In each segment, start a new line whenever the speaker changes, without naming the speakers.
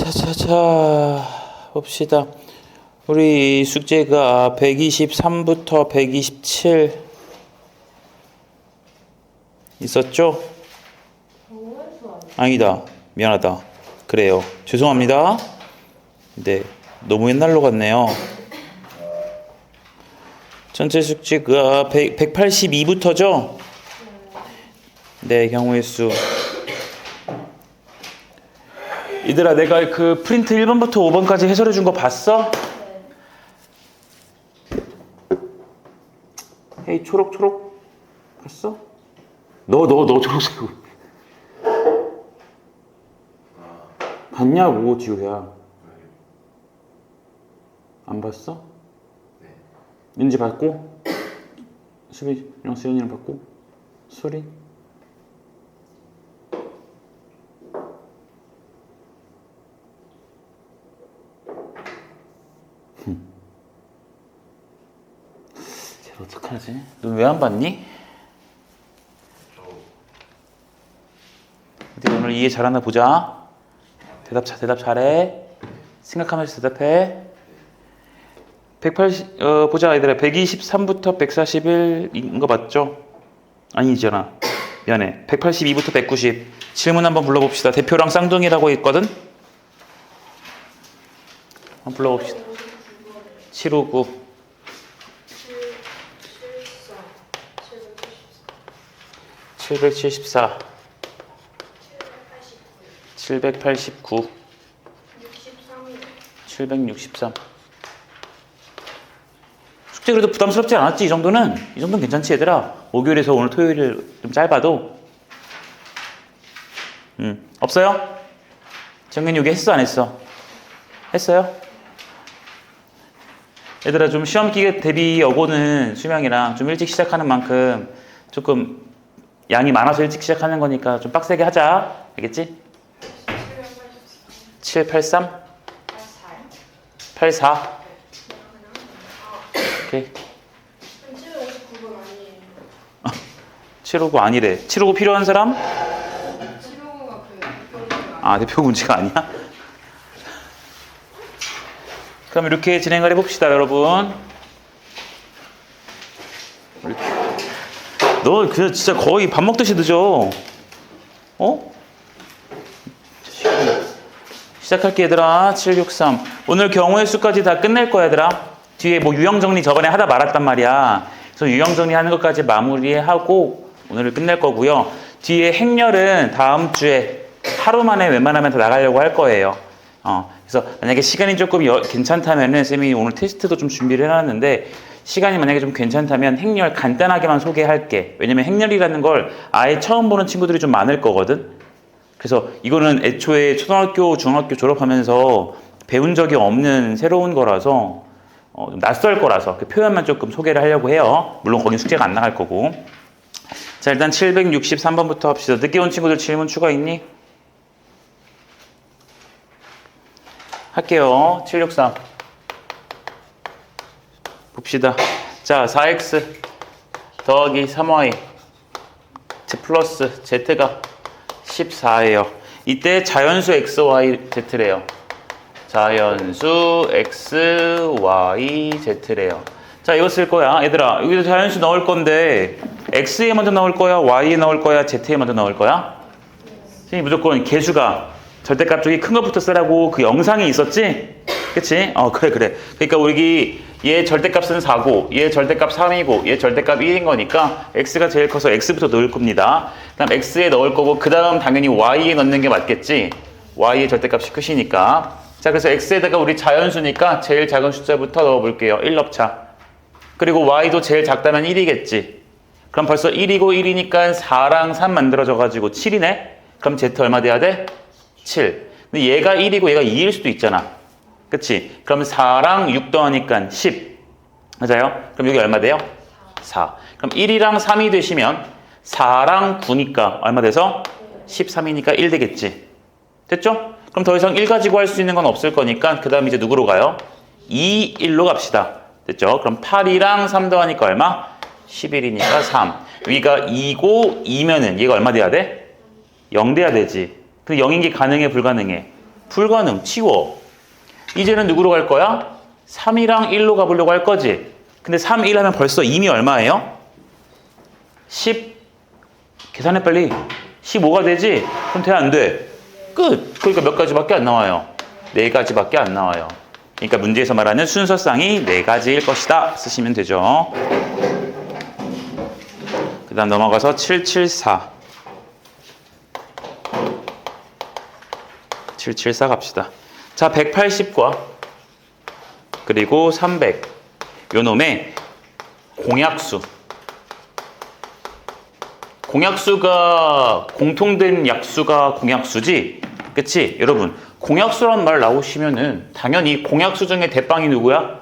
자, 봅시다. 우리 숙제가 123부터 127 있었죠? 아니다. 미안하다. 그래요. 죄송합니다. 네, 너무 옛날로 갔네요. 전체 숙제가 182부터죠? 네, 경우의 수. 얘들아, 내가 그 프린트 1번부터 5번까지 해설해 준 거 봤어? 헤이, 초록 봤어? 너 초록색 봤냐고, 지우야. 안 봤어?
네.
민지 봤고? 수빈이랑 수연이랑 봤고? 소리? 쟤 어떡하지? 너 왜 안 봤니? 어디 오늘 이해 잘하나 보자. 대답 잘해. 생각하면서 대답해. 180 보자 얘들아. 123부터 141인 거 맞죠? 아니잖아. 미안해. 182부터 190. 질문 한번 불러봅시다. 대표랑 쌍둥이라고 했거든. 한번 불러봅시다. 759 774 789 763 숙제 그래도 부담스럽지 않았지? 이 정도는 괜찮지 얘들아. 목요일에서 오늘 토요일 좀 짧아도 없어요? 정근이 여기 했어 안 했어? 했어요? 얘들아 좀 시험 기계 대비 여고는 수명이랑 좀 일찍 시작하는 만큼 조금 양이 많아서 일찍 시작하는 거니까 좀 빡세게 하자. 알겠지? 783 84 오케이. 759 아니래. 759 필요한 사람?
759가
대표 문제가 아니야? 그럼 이렇게 진행을 해봅시다, 여러분. 너 그냥 진짜 거의 밥 먹듯이 늦어. 시작할게, 얘들아. 763. 오늘 경우의 수까지 다 끝낼 거야, 얘들아. 뒤에 뭐 유형 정리 저번에 하다 말았단 말이야. 그래서 유형 정리하는 것까지 마무리하고 오늘을 끝낼 거고요. 뒤에 행렬은 다음 주에 하루 만에 웬만하면 다 나가려고 할 거예요. 그래서 만약에 시간이 조금 괜찮다면은 쌤이 오늘 테스트도 좀 준비를 해놨는데 시간이 만약에 좀 괜찮다면 행렬 간단하게만 소개할게. 왜냐면 행렬이라는 걸 아예 처음 보는 친구들이 좀 많을 거거든. 그래서 이거는 애초에 초등학교, 중학교 졸업하면서 배운 적이 없는 새로운 거라서 좀 낯설 거라서 그 표현만 조금 소개를 하려고 해요. 물론 거긴 숙제가 안 나갈 거고. 자, 일단 763번부터 합시다. 늦게 온 친구들 질문 추가 있니? 할게요. 763 봅시다. 자, 4x 더하기 3y 플러스 z가 14예요. 이때 자연수 x, y, z래요. 자연수 x, y, z래요. 자, 이거 쓸 거야. 얘들아, 여기서 자연수 넣을 건데 x에 먼저 넣을 거야? y에 넣을 거야? z에 먼저 넣을 거야? 선생님이 무조건 개수가 절대값 쪽이 큰 것부터 쓰라고 그 영상이 있었지? 그치? 그래. 그러니까 우리 얘 절대값은 4고 얘 절대값 3이고 얘 절대값 1인 거니까 x가 제일 커서 x부터 넣을 겁니다. 그 다음 x에 넣을 거고 그 다음 당연히 y에 넣는 게 맞겠지? y의 절대값이 크시니까. 자, 그래서 x에다가 우리 자연수니까 제일 작은 숫자부터 넣어볼게요. 1 넣자. 그리고 y도 제일 작다면 1이겠지. 그럼 벌써 1이고 1이니까 4랑 3 만들어져가지고 7이네? 그럼 z 얼마 돼야 돼? 7. 근데 얘가 1이고 얘가 2일 수도 있잖아. 그치? 그럼 4랑 6 더하니까 10. 맞아요? 그럼 여기 얼마 돼요? 4. 그럼 1이랑 3이 되시면 4랑 9니까 얼마 돼서? 13이니까 1 되겠지. 됐죠? 그럼 더 이상 1 가지고 할 수 있는 건 없을 거니까 그 다음 이제 누구로 가요? 2, 1로 갑시다. 됐죠? 그럼 8이랑 3 더하니까 얼마? 11이니까 3. 위가 2고 2면은 얘가 얼마 돼야 돼? 0 돼야 되지. 근데 0인 게 가능해, 불가능해? 불가능. 치워. 이제는 누구로 갈 거야? 3이랑 1로 가보려고 할 거지. 근데 3, 1 하면 벌써 이미 얼마예요? 10. 계산해 빨리. 15가 되지? 그럼 돼, 안 돼? 끝. 그러니까 몇 가지밖에 안 나와요? 4가지밖에 안 나와요. 그러니까 문제에서 말하는 순서쌍이 4가지일 것이다. 쓰시면 되죠. 그 다음 넘어가서 774. 774 갑시다. 자, 180과 그리고 300. 요 놈의 공약수. 공약수가 공통된 약수가 공약수지? 그치? 여러분, 공약수란 말 나오시면은 당연히 공약수 중에 대빵이 누구야?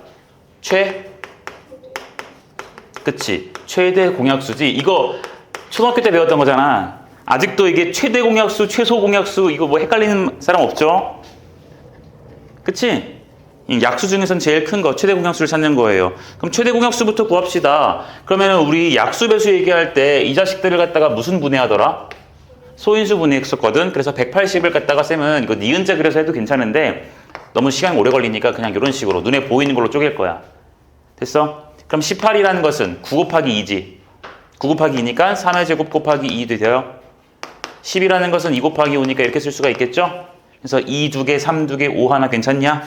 그치? 최대 공약수지? 이거 초등학교 때 배웠던 거잖아. 아직도 이게 최대 공약수, 최소 공약수 이거 뭐 헷갈리는 사람 없죠? 그치? 이 약수 중에선 제일 큰 거 최대 공약수를 찾는 거예요. 그럼 최대 공약수부터 구합시다. 그러면 우리 약수 배수 얘기할 때 이 자식들을 갖다가 무슨 분해하더라? 소인수 분해했었거든. 그래서 180을 갖다가 쌤은 이거 니은자 그려서 해도 괜찮은데 너무 시간이 오래 걸리니까 그냥 이런 식으로 눈에 보이는 걸로 쪼갤 거야. 됐어? 그럼 18이라는 것은 9 곱하기 2지. 9 곱하기 2니까 3의 제곱 곱하기 2도 돼요. 10이라는 것은 2 곱하기 5니까 이렇게 쓸 수가 있겠죠? 그래서 2 2개, 3 2개, 5 하나 괜찮냐?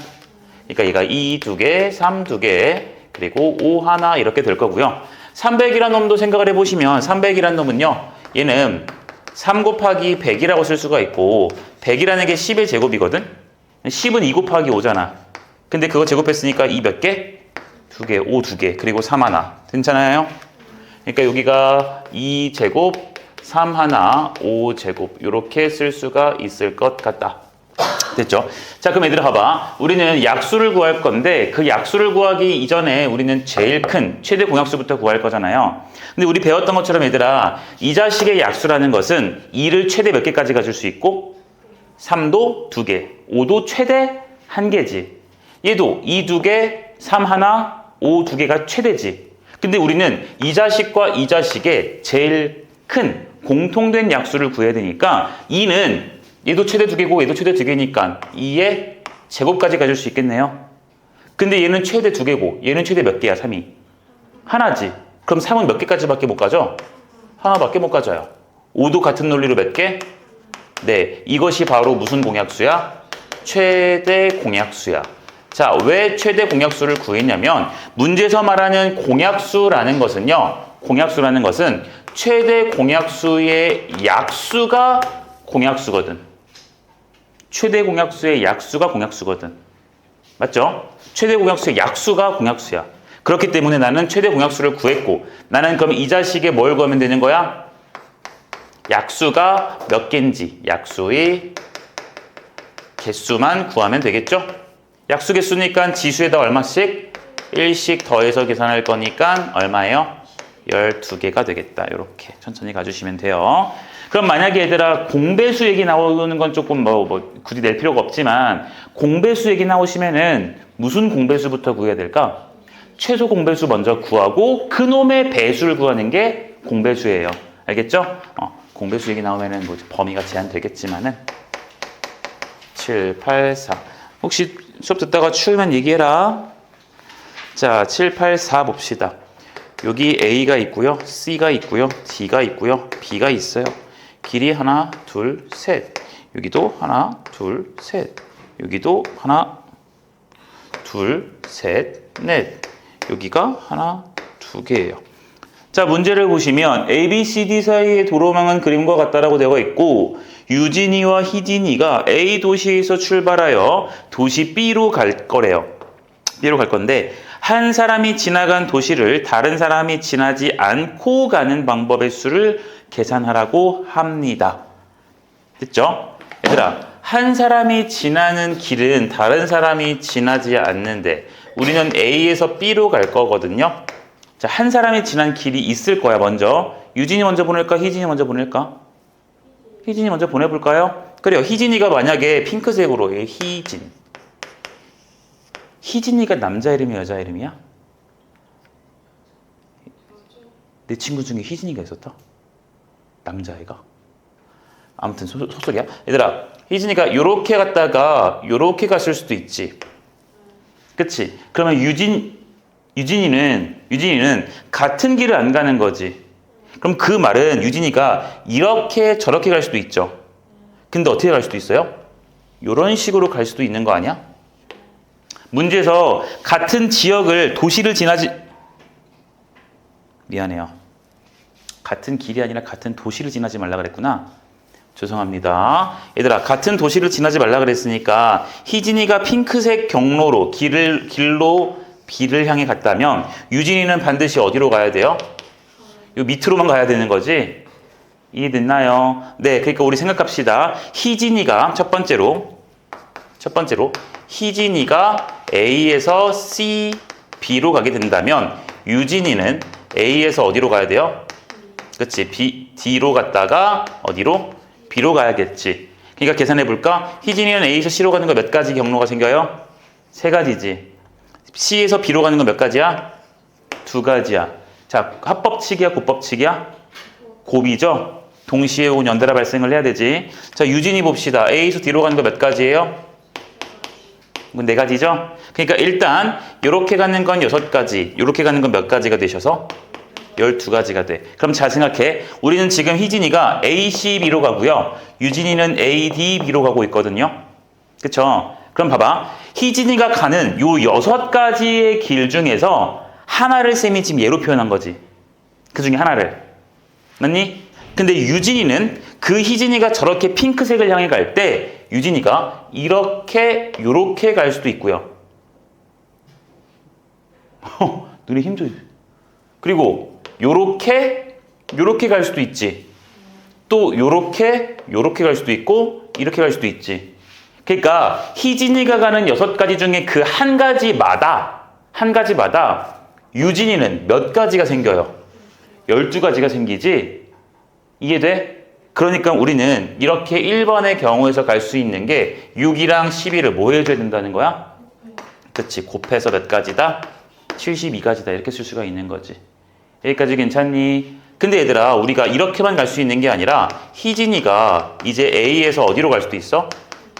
그러니까 얘가 2 2개, 3 2개, 그리고 5 하나 이렇게 될 거고요. 300이라는 놈도 생각을 해보시면 300이라는 놈은요. 얘는 3 곱하기 100이라고 쓸 수가 있고 100이라는 게 10의 제곱이거든? 10은 2 곱하기 5잖아. 근데 그거 제곱했으니까 2 몇 개? 2개, 5 2개, 그리고 3 하나. 괜찮아요? 그러니까 여기가 2 제곱, 3 하나, 5 제곱 이렇게 쓸 수가 있을 것 같다. 됐죠? 자, 그럼 얘들아 봐봐. 우리는 약수를 구할 건데 그 약수를 구하기 이전에 우리는 제일 큰 최대 공약수부터 구할 거잖아요. 근데 우리 배웠던 것처럼 얘들아 이 자식의 약수라는 것은 2를 최대 몇 개까지 가질 수 있고 3도 2개, 5도 최대 1개지. 얘도 2 2개, 3 하나, 5 2개가 최대지. 근데 우리는 이 자식과 이 자식의 제일 큰 공통된 약수를 구해야 되니까 2는 얘도 최대 2개고 얘도 최대 2개니까 2의 제곱까지 가질 수 있겠네요. 근데 얘는 최대 2개고 얘는 최대 몇 개야? 3이 하나지. 그럼 3은 몇 개까지밖에 못 가죠? 하나밖에 못 가져요. 5도 같은 논리로 몇 개? 네, 이것이 바로 무슨 공약수야? 최대 공약수야. 자, 왜 최대 공약수를 구했냐면 문제에서 말하는 공약수라는 것은 최대 공약수의 약수가 공약수거든. 최대 공약수의 약수가 공약수거든. 맞죠? 최대 공약수의 약수가 공약수야. 그렇기 때문에 나는 최대 공약수를 구했고 나는 그럼 이 자식의 뭘 구하면 되는 거야? 약수가 몇 개인지 약수의 개수만 구하면 되겠죠? 약수 개수니까 지수에다 얼마씩? 1씩 더해서 계산할 거니까 얼마예요? 12개가 되겠다. 이렇게 천천히 가주시면 돼요. 그럼 만약에 얘들아 공배수 얘기 나오는 건 조금 굳이 낼 필요가 없지만 공배수 얘기 나오시면은 무슨 공배수부터 구해야 될까? 최소 공배수 먼저 구하고 그놈의 배수를 구하는 게 공배수예요. 알겠죠? 공배수 얘기 나오면은 뭐 범위가 제한되겠지만은 7, 8, 4 혹시 수업 듣다가 추우면 얘기해라. 자, 7, 8, 4 봅시다. 여기 A가 있고요. C가 있고요. D가 있고요. B가 있어요. 길이 하나, 둘, 셋. 여기도 하나, 둘, 셋. 여기도 하나, 둘, 셋, 넷. 여기가 하나, 두 개예요. 자, 문제를 보시면 A, B, C, D 사이의 도로망은 그림과 같다라고 되어 있고 유진이와 희진이가 A 도시에서 출발하여 도시 B로 갈 거래요. B로 갈 건데 한 사람이 지나간 도시를 다른 사람이 지나지 않고 가는 방법의 수를 계산하라고 합니다. 됐죠? 얘들아, 한 사람이 지나는 길은 다른 사람이 지나지 않는데 우리는 A에서 B로 갈 거거든요. 자, 한 사람이 지난 길이 있을 거야. 먼저 유진이 먼저 보낼까? 희진이 먼저 보낼까? 희진이 먼저 보내볼까요? 그래요. 희진이가 만약에 핑크색으로 해. 희진이가 남자 이름이야, 여자 이름이야? 내 친구 중에 희진이가 있었다? 남자애가? 아무튼 속속이야. 얘들아, 희진이가 요렇게 갔다가 요렇게 갔을 수도 있지. 그치? 그러면 유진이는 같은 길을 안 가는 거지. 그럼 그 말은 유진이가 이렇게 저렇게 갈 수도 있죠. 근데 어떻게 갈 수도 있어요? 요런 식으로 갈 수도 있는 거 아니야? 문제에서 같은 지역을 도시를 미안해요. 같은 길이 아니라 같은 도시를 지나지 말라 그랬구나. 죄송합니다. 얘들아, 같은 도시를 지나지 말라 그랬으니까 희진이가 핑크색 경로로 길로 B를 향해 갔다면 유진이는 반드시 어디로 가야 돼요? 요 밑으로만 가야 되는 거지? 이해됐나요? 네, 그러니까 우리 생각합시다. 희진이가 첫 번째로 희진이가 A에서 C, B로 가게 된다면 유진이는 A에서 어디로 가야 돼요? 그치? D로 갔다가 어디로? B로 가야겠지. 그러니까 계산해 볼까? 희진이는 A에서 C로 가는 거 몇 가지 경로가 생겨요? 3가지지. C에서 B로 가는 거 몇 가지야? 2가지야. 자, 합법칙이야, 고법칙이야? 고비죠? 동시에 온 연달아 발생을 해야 되지. 자, 유진이 봅시다. A에서 D로 가는 거 몇 가지예요? 이건 4가지죠? 그러니까 일단 이렇게 가는 건 6가지, 이렇게 가는 건 몇 가지가 되셔서 12가지가 돼. 그럼 잘 생각해. 우리는 지금 희진이가 ACB로 가고요. 유진이는 ADB로 가고 있거든요. 그쵸? 그럼 봐봐. 희진이가 가는 요 6가지의 길 중에서 하나를 쌤이 지금 얘로 표현한 거지. 그 중에 하나를. 맞니? 근데 유진이는 그 희진이가 저렇게 핑크색을 향해 갈 때 유진이가 요렇게 갈 수도 있고요. 눈에 힘줘. 그리고 요렇게 갈 수도 있지. 또 요렇게 갈 수도 있고 이렇게 갈 수도 있지. 그러니까 희진이가 가는 6가지 중에 그 한 가지마다 유진이는 몇 가지가 생겨요? 12가지가 생기지. 이해돼? 그러니까 우리는 이렇게 1번의 경우에서 갈 수 있는 게 6이랑 12를 뭐 해줘야 된다는 거야? 그치, 곱해서 몇 가지다? 72가지다. 이렇게 쓸 수가 있는 거지. 여기까지 괜찮니? 근데 얘들아, 우리가 이렇게만 갈 수 있는 게 아니라 희진이가 이제 A에서 어디로 갈 수도 있어?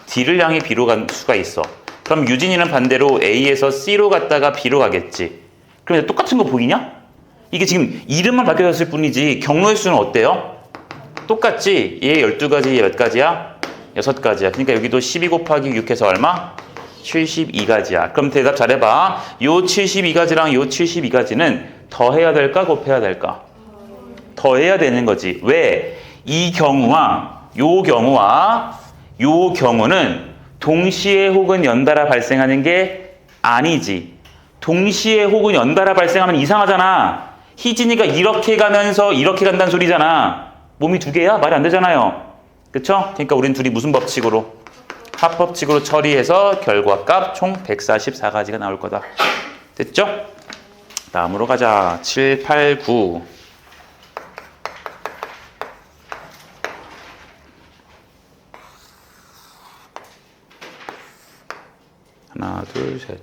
D를 향해 B로 갈 수가 있어. 그럼 유진이는 반대로 A에서 C로 갔다가 B로 가겠지. 그럼 이제 똑같은 거 보이냐? 이게 지금 이름만 바뀌었을 뿐이지 경로의 수는 어때요? 똑같지? 얘 12가지, 얘 몇 가지야? 6가지야. 그러니까 여기도 12 곱하기 6 해서 얼마? 72가지야. 그럼 대답 잘해봐. 요 72가지랑 요 72가지는 더해야 될까? 곱해야 될까? 더해야 되는 거지. 왜? 이 경우와 요 경우는 동시에 혹은 연달아 발생하는 게 아니지. 동시에 혹은 연달아 발생하면 이상하잖아. 희진이가 이렇게 가면서 이렇게 간다는 소리잖아. 몸이 2개야? 말이 안 되잖아요. 그쵸? 그러니까 우린 둘이 무슨 법칙으로? 합법칙으로 처리해서 결과값 총 144가지가 나올 거다. 됐죠? 다음으로 가자. 7, 8, 9. 하나, 둘, 셋.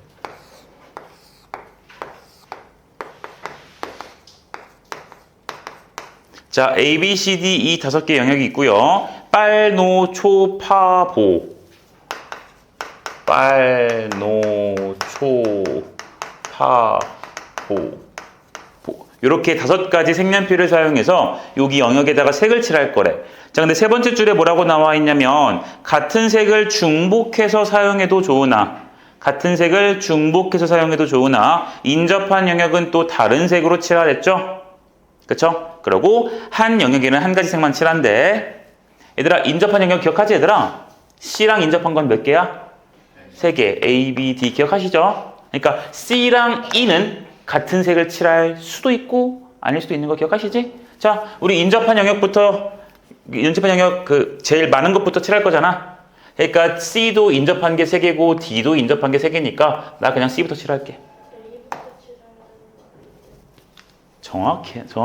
자, A, B, C, D, E 5개 영역이 있고요. 빨, 노, 초, 파, 보. 빨, 노, 초, 파, 보. 이렇게 5가지 색연필을 사용해서 여기 영역에다가 색을 칠할 거래. 자, 근데 3번째 줄에 뭐라고 나와 있냐면 같은 색을 중복해서 사용해도 좋으나 인접한 영역은 또 다른 색으로 칠하랬죠? 그쵸? 그리고 한 영역에는 한 가지 색만 칠한대. 얘들아, 인접한 영역 기억하지, 얘들아? C랑 인접한 건 몇 개야? 3개. A, B, D 기억하시죠? 그러니까 C랑 E는 같은 색을 칠할 수도 있고 아닐 수도 있는 거 기억하시지? 자, 우리 인접한 영역 제일 많은 것부터 칠할 거잖아. 그러니까 C도 인접한 게 3개고 D도 인접한 게 3개니까 나 그냥 C부터 칠할게.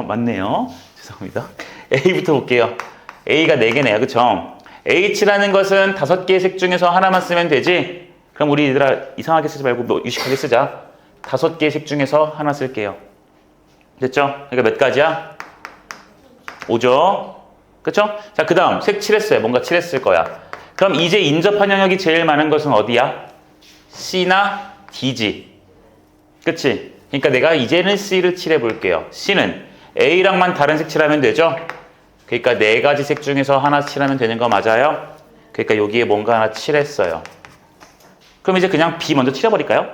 맞네요. 죄송합니다. A부터 볼게요. A가 4개네요. 그쵸? H라는 것은 5개의 색 중에서 하나만 쓰면 되지? 그럼 우리 얘들아 이상하게 쓰지 말고 뭐 유식하게 쓰자. 5개의 색 중에서 하나 쓸게요. 됐죠? 그러니까 몇 가지야? 5죠? 그쵸? 자, 그 다음 색 칠했어요. 뭔가 칠했을 거야. 그럼 이제 인접한 영역이 제일 많은 것은 어디야? C나 D지. 그치? 그러니까 내가 이제는 C를 칠해 볼게요. C는 A랑만 다른 색 칠하면 되죠? 그러니까 네 가지 색 중에서 하나 칠하면 되는 거 맞아요? 그러니까 여기에 뭔가 하나 칠했어요. 그럼 이제 그냥 B 먼저 칠해버릴까요?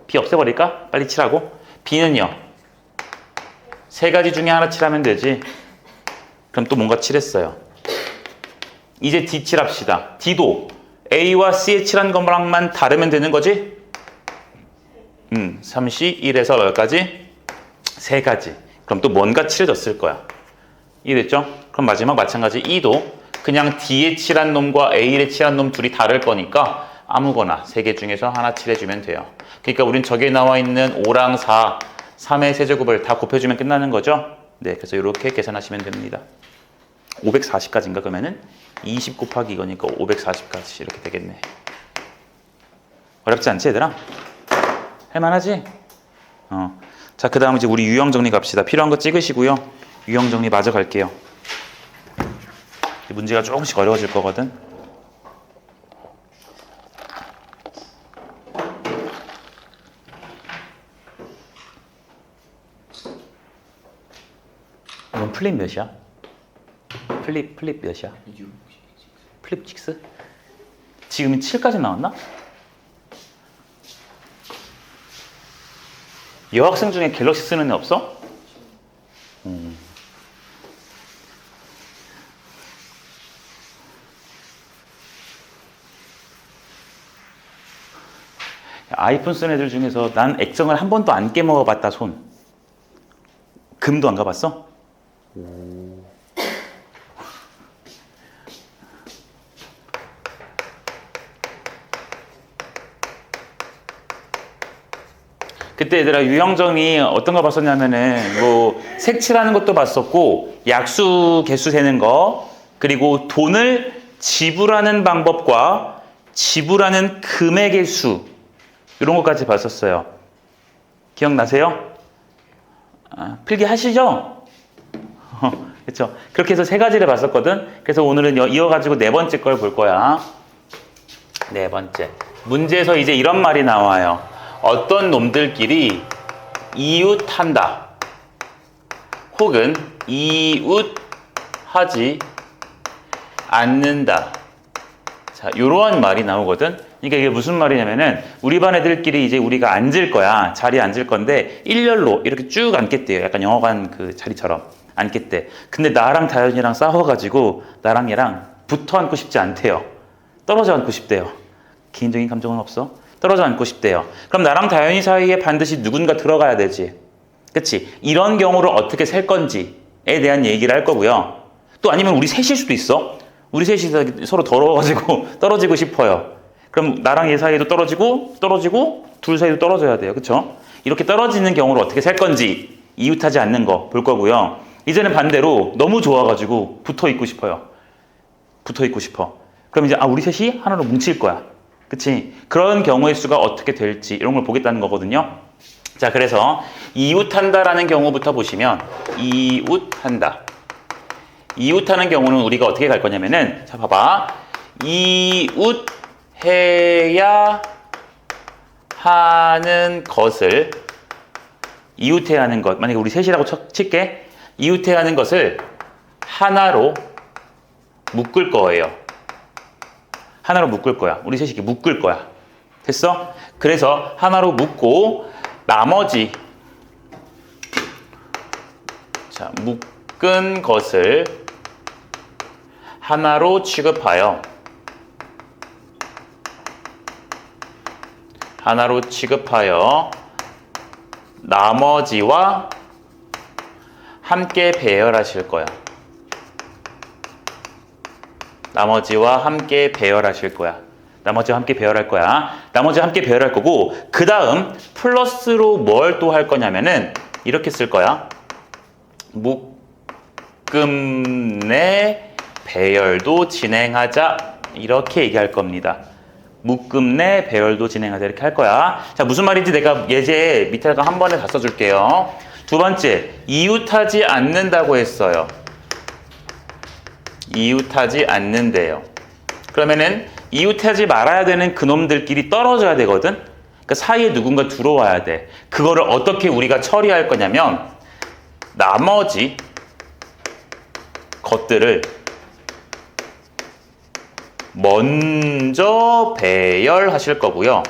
B 없애버릴까? 빨리 칠하고. B는요? 세 가지 중에 하나 칠하면 되지. 그럼 또 뭔가 칠했어요. 이제 D 칠합시다. D도 A와 C에 칠한 것랑만 다르면 되는 거지? 3시 1에서 몇까지? 세 가지. 그럼 또 뭔가 칠해졌을 거야. 이해됐죠? 그럼 마지막 마찬가지 E도 그냥 D에 칠한 놈과 A에 칠한 놈 둘이 다를 거니까 아무거나 세 개 중에서 하나 칠해주면 돼요. 그러니까 우린 저기에 나와 있는 5랑 4, 3의 세제곱을 다 곱해주면 끝나는 거죠? 네, 그래서 이렇게 계산하시면 됩니다. 540까지인가 그러면은 20 곱하기 이거니까 540까지 이렇게 되겠네. 어렵지 않지 얘들아? 할만하지? 자, 그 다음 이제 우리 유형 정리 갑시다. 필요한 거 찍으시고요. 유형 정리 마저 갈게요. 문제가 조금씩 어려워질 거거든. 이건 플립 몇이야? 플립 몇이야? 플립 6? 지금 7까지 나왔나? 여학생 중에 갤럭시 쓰는 애 없어? 아이폰 쓰는 애들 중에서 난 액정을 한 번도 안 깨먹어봤다 손. 금도 안 가봤어? 그때 얘들아 유형정이 어떤 거 봤었냐면은 뭐 색칠하는 것도 봤었고 약수 개수 세는 거 그리고 돈을 지불하는 방법과 지불하는 금액의 수 이런 것까지 봤었어요. 기억나세요? 필기 하시죠? 그렇죠. 그렇게 해서 세 가지를 봤었거든. 그래서 오늘은 이어가지고 네 번째 걸 볼 거야. 네 번째 문제에서 이제 이런 말이 나와요. 어떤 놈들끼리 이웃한다 혹은 이웃하지 않는다. 자, 요러한 말이 나오거든. 그러니까 이게 무슨 말이냐면은 우리 반 애들끼리 이제 우리가 앉을 거야. 자리에 앉을 건데 일렬로 이렇게 쭉 앉겠대요. 약간 영어관 그 자리처럼 앉겠대. 근데 나랑 다현이랑 싸워가지고 나랑 얘랑 붙어 앉고 싶지 않대요. 떨어져 앉고 싶대요. 개인적인 감정은 없어? 떨어져 앉고 싶대요. 그럼 나랑 다현이 사이에 반드시 누군가 들어가야 되지. 그치? 이런 경우를 어떻게 셀 건지에 대한 얘기를 할 거고요. 또 아니면 우리 셋일 수도 있어. 우리 셋이 서로 더러워가지고 떨어지고 싶어요. 그럼 나랑 얘 사이에도 떨어지고 둘 사이도 떨어져야 돼요. 그쵸? 이렇게 떨어지는 경우를 어떻게 셀 건지 이웃하지 않는 거 볼 거고요. 이제는 반대로 너무 좋아가지고 붙어 있고 싶어요. 붙어 있고 싶어. 그럼 이제 우리 셋이 하나로 뭉칠 거야. 그치? 그런 경우의 수가 어떻게 될지 이런 걸 보겠다는 거거든요. 자, 그래서 이웃한다라는 경우부터 보시면 이웃한다. 이웃하는 경우는 우리가 어떻게 갈 거냐면은 자, 봐봐. 이웃해야 하는 것을 이웃해야 하는 것 만약에 우리 셋이라고 칠게. 이웃해야 하는 것을 하나로 묶을 거예요. 하나로 묶을 거야. 우리 셋이 이렇게 묶을 거야. 됐어? 그래서 하나로 묶고 나머지 자, 묶은 것을 하나로 취급하여 나머지와 함께 배열하실 거야. 나머지와 함께 배열하실 거야. 나머지와 함께 배열할 거야. 나머지와 함께 배열할 거고 그 다음 플러스로 뭘 또 할 거냐면은 이렇게 쓸 거야. 묶음 내 배열도 진행하자 이렇게 얘기할 겁니다. 묶음 내 배열도 진행하자 이렇게 할 거야. 자, 무슨 말인지 내가 예제 밑에다가 한 번에 다 써줄게요. 두 번째, 이웃하지 않는다고 했어요. 이웃하지 않는데요. 그러면은 이웃하지 말아야 되는 그놈들끼리 떨어져야 되거든. 그러니까 사이에 누군가 들어와야 돼. 그거를 어떻게 우리가 처리할 거냐면 나머지 것들을 먼저 배열하실 거고요.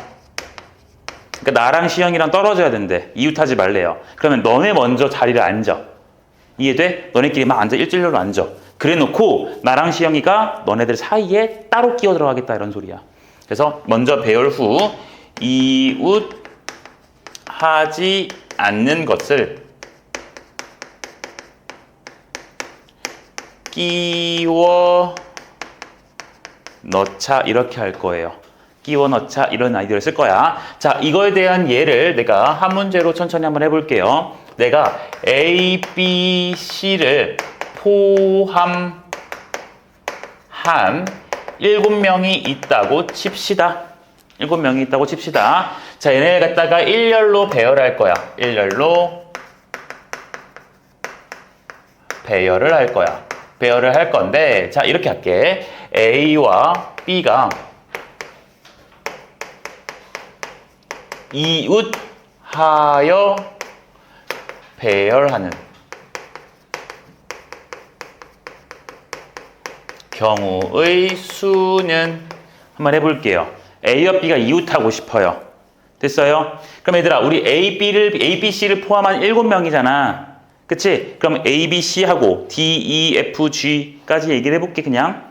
그러니까 나랑 시영이랑 떨어져야 된대. 이웃하지 말래요. 그러면 너네 먼저 자리를 앉아. 이해돼? 너네끼리 막 앉아. 일진료로 앉아. 그래 놓고 나랑 시영이가 너네들 사이에 따로 끼어 들어가겠다 이런 소리야. 그래서 먼저 배열 후 이웃하지 않는 것을 끼워 넣자 이렇게 할 거예요. 끼워 넣자 이런 아이디어를 쓸 거야. 자, 이거에 대한 예를 내가 한 문제로 천천히 한번 해볼게요. 내가 A, B, C를 포함한 7명이 있다고 칩시다. 7명이 있다고 칩시다. 자, 얘네 갖다가 일렬로 배열할 거야. 일렬로 배열을 할 거야. 배열을 할 건데, 자, 이렇게 할게. A와 B가 이웃하여 배열하는 경우의 수는 한번 해볼게요. A와 B가 이웃하고 싶어요. 됐어요? 그럼 얘들아, 우리 A, B, C를 포함한 7명이잖아. 그치? 그럼 A, B, C하고 D, E, F, G까지 얘기를 해볼게, 그냥.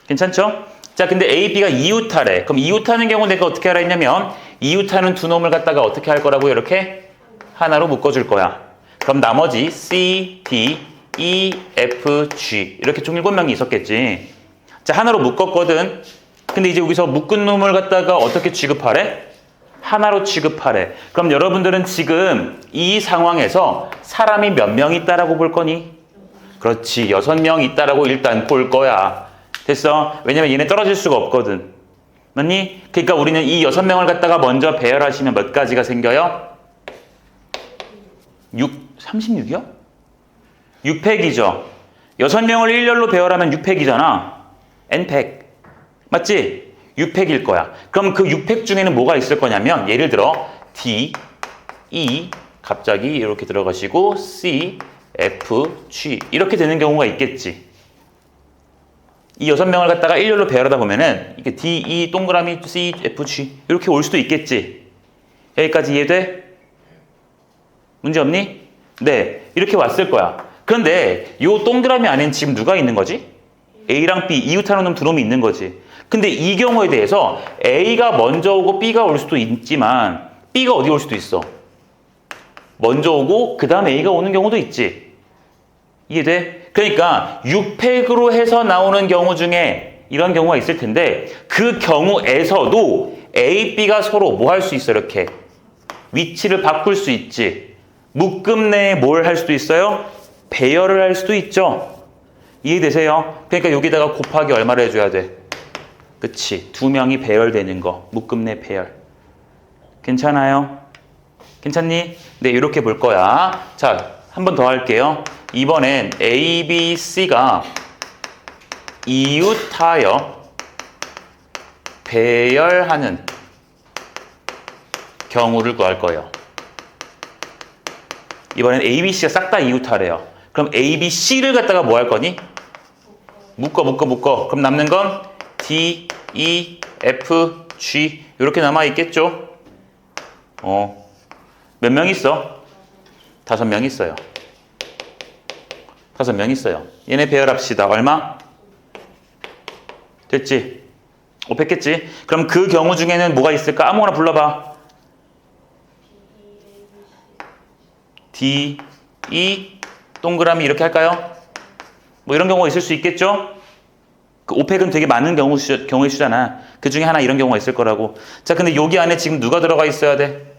괜찮죠? 자, 근데 A, B가 이웃하래. 그럼 이웃하는 경우 내가 어떻게 하라 했냐면, 이웃하는 두 놈을 갖다가 어떻게 할 거라고 이렇게 하나로 묶어줄 거야. 그럼 나머지 C, D, E, F, G. 이렇게 총 7명이 있었겠지. 자, 하나로 묶었거든. 근데 이제 여기서 묶은 놈을 갖다가 어떻게 취급하래? 하나로 취급하래. 그럼 여러분들은 지금 이 상황에서 사람이 몇 명 있다라고 볼 거니? 그렇지. 6명 있다라고 일단 볼 거야. 됐어? 왜냐면 얘네 떨어질 수가 없거든. 맞니? 그러니까 우리는 이 6명을 갖다가 먼저 배열하시면 몇 가지가 생겨요? 36이요? 6팩이죠. 6명을 일렬로 배열하면 6팩이잖아. N100. 맞지? 6팩일 거야. 그럼 그 6팩 중에는 뭐가 있을 거냐면 예를 들어 D, E 갑자기 이렇게 들어가시고 C, F, G 이렇게 되는 경우가 있겠지. 이 6명을 갖다가 일렬로 배열하다 보면은 이게 D, E 동그라미 C, F, G 이렇게 올 수도 있겠지. 여기까지 이해돼? 문제 없니? 네, 이렇게 왔을 거야. 그런데 이 동그라미 안엔 지금 누가 있는 거지? A랑 B, 이웃하는 놈 두 놈이 있는 거지. 근데 이 경우에 대해서 A가 먼저 오고 B가 올 수도 있지만 B가 어디 올 수도 있어? 먼저 오고 그 다음에 A가 오는 경우도 있지. 이해돼? 그러니까 6팩으로 해서 나오는 경우 중에 이런 경우가 있을 텐데 그 경우에서도 A, B가 서로 뭐 할 수 있어? 이렇게 위치를 바꿀 수 있지. 묶음 내에 뭘 할 수도 있어요? 배열을 할 수도 있죠. 이해되세요? 그러니까 여기다가 곱하기 얼마를 해줘야 돼? 그치. 2명이 배열되는 거. 묶음 내 배열. 괜찮아요? 괜찮니? 네, 이렇게 볼 거야. 자, 한 번 더 할게요. 이번엔 A, B, C가 이웃하여 배열하는 경우를 구할 거예요. 이번엔 A, B, C가 싹 다 이웃하래요. 그럼 A, B, C를 갖다가 뭐 할 거니? 묶어. 그럼 남는 건 D, E, F, G 이렇게 남아있겠죠? 몇 명 있어? 5명 있어요. 5명 있어요. 얘네 배열합시다. 얼마? 됐지? 5팩겠지? 그럼 그 경우 중에는 뭐가 있을까? 아무거나 불러봐. D, E, 동그라미 이렇게 할까요? 뭐 이런 경우가 있을 수 있겠죠? 그 5팩은 되게 많은 경우의 수잖아. 그 중에 하나 이런 경우가 있을 거라고. 자, 근데 여기 안에 지금 누가 들어가 있어야 돼?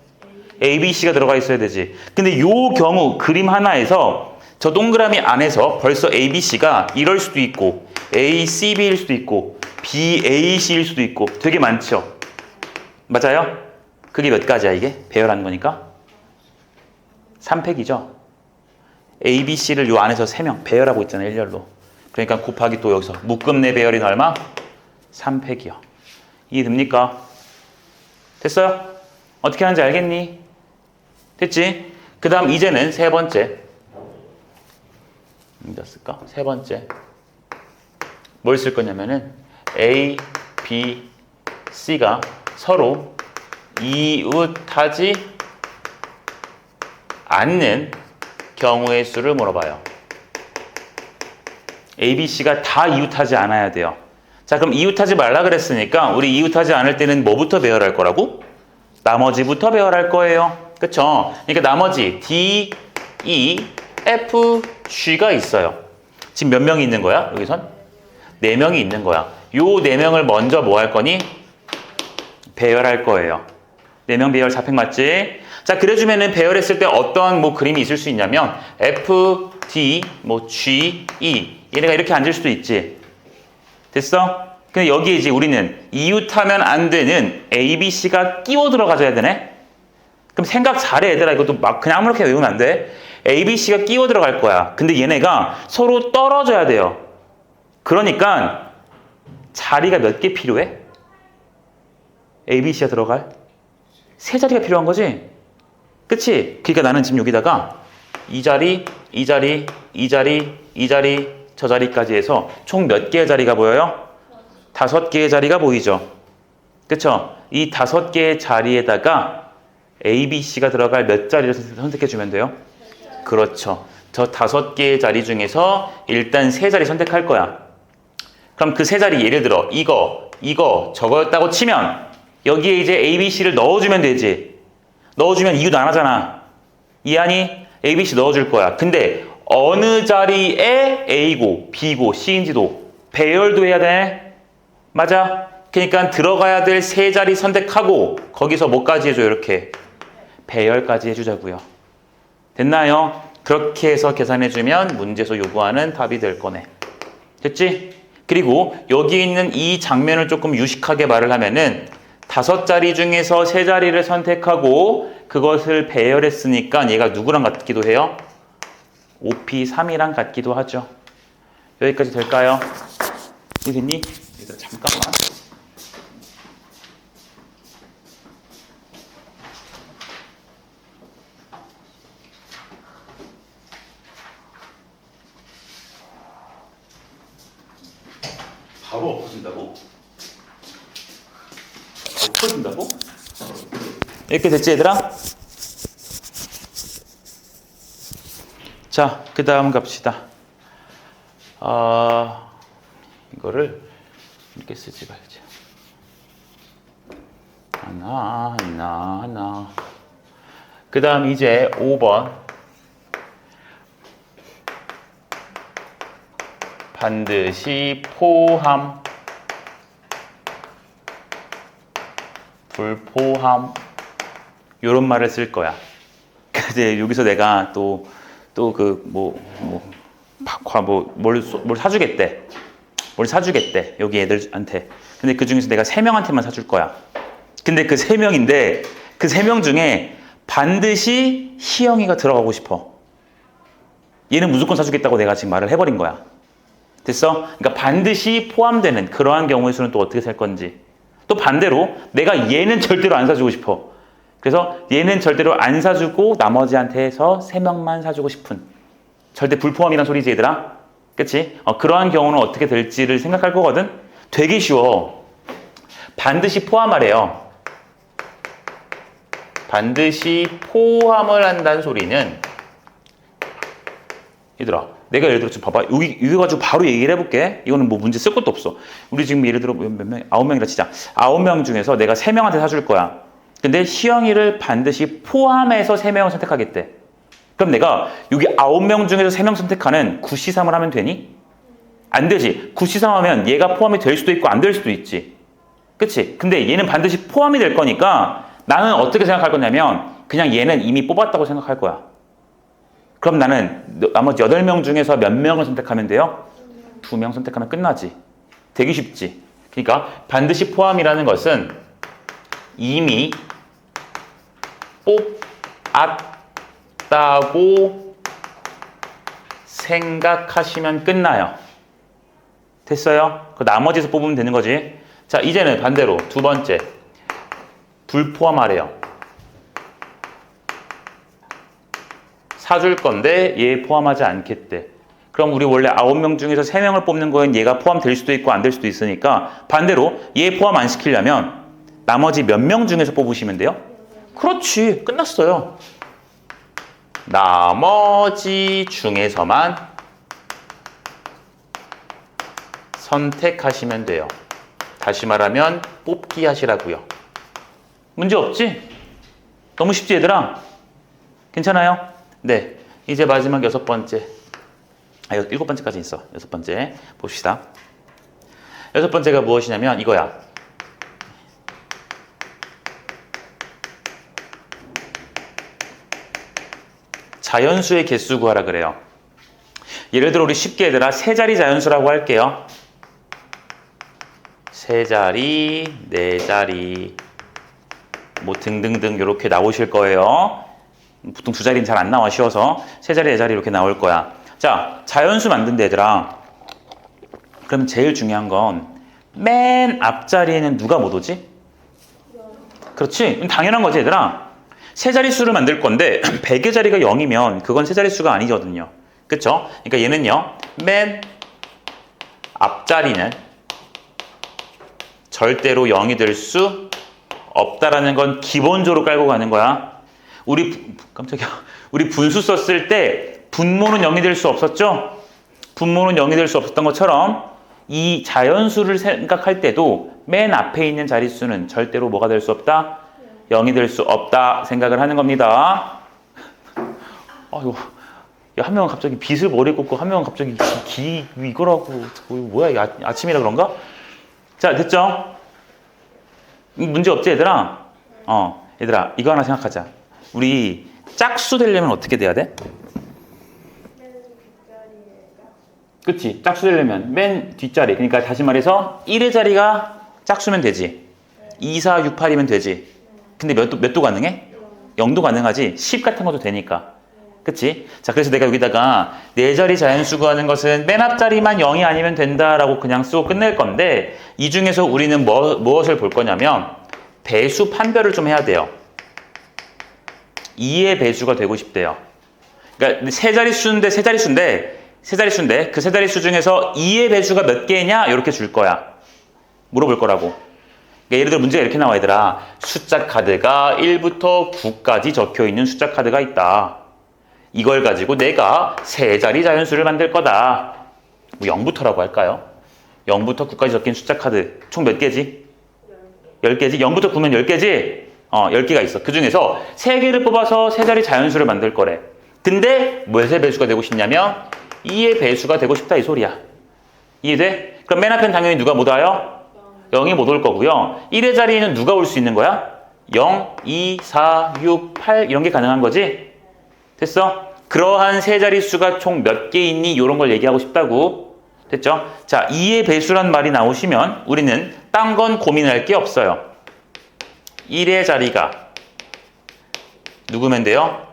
A, B, C가 들어가 있어야 되지. 근데 요 경우 그림 하나에서 저 동그라미 안에서 벌써 A, B, C가 이럴 수도 있고 A, C, B일 수도 있고 B, A, C일 수도 있고 되게 많죠. 맞아요? 그게 몇 가지야 이게? 배열하는 거니까? 3팩이죠. A, B, C를 요 안에서 3명 배열하고 있잖아요. 일렬로. 그러니까 곱하기 또 여기서 묶음 내 배열이 얼마? 3팩이요. 이해됩니까? 됐어요? 어떻게 하는지 알겠니? 됐지? 그 다음 이제는 세 번째. 어디다 쓸까? 세 번째. 뭘 쓸 거냐면은 A, B, C가 서로 이웃하지 않는 경우의 수를 물어봐요. A, B, C가 다 이웃하지 않아야 돼요. 자, 그럼 이웃하지 말라 그랬으니까 우리 이웃하지 않을 때는 뭐부터 배열할 거라고? 나머지부터 배열할 거예요. 그쵸? 그러니까 나머지 D, E, F, G가 있어요. 지금 몇 명이 있는 거야? 여기선? 4명이 있는 거야. 요 4명을 먼저 뭐 할 거니? 배열할 거예요. 4명 배열 4팩 맞지? 자, 그래주면은 배열했을 때 어떤 뭐 그림이 있을 수 있냐면 F, D, 뭐 G, E 얘네가 이렇게 앉을 수도 있지. 됐어? 근데 여기에 이제 우리는 이웃하면 안 되는 A, B, C가 끼워 들어가줘야 되네? 그럼 생각 잘해, 얘들아. 이것도 막 그냥 아무렇게 외우면 안 돼. A, B, C가 끼워 들어갈 거야. 근데 얘네가 서로 떨어져야 돼요. 그러니까 자리가 몇 개 필요해? A, B, C가 들어갈? 3자리가 필요한 거지? 그치? 그러니까 나는 지금 여기다가 이 자리, 이 자리, 이 자리, 이 자리, 저 자리까지 해서 총 몇 개의 자리가 보여요? 5개의 자리가 보이죠? 그쵸? 이 5개의 자리에다가 A, B, C가 들어갈 몇 자리를 선택해 주면 돼요? 그렇죠. 저 5개의 자리 중에서 일단 3자리 선택할 거야. 그럼 그 3자리 예를 들어 이거, 저거였다고 치면 여기에 이제 A, B, C를 넣어주면 되지. 넣어주면 이웃 안 하잖아. 이해하니? A, B, C 넣어줄 거야. 근데 어느 자리에 A고 B고 C인지도 배열도 해야 돼. 맞아? 그러니까 들어가야 될 3자리 선택하고 거기서 뭐까지 해줘? 이렇게 배열까지 해주자고요. 됐나요? 그렇게 해서 계산해주면 문제에서 요구하는 답이 될 거네. 됐지? 그리고 여기 있는 이 장면을 조금 유식하게 말을 하면은 5자리 중에서 3자리를 선택하고 그것을 배열했으니까 얘가 누구랑 같기도 해요? OP3이랑 같기도 하죠. 여기까지 될까요? 이해됐니? 얘들아 잠깐만. 바로 엎어진다고? 엎어진다고? 이렇게 됐지 얘들아? 자, 그 다음 갑시다. 이거를 이렇게 쓰지 말자. 하나. 그 다음 이제 5번. 반드시 포함, 불포함 요런 말을 쓸 거야. 근데 여기서 내가 뭘 사주겠대. 뭘 사주겠대. 여기 애들한테. 근데 그 중에서 내가 3명한테만 사줄 거야. 근데 그 3명인데 그 3명 중에 반드시 희영이가 들어가고 싶어. 얘는 무조건 사주겠다고 내가 지금 말을 해버린 거야. 됐어? 그러니까 반드시 포함되는 그러한 경우의 수는 또 어떻게 셀 건지. 또 반대로 내가 얘는 절대로 안 사주고 싶어. 그래서 얘는 절대로 안 사주고 나머지한테 해서 3명만 사주고 싶은. 절대 불포함이란 소리지 얘들아. 그치? 그러한 경우는 어떻게 될지를 생각할 거거든. 되게 쉬워. 반드시 포함하래요. 반드시 포함을 한다는 소리는 얘들아 내가 예를 들어 지금 봐봐. 이거 가지고 바로 얘기를 해볼게. 이거는 뭐 문제 쓸 것도 없어. 우리 지금 예를 들어 몇 명? 9명이라 치자. 9명 중에서 내가 3명한테 사줄 거야. 근데 희영이를 반드시 포함해서 3명을 선택하겠대. 그럼 내가 여기 9명 중에서 3명 선택하는 9C3을 하면 되니? 안 되지. 9C3 하면 얘가 포함이 될 수도 있고 안 될 수도 있지. 그치? 근데 얘는 반드시 포함이 될 거니까 나는 어떻게 생각할 거냐면 그냥 얘는 이미 뽑았다고 생각할 거야. 그럼 나는 나머지 8명 중에서 몇 명을 선택하면 돼요? 2명 선택하면 끝나지. 되게 쉽지. 그러니까 반드시 포함이라는 것은 이미 뽑았다고 생각하시면 끝나요. 됐어요? 그 나머지에서 뽑으면 되는 거지. 자, 이제는 반대로 두 번째. 불포함하래요. 사줄 건데 얘 포함하지 않겠대. 그럼 우리 원래 9명 중에서 3명을 뽑는 거엔 얘가 포함될 수도 있고 안 될 수도 있으니까 반대로 얘 포함 안 시키려면 나머지 몇 명 중에서 뽑으시면 돼요? 그렇지. 끝났어요. 나머지 중에서만 선택하시면 돼요. 다시 말하면 뽑기 하시라고요. 문제 없지? 너무 쉽지 얘들아? 괜찮아요? 네. 이제 마지막 6번째. 7번째까지 있어. 6번째 봅시다. 6번째가 무엇이냐면 이거야. 자연수의 개수 구하라 그래요. 예를 들어 우리 쉽게 얘들아 세 자리 자연수라고 할게요. 세 자리, 네 자리, 뭐 등등등 이렇게 나오실 거예요. 보통 두 자리는 잘 안 나와 쉬워서 세 자리, 네 자리 이렇게 나올 거야. 자, 자연수 만든다 얘들아. 그러면 제일 중요한 건 맨 앞자리에는 누가 못 오지? 그렇지? 당연한 거지 얘들아. 세 자릿수를 만들 건데 100의 자리가 0이면 그건 세 자릿수가 아니거든요. 그쵸? 그러니까 얘는요. 맨 앞자리는 절대로 0이 될 수 없다라는 건 기본적으로 깔고 가는 거야. 깜짝이야. 우리 분수 썼을 때 분모는 0이 될 수 없었죠? 분모는 0이 될 수 없었던 것처럼 이 자연수를 생각할 때도 맨 앞에 있는 자릿수는 절대로 뭐가 될 수 없다? 0이 될 수 없다 생각을 하는 겁니다. 아이고, 한 명은 갑자기 빗을 머리에 꽂고 한 명은 갑자기 이거라고 뭐야 아침이라 그런가? 자, 됐죠? 문제 없지 얘들아? 얘들아 이거 하나 생각하자. 우리 짝수 되려면 어떻게 돼야 돼? 그치? 짝수 되려면 맨 뒷자리. 그러니까 다시 말해서 1의 자리가 짝수면 되지. 2, 4, 6, 8이면 되지. 근데 몇 도 가능해? 0도 가능하지. 10 같은 것도 되니까. 그치? 자, 그래서 내가 여기다가 네 자리 자연수 구하는 것은 맨 앞자리만 0이 아니면 된다라고 그냥 쓰고 끝낼 건데 이 중에서 우리는 무엇을 볼 거냐면 배수 판별을 좀 해야 돼요. 2의 배수가 되고 싶대요. 그러니까 세 자릿수인데 그 세 자릿수 중에서 2의 배수가 몇 개냐? 이렇게 줄 거야. 물어볼 거라고. 그러니까 예를 들어 문제가 이렇게 나와 얘들아. 숫자 카드가 1부터 9까지 적혀 있는 숫자 카드가 있다. 이걸 가지고 내가 세 자리 자연수를 만들 거다. 뭐 0부터라고 할까요? 0부터 9까지 적힌 숫자 카드 총 몇 개지? 10개지? 0부터 9면 10개지? 10개가 있어. 그 중에서 3개를 뽑아서 세 자리 자연수를 만들 거래. 근데 무엇의 배수가 되고 싶냐면 2의 배수가 되고 싶다 이 소리야. 이해돼? 그럼 맨 앞에는 당연히 누가 못 와요? 0이 못 올 거고요. 1의 자리에는 누가 올 수 있는 거야? 0, 2, 4, 6, 8 이런 게 가능한 거지? 됐어? 그러한 세 자릿수가 총 몇 개 있니? 이런 걸 얘기하고 싶다고. 됐죠? 자, 2의 배수란 말이 나오시면 우리는 딴 건 고민할 게 없어요. 1의 자리가 누구면 돼요?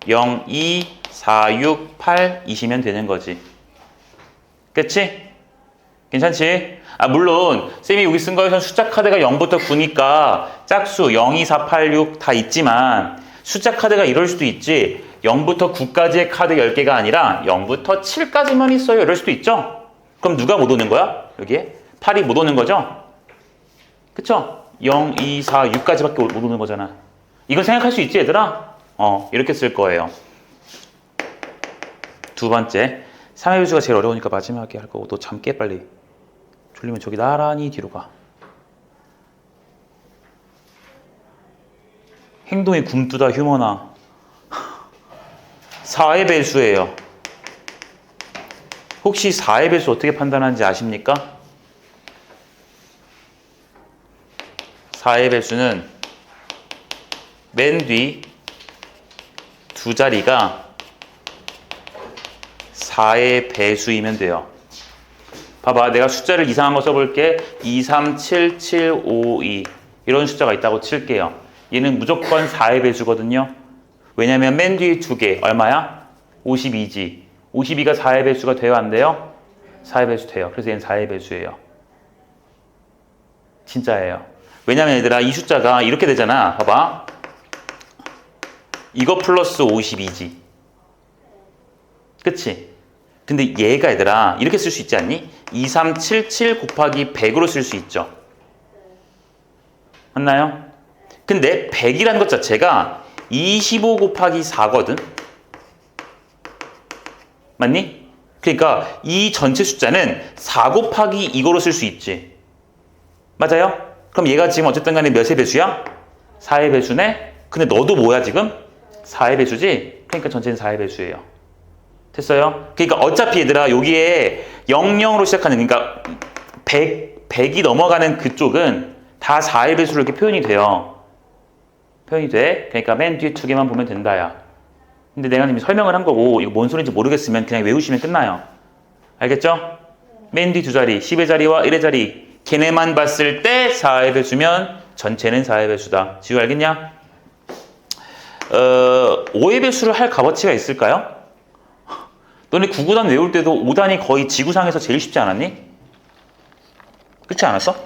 0, 2, 4, 6, 8 이시면 되는 거지. 그치? 괜찮지? 물론 쌤이 여기 쓴 거에선 숫자 카드가 0부터 9니까 짝수 0, 2, 4, 8, 6 다 있지만 숫자 카드가 이럴 수도 있지. 0부터 9까지의 카드 10개가 아니라 0부터 7까지만 있어요. 이럴 수도 있죠? 그럼 누가 못 오는 거야? 여기에? 8이 못 오는 거죠? 그쵸? 0, 2, 4, 6까지밖에 못 오는 거잖아. 이건 생각할 수 있지 얘들아? 이렇게 쓸 거예요. 두 번째. 3의 배수가 제일 어려우니까 마지막에 할 거고 너 잠 깨 빨리. 졸리면 저기 나란히 뒤로 가. 행동이 굼뜨다 휴머나. 4의 배수예요. 혹시 4의 배수 어떻게 판단하는지 아십니까? 4의 배수는 맨 뒤 두 자리가 4의 배수이면 돼요. 봐봐, 내가 숫자를 이상한 거 써볼게. 2, 3, 7, 7, 5, 2 이런 숫자가 있다고 칠게요. 얘는 무조건 4의 배수거든요. 왜냐면 맨 뒤에 두 개 얼마야? 52지. 52가 4의 배수가 돼요 안 돼요? 4의 배수 돼요. 그래서 얘는 4의 배수예요. 진짜예요. 왜냐면 얘들아 이 숫자가 이렇게 되잖아. 봐봐. 이거 플러스 52지. 그치? 근데 얘가 얘들아 이렇게 쓸 수 있지 않니? 2377 곱하기 100으로 쓸 수 있죠. 맞나요? 근데 100이라는 것 자체가 25 곱하기 4거든. 맞니? 그러니까 이 전체 숫자는 4 곱하기 이거로 쓸 수 있지. 맞아요? 그럼 얘가 지금 어쨌든 간에 몇의 배수야? 4의 배수네? 근데 너도 뭐야 지금? 4의 배수지? 그러니까 전체는 4의 배수예요. 됐어요? 그러니까 어차피 얘들아 여기에 00으로 시작하는 그러니까 100이 넘어가는 그쪽은 다 4의 배수로 이렇게 표현이 돼요. 표현이 돼. 그러니까 맨 뒤에 두 개만 보면 된다 야. 근데 내가 이미 설명을 한 거고 이거 뭔 소리인지 모르겠으면 그냥 외우시면 끝나요. 알겠죠? 맨 뒤 두 자리 10의 자리와 1의 자리 걔네만 봤을 때 4의 배수면 전체는 4의 배수다. 지우 알겠냐? 5의 배수를 할 값어치가 있을까요? 너네 9구단 외울 때도 5단이 거의 지구상에서 제일 쉽지 않았니? 그렇지 않았어?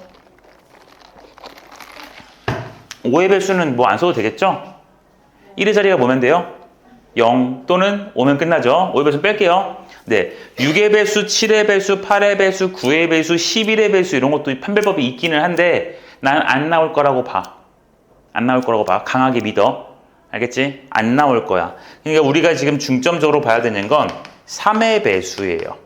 5의 배수는 뭐 안 써도 되겠죠? 1의 자리가 뭐면 돼요? 0 또는 5면 끝나죠? 5의 배수 뺄게요. 네, 6의 배수, 7의 배수, 8의 배수, 9의 배수, 11의 배수 이런 것도 판별법이 있기는 한데 난 안 나올 거라고 봐. 안 나올 거라고 봐. 강하게 믿어. 알겠지? 안 나올 거야. 그러니까 우리가 지금 중점적으로 봐야 되는 건 3의 배수예요.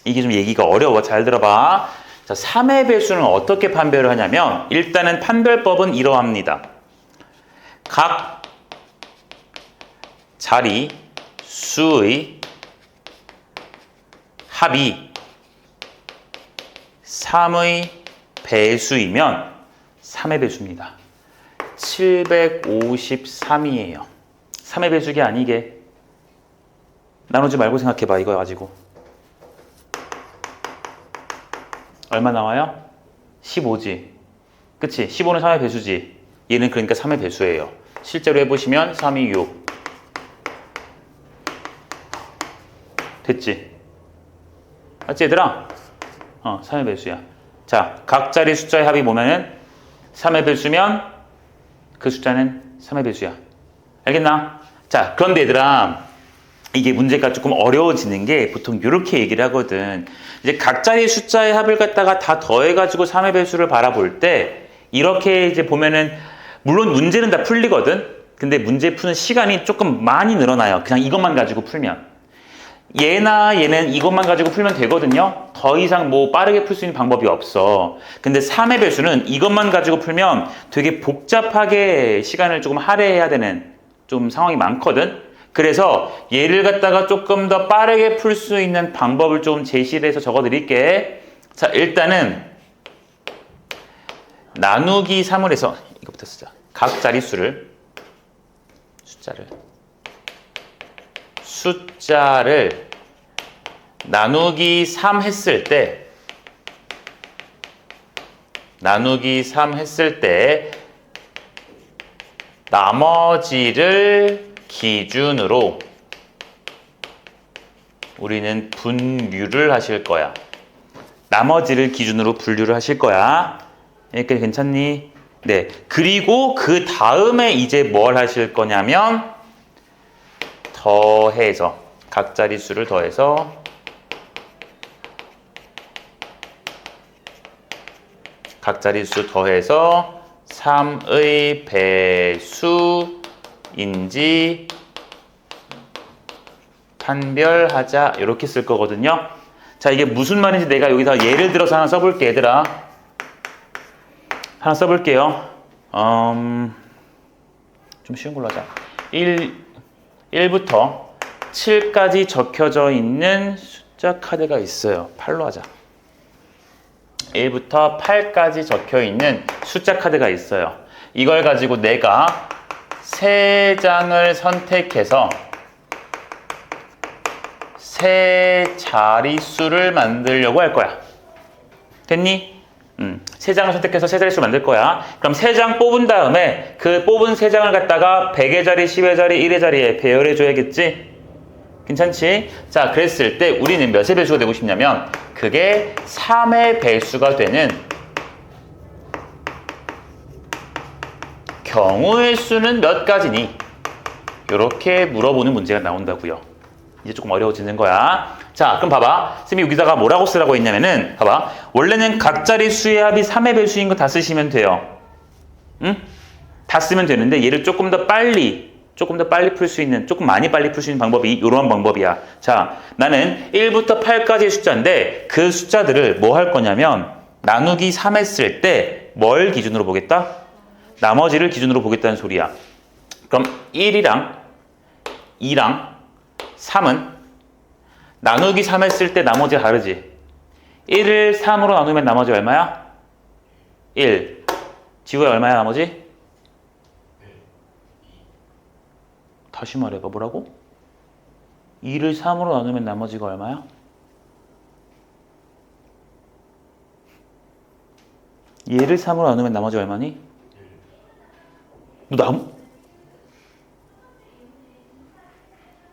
이게 좀 얘기가 어려워. 잘 들어봐. 자, 3의 배수는 어떻게 판별을 하냐면 일단은 판별법은 이러합니다. 각 자리 수의 합이 3의 배수이면 3의 배수입니다. 753이에요. 3의 배수기 아니게 나누지 말고 생각해봐. 이거 가지고 얼마 나와요? 15지. 그치? 15는 3의 배수지. 얘는 그러니까 3의 배수예요. 실제로 해보시면 3이 6 됐지? 맞지 얘들아? 3의 배수야. 자, 각 자리 숫자의 합이 뭐면은 3의 배수면 그 숫자는 3의 배수야. 알겠나? 자, 그런데 얘들아 이게 문제가 조금 어려워지는 게 보통 이렇게 얘기를 하거든. 이제 각 자리 숫자의 합을 갖다가 다 더해가지고 3의 배수를 바라볼 때 이렇게 이제 보면은 물론 문제는 다 풀리거든. 근데 문제 푸는 시간이 조금 많이 늘어나요. 그냥 이것만 가지고 풀면. 얘나 얘는 이것만 가지고 풀면 되거든요. 더 이상 뭐 빠르게 풀 수 있는 방법이 없어. 근데 3의 배수는 이것만 가지고 풀면 되게 복잡하게 시간을 조금 할애해야 되는 좀 상황이 많거든. 그래서 얘를 갖다가 조금 더 빠르게 풀 수 있는 방법을 좀 제시를 해서 적어 드릴게. 자, 일단은 나누기 3을 해서 이거부터 쓰자. 각 자릿수를 숫자를 나누기 3 했을 때 나머지를 기준으로 우리는 분류를 하실 거야. 나머지를 기준으로 분류를 하실 거야. 여기까지 괜찮니? 네. 그리고 그 다음에 이제 뭘 하실 거냐면 더해서 각 자릿수를 더해서 각 자릿수 더해서 3의 배수인지 판별하자 이렇게 쓸 거거든요. 자, 이게 무슨 말인지 내가 여기서 예를 들어서 하나 써볼게. 얘들아 하나 써볼게요. 좀 쉬운 걸로 하자. 1부터 7까지 적혀져 있는 숫자 카드가 있어요. 8로 하자. 1부터 8까지 적혀 있는 숫자 카드가 있어요. 이걸 가지고 내가 3장을 선택해서 세 자릿수를 만들려고 할 거야. 됐니? 3장을 선택해서 세 자릿수를 만들 거야. 그럼 3장 뽑은 다음에 그 뽑은 3장을 갖다가 100의 자리, 10의 자리, 1의 자리에 배열해 줘야겠지? 괜찮지? 자, 그랬을 때 우리는 몇의 배수가 되고 싶냐면 그게 3의 배수가 되는 경우의 수는 몇 가지니? 이렇게 물어보는 문제가 나온다고요. 이제 조금 어려워지는 거야. 자, 그럼 봐봐. 쌤이 여기다가 뭐라고 쓰라고 했냐면은 봐봐. 원래는 각자리 수의 합이 3의 배수인 거 다 쓰시면 돼요. 응? 다 쓰면 되는데 얘를 조금 더 빨리 풀 수 있는, 조금 많이 빨리 풀 수 있는 방법이 이러한 방법이야. 자, 나는 1부터 8까지의 숫자인데 그 숫자들을 뭐 할 거냐면 나누기 3 했을 때 뭘 기준으로 보겠다? 나머지를 기준으로 보겠다는 소리야. 그럼 1이랑 2랑 3은 나누기 3 했을 때 나머지가 다르지. 1을 3으로 나누면 나머지 얼마야? 1. 지우야 얼마야 나머지? 다시 말해봐. 뭐라고? 2를 3으로 나누면 나머지가 얼마야? 얘를 3으로 나누면 나머지 얼마니? 너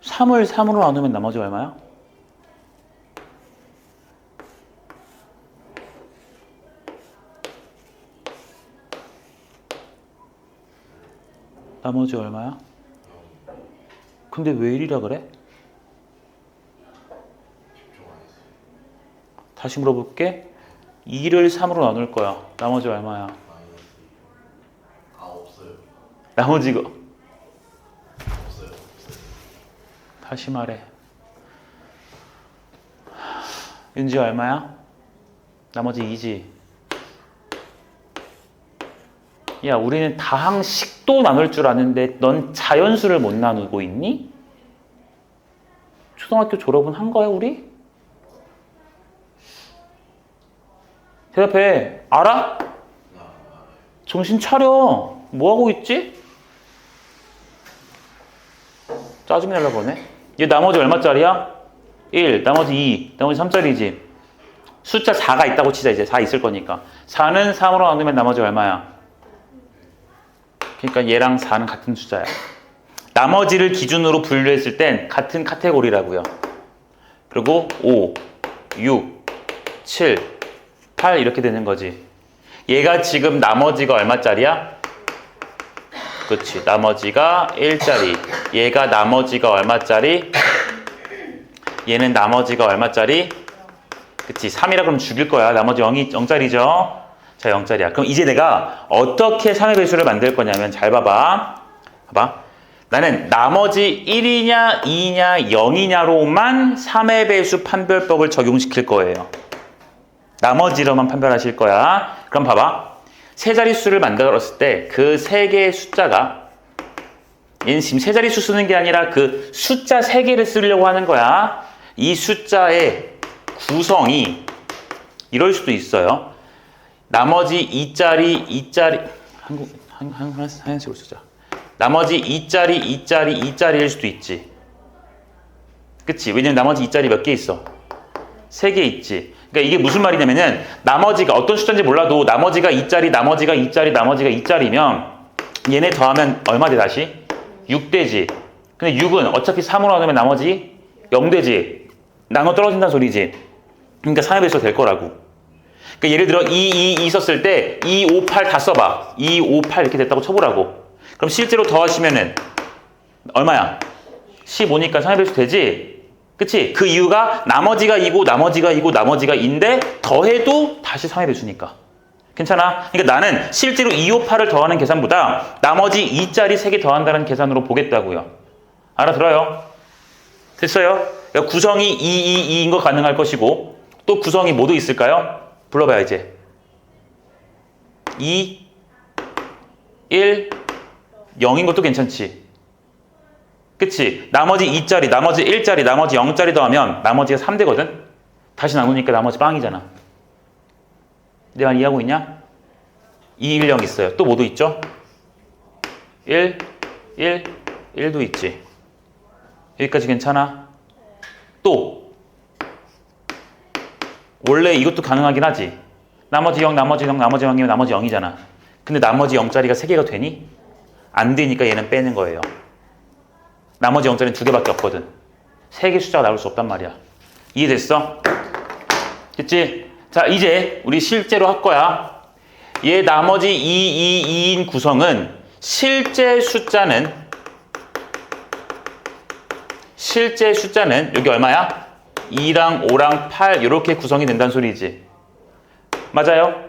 3을 3으로 나누면 나머지 얼마야? 나머지 얼마야? 근데 왜 1이라 그래? 다시 물어볼게. 2를 3으로 나눌 거야. 나머지 얼마야?
없어요.
나머지가
없어요.
다시 말해. 윤지 얼마야? 나머지 2지. 야, 우리는 다항식도 나눌 줄 아는데 넌 자연수를 못 나누고 있니? 초등학교 졸업은 한 거야, 우리? 대답해. 알아? 정신 차려. 뭐 하고 있지? 짜증이 날라 그러네. 얘 나머지 얼마짜리야? 1, 나머지 2, 나머지 3짜리지. 숫자 4가 있다고 치자. 이제 4 있을 거니까. 4는 3으로 나누면 나머지 얼마야? 그러니까 얘랑 4는 같은 숫자야. 나머지를 기준으로 분류했을 땐 같은 카테고리라고요. 그리고 5, 6, 7, 8 이렇게 되는 거지. 얘가 지금 나머지가 얼마짜리야? 그렇지. 나머지가 1짜리. 얘가 나머지가 얼마짜리? 얘는 나머지가 얼마짜리? 그치. 3이라 그러면 죽일 거야. 나머지 0짜리죠. 자, 0짜리야. 그럼 이제 내가 어떻게 3의 배수를 만들 거냐면 잘 봐봐. 봐봐. 나는 나머지 1이냐 2냐 0이냐로만 3의 배수 판별법을 적용시킬 거예요. 나머지로만 판별하실 거야. 그럼 봐봐. 세 자릿수를 만들었을 때 그 세 개의 숫자가, 얘는 지금 세 자릿수 쓰는 게 아니라 그 숫자 세 개를 쓰려고 하는 거야. 이 숫자의 구성이 이럴 수도 있어요. 나머지 2짜리 하나씩으로 쓰자. 나머지 2짜리일 수도 있지. 그치? 왜냐면 나머지 2짜리 몇 개 있어? 3개 있지. 그러니까 이게 무슨 말이냐면은 나머지가 어떤 숫자인지 몰라도 나머지가 2짜리, 나머지가 2짜리, 나머지가 2짜리면 얘네 더하면 얼마 돼 다시? 6 되지. 근데 6은 어차피 3으로 나누면 나머지 0 되지. 나눠 떨어진다는 소리지. 그러니까 3의 배수가 될 거라고. 그러니까 예를 들어 2 썼을 때 2, 5, 8 다 써봐. 2, 5, 8 이렇게 됐다고 쳐보라고. 그럼 실제로 더하시면은 얼마야? 15니까 3의 배수 되지? 그치? 그 이유가 나머지가 2고 나머지가 2고 나머지가 2인데 더해도 다시 3의 배수니까. 괜찮아? 그러니까 나는 실제로 2, 5, 8을 더하는 계산보다 나머지 2짜리 3개 더한다는 계산으로 보겠다고요. 알아들어요? 됐어요? 그러니까 구성이 2, 2, 2인 거 가능할 것이고 또 구성이 뭐도 있을까요? 불러봐요 이제. 2, 1, 0인 것도 괜찮지. 그치? 나머지 2짜리, 나머지 1짜리, 나머지 0짜리 더하면 나머지가 3 되거든? 다시 나누니까 나머지 빵이잖아. 내 말 이해하고 있냐? 2, 1, 0 있어요. 또 뭐도 있죠? 1, 1, 1도 있지. 여기까지 괜찮아? 또 원래 이것도 가능하긴 하지. 나머지 0, 나머지 0, 나머지 0이면 나머지 0이잖아. 근데 나머지 0짜리가 3개가 되니? 안 되니까 얘는 빼는 거예요. 나머지 0짜리는 2개밖에 없거든. 세 개 숫자가 나올 수 없단 말이야. 이해됐어? 됐지? 자, 이제 우리 실제로 할 거야. 얘 나머지 2, 2, 2인 구성은 실제 숫자는 여기 얼마야? 2랑 5랑 8 이렇게 구성이 된다는 소리지. 맞아요?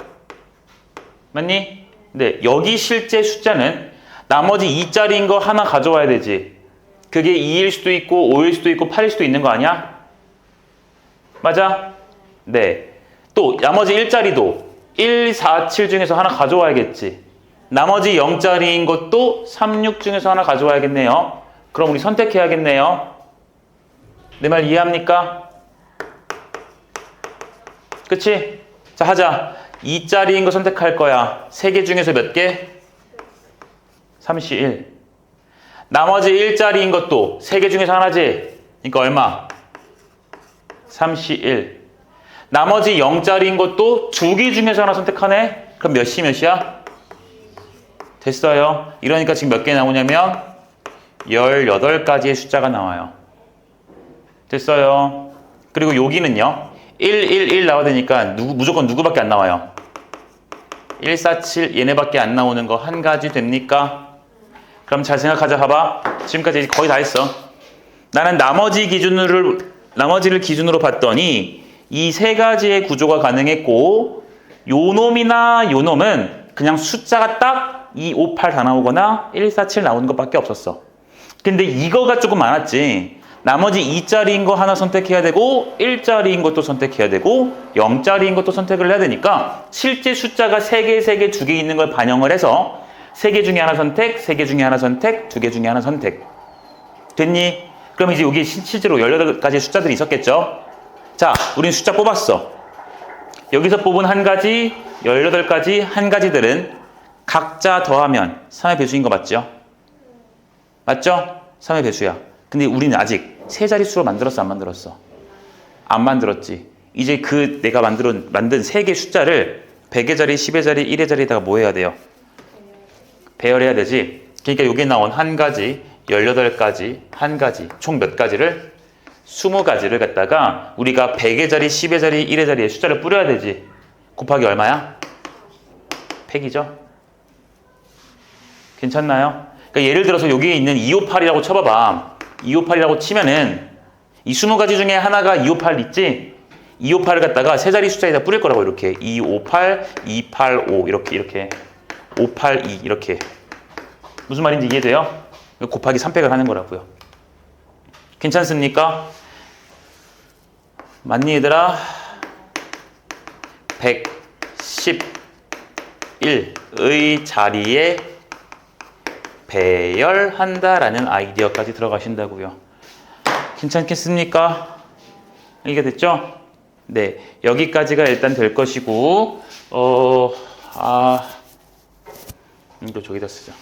맞니? 네, 여기 실제 숫자는 나머지 2짜리인 거 하나 가져와야 되지. 그게 2일 수도 있고 5일 수도 있고 8일 수도 있는 거 아니야? 맞아? 네. 또 나머지 1짜리도 1, 4, 7 중에서 하나 가져와야겠지. 나머지 0짜리인 것도 3, 6 중에서 하나 가져와야겠네요. 그럼 우리 선택해야겠네요. 내 말 이해합니까? 그치? 자, 하자. 2짜리인 거 선택할 거야. 3개 중에서 몇 개? 31. 나머지 1짜리인 것도 3개 중에서 하나지? 그러니까 얼마? 31. 나머지 0짜리인 것도 2개 중에서 하나 선택하네? 그럼 몇이야? 됐어요. 이러니까 지금 몇 개 나오냐면 18가지의 숫자가 나와요. 됐어요. 그리고 여기는요. 1, 1, 1 나와야 되니까 무조건 누구밖에 안 나와요? 1, 4, 7 얘네밖에 안 나오는 거 한 가지 됩니까? 그럼 잘 생각하자. 봐봐. 지금까지 거의 다 했어. 나는 나머지를 기준으로 봤더니 이 세 가지의 구조가 가능했고 요 놈이나 요 놈은 그냥 숫자가 딱 2, 5, 8 다 나오거나 1, 4, 7 나오는 것밖에 없었어. 근데 이거가 조금 많았지. 나머지 2짜리인 거 하나 선택해야 되고 1짜리인 것도 선택해야 되고 0짜리인 것도 선택을 해야 되니까 실제 숫자가 3개, 3개, 2개 있는 걸 반영을 해서 3개 중에 하나 선택, 3개 중에 하나 선택, 2개 중에 하나 선택. 됐니? 그럼 이제 여기 실제로 18가지 숫자들이 있었겠죠? 자, 우린 숫자 뽑았어. 여기서 뽑은 한 가지, 18가지 한 가지들은 각자 더하면 3의 배수인 거 맞죠? 맞죠? 3의 배수야. 근데 우리는 아직 세 자릿수로 만들었어, 안 만들었어? 안 만들었지. 이제 그 내가 만든 세 개 숫자를 100의 자리, 10의 자리, 1의 자리에다가 뭐 해야 돼요? 배열해야 되지. 그러니까 여기에 나온 한 가지, 18가지, 한 가지, 총 몇 가지를? 20가지를 갖다가 우리가 100의 자리, 10의 자리, 1의 자리에 숫자를 뿌려야 되지. 곱하기 얼마야? 100이죠. 괜찮나요? 그러니까 예를 들어서 여기에 있는 258이라고 쳐봐봐. 258이라고 치면은 이 20가지 중에 하나가 258 있지? 258을 갖다가 세 자리 숫자에다 뿌릴 거라고. 이렇게 258, 285 이렇게 582 이렇게. 무슨 말인지 이해돼요? 곱하기 300을 하는 거라고요. 괜찮습니까? 맞니 얘들아? 111의 자리에 배열한다라는 아이디어까지 들어가신다고요. 괜찮겠습니까? 이해가 됐죠? 네, 여기까지가 일단 될 것이고 이거 저기다 쓰자.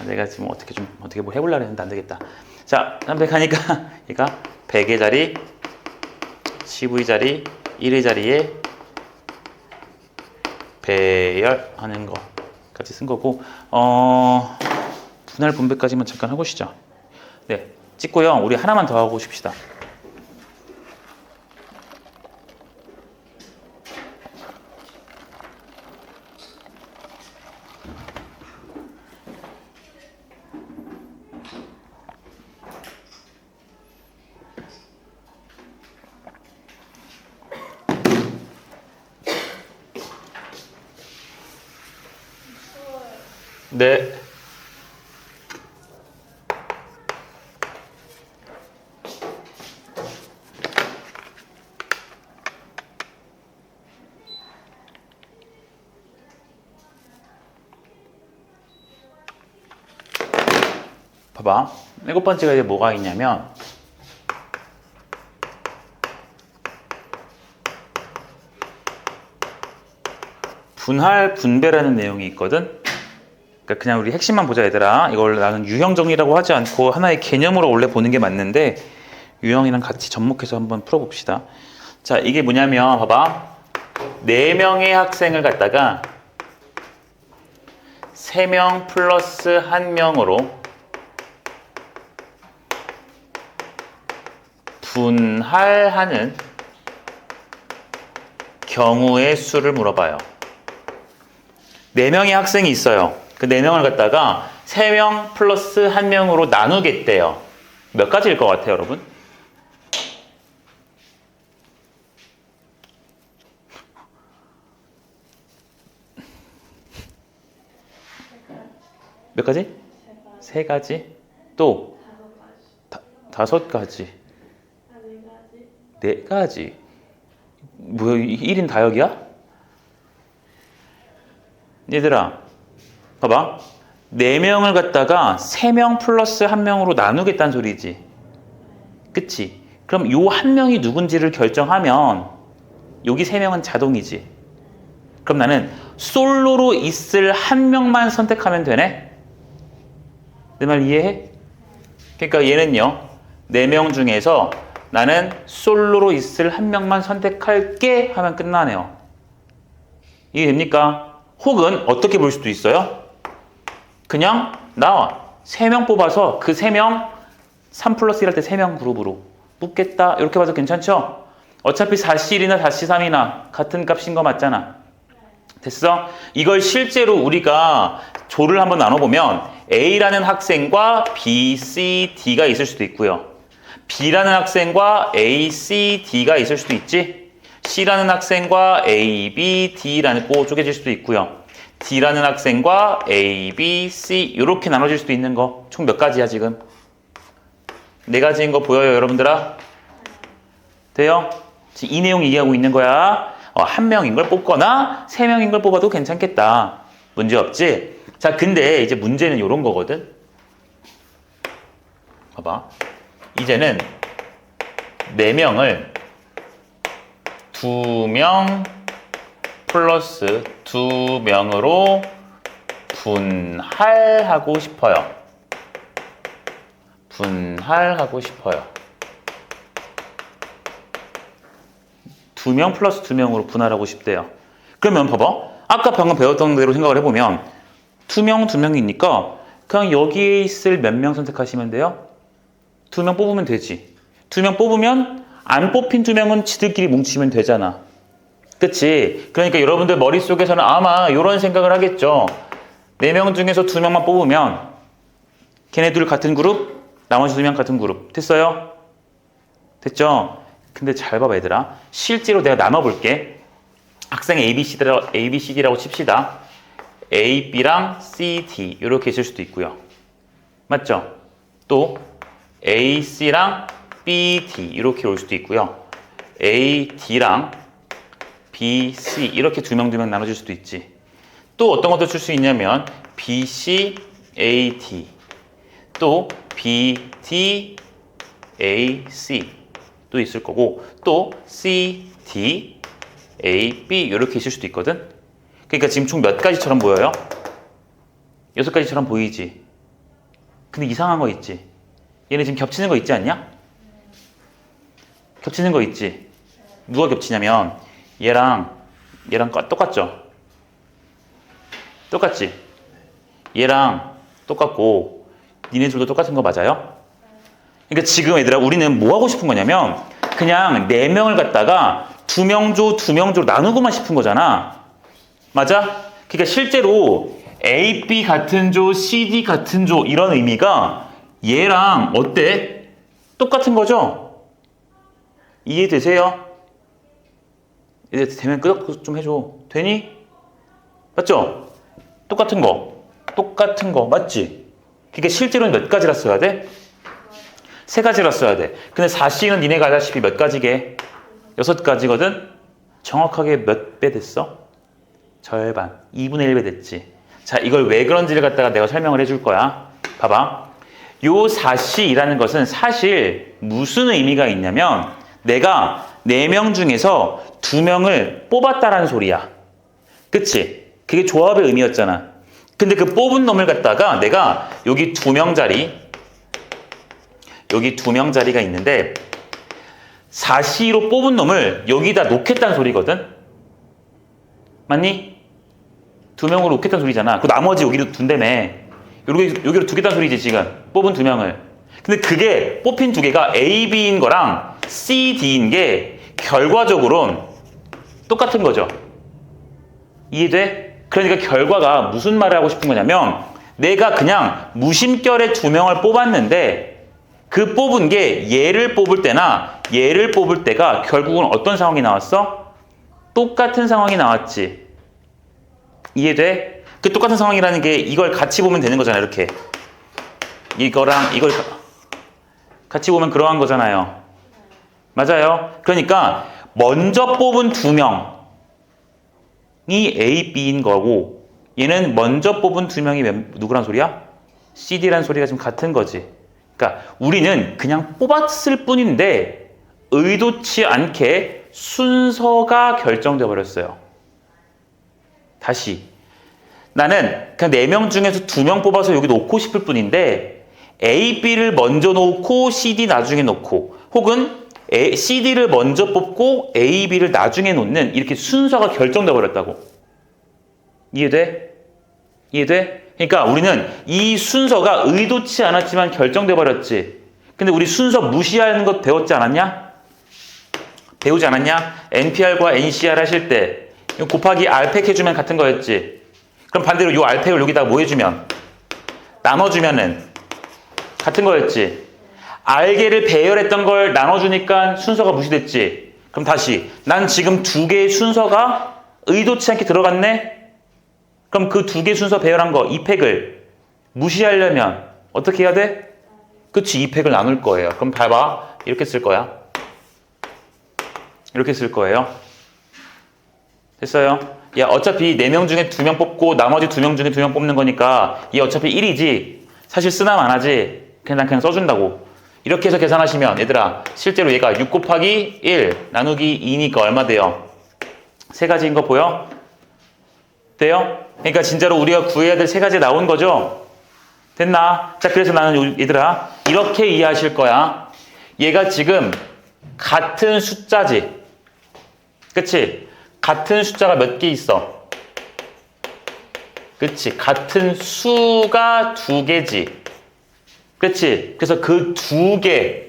내가 지금 어떻게 뭐 해보려고 했는데 안 되겠다. 자, 300 하니까 얘가 100의 자리, 10의 자리, 1의 자리에 배열하는 거까지 쓴 거고, 분할 분배까지만 잠깐 해보시죠. 네, 찍고요. 우리 하나만 더 하고 싶시다. 네. 봐봐. 7번째가 이제 뭐가 있냐면 분할 분배라는 내용이 있거든. 그러니까 그냥 우리 핵심만 보자 얘들아. 이걸 나는 유형 정리라고 하지 않고 하나의 개념으로 원래 보는 게 맞는데 유형이랑 같이 접목해서 한번 풀어봅시다. 자, 이게 뭐냐면 봐봐. 4명의 학생을 갖다가 3명 플러스 1명으로 분할하는 경우의 수를 물어봐요. 4명의 학생이 있어요. 그 4명을 갖다가 3명 플러스 1명으로 나누겠대요. 몇 가지일 것 같아요, 여러분? 몇 가지? 3가지? 또? 5가지. 4가지. 뭐야, 1인 다역이야? 얘들아, 봐봐. 4명을 갖다가 3명 플러스 1명으로 나누겠다는 소리지. 그치? 그럼 요 1명이 누군지를 결정하면 여기 3명은 자동이지. 그럼 나는 솔로로 있을 1명만 선택하면 되네? 내 말 이해해? 그러니까 얘는요, 4명 중에서 나는 솔로로 있을 1명만 선택할게 하면 끝나네요. 이해됩니까? 혹은 어떻게 볼 수도 있어요? 그냥 나와 3명 뽑아서 그 3명 3 플러스 1 할 때 3명 그룹으로 뽑겠다 이렇게 봐도 괜찮죠? 어차피 4C1이나 4C3이나 같은 값인 거 맞잖아. 됐어? 이걸 실제로 우리가 조를 한번 나눠보면 A라는 학생과 B, C, D가 있을 수도 있고요. B라는 학생과 A, C, D가 있을 수도 있지. C라는 학생과 A, B, D라는 꼴 쪼개질 수도 있고요. D라는 학생과 A, B, C 이렇게 나눠질 수도 있는 거. 총 몇 가지야 지금? 4가지인 거 보여요 여러분들아? 돼요? 지금 이 내용 얘기하고 있는 거야. 1명인 걸 뽑거나 3명인 걸 뽑아도 괜찮겠다. 문제 없지? 자, 근데 이제 문제는 이런 거거든. 봐봐. 이제는 4명을 2명 플러스 2명으로 분할하고 싶어요. 분할하고 싶어요. 2명 플러스 2명으로 분할하고 싶대요. 그러면 봐봐. 아까 방금 배웠던 대로 생각을 해보면 2명, 2명이니까 그냥 여기에 있을 몇 명 선택하시면 돼요? 2명 뽑으면 되지. 2명 뽑으면 안 뽑힌 2명은 지들끼리 뭉치면 되잖아. 그치? 그러니까 여러분들 머릿속에서는 아마 이런 생각을 하겠죠. 4명 중에서 2명만 뽑으면 걔네들 같은 그룹, 나머지 2명 같은 그룹. 됐어요? 됐죠? 근데 잘 봐봐 얘들아. 실제로 내가 나눠볼게. 학생 ABCD라고 칩시다. A, B랑 C, D 이렇게 있을 수도 있고요. 맞죠? 또 A, C랑 B, D 이렇게 올 수도 있고요. A, D랑 B, C 이렇게 2명 나눠질 수도 있지. 또 어떤 것도 줄 수 있냐면 B, C, A, D 또 B, D, A, C 또 있을 거고 또 C, D, A, B 이렇게 있을 수도 있거든. 그러니까 지금 총 몇 가지처럼 보여요? 6가지처럼 보이지. 근데 이상한 거 있지. 얘네 지금 겹치는 거 있지 않냐? 겹치는 거 있지. 누가 겹치냐면 얘랑 똑같죠? 똑같지? 얘랑 똑같고 니네 둘도 똑같은 거 맞아요? 그러니까 지금 얘들아 우리는 뭐 하고 싶은 거냐면 그냥 4명을 갖다가 2명조 2명조로 나누고만 싶은 거잖아. 맞아? 그러니까 실제로 A, B 같은 조, C, D 같은 조 이런 의미가 얘랑 어때? 똑같은 거죠? 이해되세요? 이제 되면 끄덕 좀 해줘. 되니? 맞죠? 똑같은 거 맞지? 그러니까 실제로는 몇 가지라 써야 돼? 3가지라 써야 돼. 근데 4C는 니네가 알다시피 몇 가지게? 6가지거든? 정확하게 몇 배 됐어? 절반. 2분의 1배 됐지. 자, 이걸 왜 그런지를 갖다가 내가 설명을 해줄 거야. 봐봐. 요 4C이라는 것은 사실 무슨 의미가 있냐면 내가 4명 중에서 2명을 뽑았다라는 소리야. 그치? 그게 조합의 의미였잖아. 근데 그 뽑은 놈을 갖다가 내가 여기 2명 자리가 있는데 4C로 뽑은 놈을 여기다 놓겠다는 소리거든? 맞니? 두 명으로 옮겼다는 소리잖아. 그 나머지 여기로 둔다며. 여기로 두겠다는 소리지 지금. 뽑은 두 명을. 근데 그게 뽑힌 두 개가 A, B인 거랑 C, D인 게 결과적으로는 똑같은 거죠. 이해돼? 그러니까 결과가 무슨 말을 하고 싶은 거냐면 내가 그냥 무심결에 두 명을 뽑았는데 그 뽑은 게 얘를 뽑을 때나 얘를 뽑을 때가 결국은 어떤 상황이 나왔어? 똑같은 상황이 나왔지. 이해돼? 그 똑같은 상황이라는 게 이걸 같이 보면 되는 거잖아. 이렇게 이거랑 이걸 같이 보면 그러한 거잖아요. 맞아요. 그러니까 먼저 뽑은 두 명이 A, B인 거고 얘는 먼저 뽑은 두 명이 누구란 소리야? C, D란 소리가 지금 같은 거지. 그러니까 우리는 그냥 뽑았을 뿐인데 의도치 않게 순서가 결정돼 버렸어요. 다시 나는 그냥 4명 중에서 2명 뽑아서 여기 놓고 싶을 뿐인데 A, B를 먼저 놓고 C, D 나중에 놓고 혹은 C, D를 먼저 뽑고 A, B를 나중에 놓는 이렇게 순서가 결정돼 버렸다고. 이해돼? 이해돼? 그러니까 우리는 이 순서가 의도치 않았지만 결정돼 버렸지. 근데 우리 순서 무시하는 것 배웠지 않았냐? 배우지 않았냐? NPR과 NCR 하실 때 곱하기 R팩 해주면 같은 거였지. 그럼 반대로 이 R팩을 여기다가 뭐 해주면? 나눠주면은 같은 거였지. R개를 배열했던 걸 나눠주니까 순서가 무시됐지. 그럼 다시 난 지금 두 개의 순서가 의도치 않게 들어갔네? 그럼 그 두 개 순서 배열한 거, 이 팩을 무시하려면 어떻게 해야 돼? 그치, 이 팩을 나눌 거예요. 그럼 봐봐. 이렇게 쓸 거야. 이렇게 쓸 거예요. 됐어요? 야, 어차피 4명 중에 2명 뽑고 나머지 2명 중에 2명 뽑는 거니까 얘 어차피 1이지. 사실 쓰나 마나지. 난 그냥 써준다고. 이렇게 해서 계산하시면 얘들아 실제로 얘가 6 곱하기 1 나누기 2니까 얼마 돼요? 세 가지인 거 보여? 돼요? 그러니까 진짜로 우리가 구해야 될 세 가지 나온 거죠? 됐나? 자, 그래서 나는 얘들아 이렇게 이해하실 거야. 얘가 지금 같은 숫자지. 그치? 같은 숫자가 몇 개 있어? 그치? 같은 수가 2개지. 그치? 그래서 그 2개,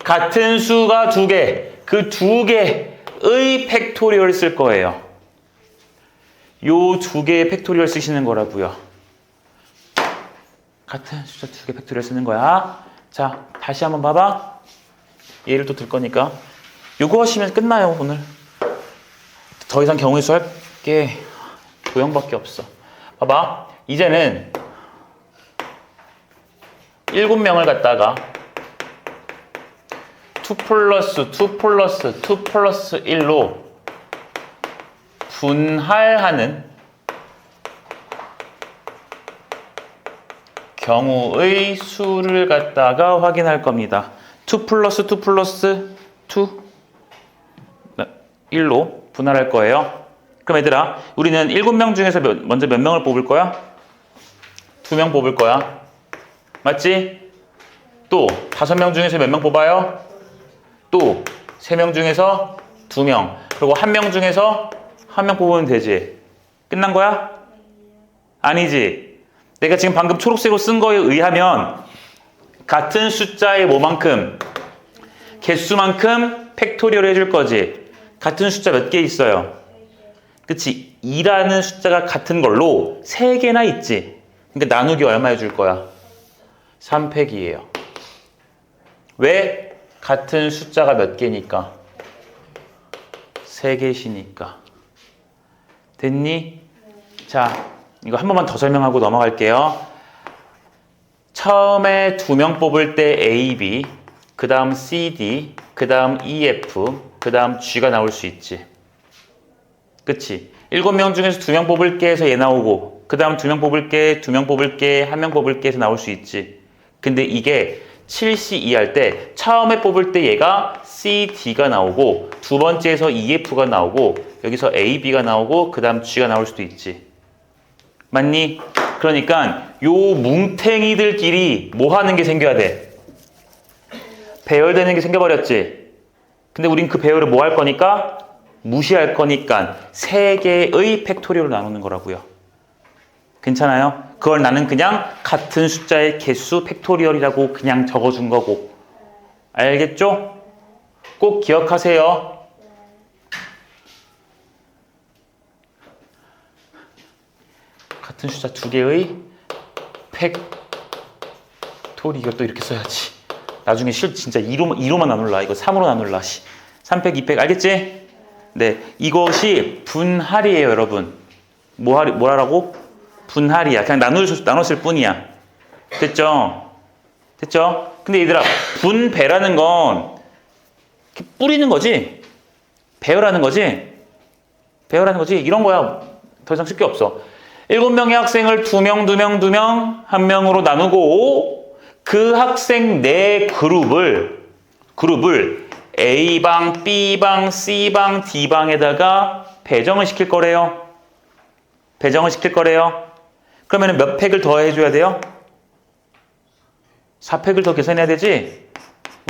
같은 수가 2개, 그 2개의 팩토리얼을 쓸 거예요. 요 2개의 팩토리얼 쓰시는 거라고요. 같은 숫자 2개 팩토리얼 쓰는 거야. 자, 다시 한번 봐봐. 예를 또 들 거니까. 요거 하시면 끝나요, 오늘. 더 이상 경우의 수 할 게 도형밖에 없어. 봐봐. 이제는 7명을 갖다가 2 플러스 2 플러스 2 플러스 1로 분할하는 경우의 수를 갖다가 확인할 겁니다. 2 플러스 2 플러스 2 1로 분할할 거예요. 그럼 얘들아 우리는 7명 중에서 먼저 몇 명을 뽑을 거야? 2명 뽑을 거야. 맞지? 또 5명 중에서 몇 명 뽑아요? 또 3명 중에서 2명. 그리고 1명 중에서 1명 뽑으면 되지. 끝난 거야? 아니지. 내가 지금 방금 초록색으로 쓴 거에 의하면 같은 숫자의 뭐만큼? 개수만큼 팩토리얼 해줄 거지. 같은 숫자 몇 개 있어요? 그치? 2라는 숫자가 같은 걸로 3개나 있지. 그러니까 나누기 얼마 해줄 거야? 3팩이에요. 왜? 같은 숫자가 몇 개니까? 3개시니까. 됐니? 자, 이거 한 번만 더 설명하고 넘어갈게요. 처음에 2명 뽑을 때 A, B, 그 다음 C, D, 그 다음 E, F, 그 다음 G가 나올 수 있지. 그치? 7명 중에서 2명 뽑을게 해서 얘 나오고 그 다음 2명 뽑을게, 2명 뽑을게, 1명 뽑을게 해서 나올 수 있지. 근데 이게 7C2 할 때 처음에 뽑을 때 얘가 C, D가 나오고 두 번째에서 EF가 나오고 여기서 A, B가 나오고 그 다음 G가 나올 수도 있지. 맞니? 그러니까 요 뭉탱이들끼리 뭐 하는 게 생겨야 돼? 배열되는 게 생겨버렸지. 근데 우린 그 배열을 뭐 할 거니까? 무시할 거니까 3개의 팩토리얼로 나누는 거라고요. 괜찮아요? 그걸 나는 그냥 같은 숫자의 개수 팩토리얼이라고 그냥 적어준 거고. 알겠죠? 꼭 기억하세요. 같은 숫자 두 개의 팩토리 이것도 이렇게 써야지. 나중에 진짜 2로만 나눌라. 이거 3으로 나눌라. 3팩, 2팩 알겠지? 네, 이것이 분할이에요, 여러분. 뭐라고? 분할이야. 그냥 나눴을 뿐이야. 됐죠? 됐죠? 근데 얘들아, 분배라는 건 이렇게 뿌리는 거지? 배열하는 거지? 배열하는 거지? 이런 거야. 더 이상 쓸 게 없어. 7명의 학생을 2명, 1명으로 나누고 그 학생 내 그룹을 A방, B방, C방, D방에다가 배정을 시킬 거래요. 배정을 시킬 거래요. 그러면 몇 팩을 더 해줘야 돼요? 4팩을 더 계산해야 되지?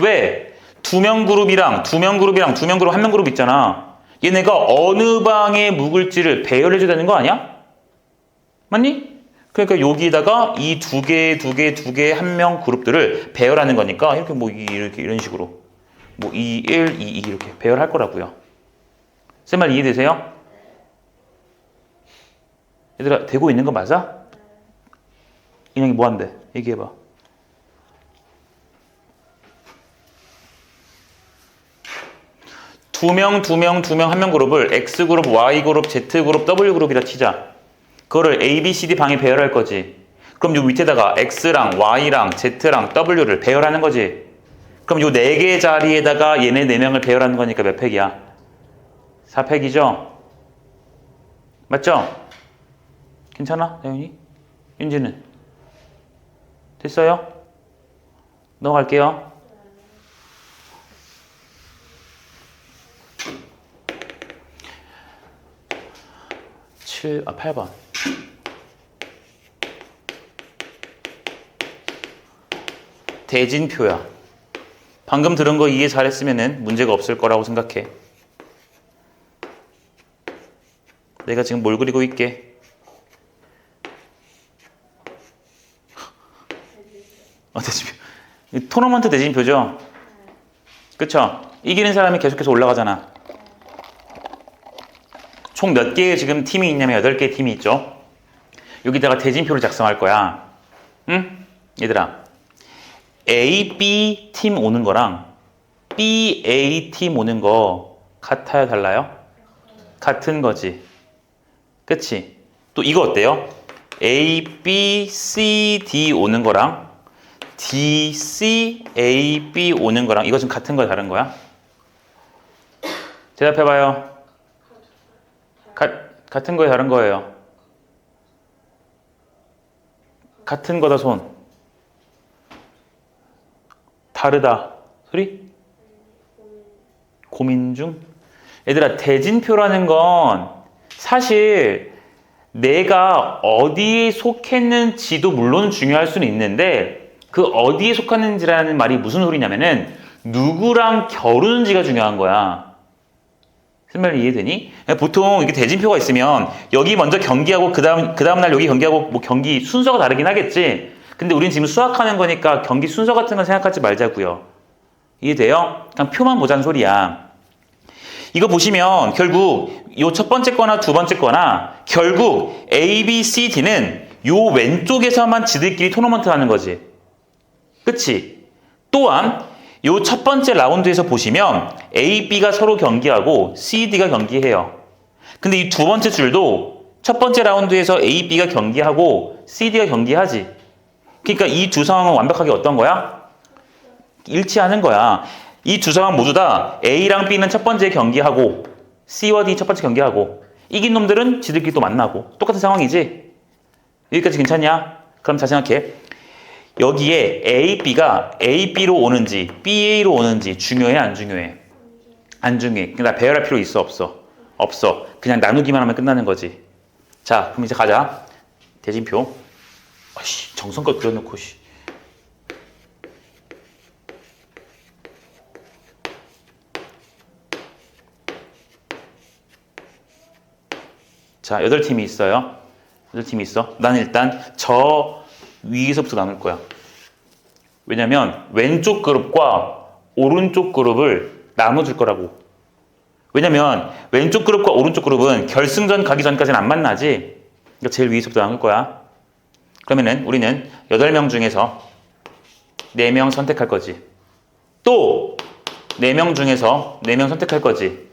왜? 2명 그룹이랑 2명 그룹, 1명 그룹 있잖아. 얘네가 어느 방에 묵을지를 배열해줘야 되는 거 아니야? 맞니? 그러니까 여기다가 이 두 개, 한 명 그룹들을 배열하는 거니까 이렇게 이렇게 이런 식으로 2, 1, 2, 2 이렇게 배열할 거라고요. 쌤 말 이해되세요? 얘들아, 되고 있는 거 맞아? 인형이 뭐 한대? 얘기해봐. 두 명, 한 명 그룹을 X그룹, Y그룹, Z그룹, W그룹이라 치자. 그거를 A, B, C, D 방에 배열할 거지. 그럼 요 밑에다가 X랑 Y랑 Z랑 W를 배열하는 거지. 그럼 요 4개 자리에다가 얘네 4명을 배열하는 거니까 몇 팩이야? 4팩이죠? 맞죠? 괜찮아? 대윤이? 윤지는? 됐어요? 넘어갈게요. 8번. 대진표야. 방금 들은 거 이해 잘했으면 문제가 없을 거라고 생각해. 내가 지금 뭘 그리고 있게? 대진표. 토너먼트 대진표죠? 그쵸? 이기는 사람이 계속해서 올라가잖아. 총 몇 개의 지금 팀이 있냐면 8개의 팀이 있죠. 여기다가 대진표를 작성할 거야. 응? 얘들아, A, B 팀 오는 거랑 B, A 팀 오는 거 같아요, 달라요? 같은 거지. 그치? 또 이거 어때요? A, B, C, D 오는 거랑 D, C, A, B 오는 거랑 이거 좀 같은 거야, 다른 거야? 대답해봐요. 같은 거예요, 다른 거예요? 같은 거다, 손. 다르다. 소리? 고민 중? 얘들아, 대진표라는 건 사실 내가 어디에 속했는지도 물론 중요할 수는 있는데 그 어디에 속하는지라는 말이 무슨 소리냐면은 누구랑 겨루는지가 중요한 거야. 무슨 말이 이해되니? 보통 이게 대진표가 있으면 여기 먼저 경기하고 그 다음 날 여기 경기하고 뭐 경기 순서가 다르긴 하겠지. 근데 우린 지금 수학하는 거니까 경기 순서 같은 건 생각하지 말자고요. 이해돼요? 그냥 표만 보자는 소리야. 이거 보시면 결국 요 첫 번째 거나 두 번째 거나 결국 A, B, C, D는 요 왼쪽에서만 지들끼리 토너먼트 하는 거지. 그치? 또한 요 첫 번째 라운드에서 보시면 A, B가 서로 경기하고 C, D가 경기해요. 근데 이 두 번째 줄도 첫 번째 라운드에서 A, B가 경기하고 C, D가 경기하지. 그러니까 이 두 상황은 완벽하게 어떤 거야? 일치하는 거야. 이 두 상황 모두 다 A랑 B는 첫 번째 경기하고 C와 D 첫 번째 경기하고 이긴 놈들은 지들끼리 또 만나고 똑같은 상황이지? 여기까지 괜찮냐? 그럼 잘 생각해. 여기에 A, B가 A, B로 오는지 B, A로 오는지 중요해, 안 중요해? 안 중요해. 나 배열할 필요 있어, 없어? 없어. 그냥 나누기만 하면 끝나는 거지. 자, 그럼 이제 가자. 대진표. 아씨, 정성껏 그려놓고, 씨. 자, 8팀이 있어요. 여덟 팀이 있어. 난 일단 저 위에서부터 나눌 거야. 왜냐면 왼쪽 그룹과 오른쪽 그룹을 나눠줄 거라고. 왜냐면 왼쪽 그룹과 오른쪽 그룹은 결승전 가기 전까지는 안 만나지. 그러니까 제일 위에서부터 나눌 거야. 그러면은 우리는 8명 중에서 4명 선택할 거지. 또 4명 중에서 4명 선택할 거지.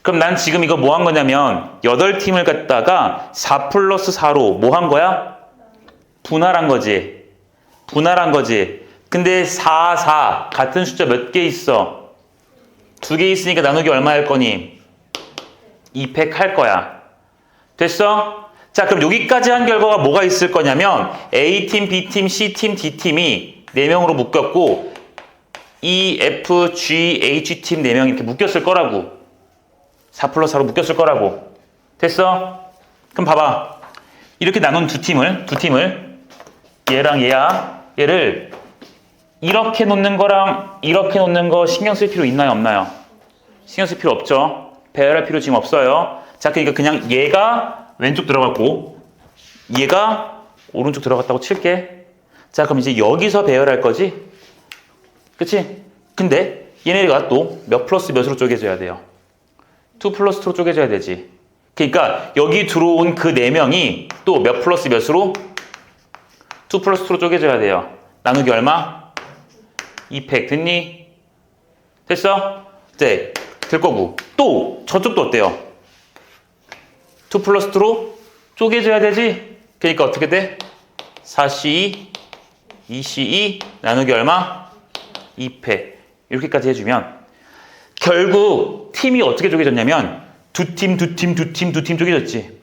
그럼 난 지금 이거 뭐 한 거냐면 8팀을 갖다가 4 플러스 4로 뭐 한 거야? 분할한 거지. 분할한 거지. 근데 4, 4 같은 숫자 몇 개 있어? 2개 있으니까 나누기 얼마 할 거니? 2팩 할 거야. 됐어? 자, 그럼 여기까지 한 결과가 뭐가 있을 거냐면 A팀, B팀, C팀, D팀이 4명으로 묶였고 E, F, G, H팀 4명이 이렇게 묶였을 거라고. 4 플러스 4로 묶였을 거라고. 됐어? 그럼 봐봐. 이렇게 나눈 두 팀을 얘랑 얘를 이렇게 놓는 거랑 이렇게 놓는 거 신경 쓸 필요 있나요? 없나요? 신경 쓸 필요 없죠. 배열할 필요 지금 없어요. 자, 그러니까 그냥 얘가 왼쪽 들어갔고 얘가 오른쪽 들어갔다고 칠게. 자, 그럼 이제 여기서 배열할 거지? 그치? 근데 얘네가 또 몇 플러스 몇으로 쪼개져야 돼요? 2 플러스 2로 쪼개져야 되지. 그러니까 여기 들어온 그 4명이 또 몇 플러스 몇으로? 2 플러스 2로 쪼개져야 돼요. 나누기 얼마? 2팩 됐니? 됐어? 네, 될 거고. 또 저쪽도 어때요? 2 플러스 2로 쪼개져야 되지? 그러니까 어떻게 돼? 4C2, 2C2 나누기 얼마? 2팩. 이렇게까지 해주면 결국 팀이 어떻게 쪼개졌냐면 두 팀 쪼개졌지.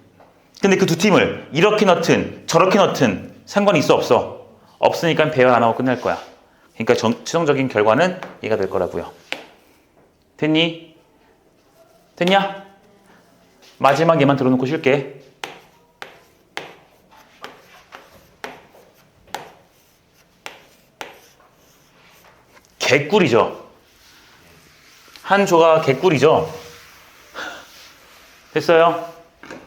근데 그 두 팀을 이렇게 넣든 저렇게 넣든 상관이 있어 없어? 없으니까 배열 안 하고 끝날 거야. 그러니까 최종적인 결과는 얘가 될 거라고요. 됐니? 됐냐? 마지막 얘만 들어놓고 쉴게. 개꿀이죠. 한 조가 개꿀이죠. 됐어요?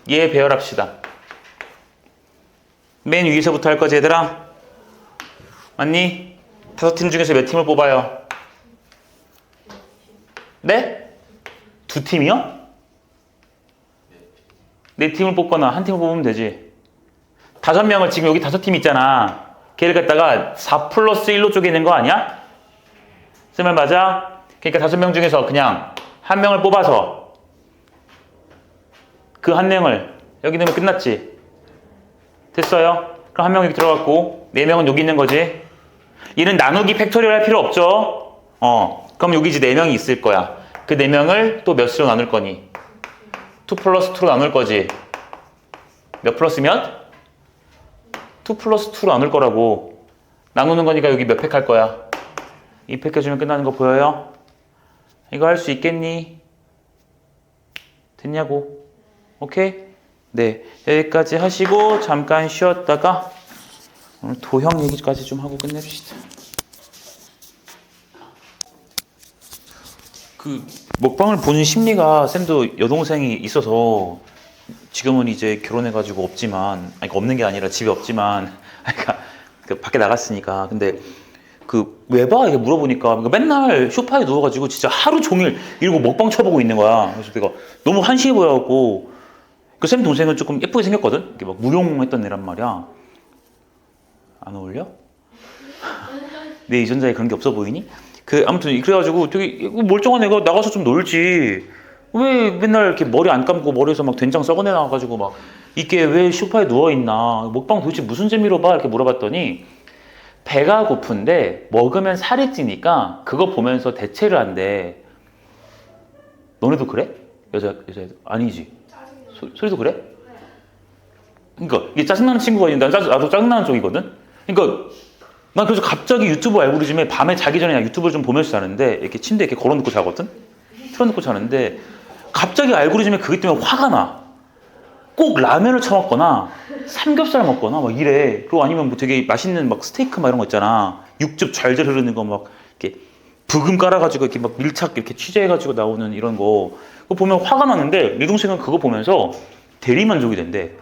얘 배열합시다. 맨 위에서부터 할 거지 얘들아? 맞니? 5팀 중에서 몇 팀을 뽑아요? 네? 2팀이요? 4팀을 뽑거나 한 팀을 뽑으면 되지. 5명을 지금 여기 5팀 있잖아. 걔를 갖다가 4 플러스 1로 쪼개는 거 아니야? 그 말 맞아? 그러니까 5명 중에서 그냥 한 명을 뽑아서 그 한 명을 여기 넣으면 끝났지. 됐어요? 그럼 한 명 여기 들어갔고 4명은 여기 있는 거지. 얘는 나누기 팩토리얼 할 필요 없죠. 그럼 여기 이제 4명이 있을 거야. 그 4명을 또 몇으로 나눌 거니? 2 플러스 2로 나눌 거지. 몇 플러스 몇? 2 플러스 2로 나눌 거라고. 나누는 거니까 여기 몇 팩 할 거야? 2팩 해주면 끝나는 거 보여요? 이거 할 수 있겠니? 됐냐고? 오케이? 네, 여기까지 하시고 잠깐 쉬었다가 오늘 도형 얘기까지 좀 하고 끝냅시다. 그 먹방을 보는 심리가 쌤도 여동생이 있어서 지금은 이제 결혼해가지고 없지만, 아니 없는 게 아니라 집에 없지만, 그러니까 그 밖에 나갔으니까. 근데 그 왜 봐? 이렇게 물어보니까 맨날 소파에 누워가지고 진짜 하루 종일 이러고 먹방 쳐보고 있는 거야. 그래서 내가 너무 한심해 보여갖고 그 쌤 동생은 조금 예쁘게 생겼거든. 이렇게 막 무용했던 애란 말이야. 안 어울려? 내 유전자에 그런 게 없어 보이니? 그 아무튼 그래가지고 되게 멀쩡한 애가 나가서 좀 놀지. 왜 맨날 이렇게 머리 안 감고 머리에서 막 된장 썩어내 나와가지고 막 이게 왜 소파에 누워 있나? 먹방 도대체 무슨 재미로 봐? 이렇게 물어봤더니 배가 고픈데 먹으면 살이 찌니까 그거 보면서 대체를 한대. 너네도 그래? 여자 아니지? 소리도 그래? 그러니까 이게 짜증나는 친구가 있는데 나도 짜증나는 쪽이거든. 그러니까 난 그래서 갑자기 유튜브 알고리즘에 밤에 자기 전에 유튜브를 좀 보면서 자는데 이렇게 침대에 이렇게 걸어놓고 자거든. 틀어놓고 자는데 갑자기 알고리즘에 그것 때문에 화가 나. 꼭 라면을 처먹거나 삼겹살 먹거나 막 이래. 그리고 아니면 뭐 되게 맛있는 막 스테이크 막 이런 거 있잖아. 육즙 잘잘 흐르는 거 막 이렇게 부금 깔아가지고 이렇게 막 밀착 이렇게 취재해가지고 나오는 이런 거. 그거 보면 화가 나는데 내 동생은 그거 보면서 대리만족이 된대.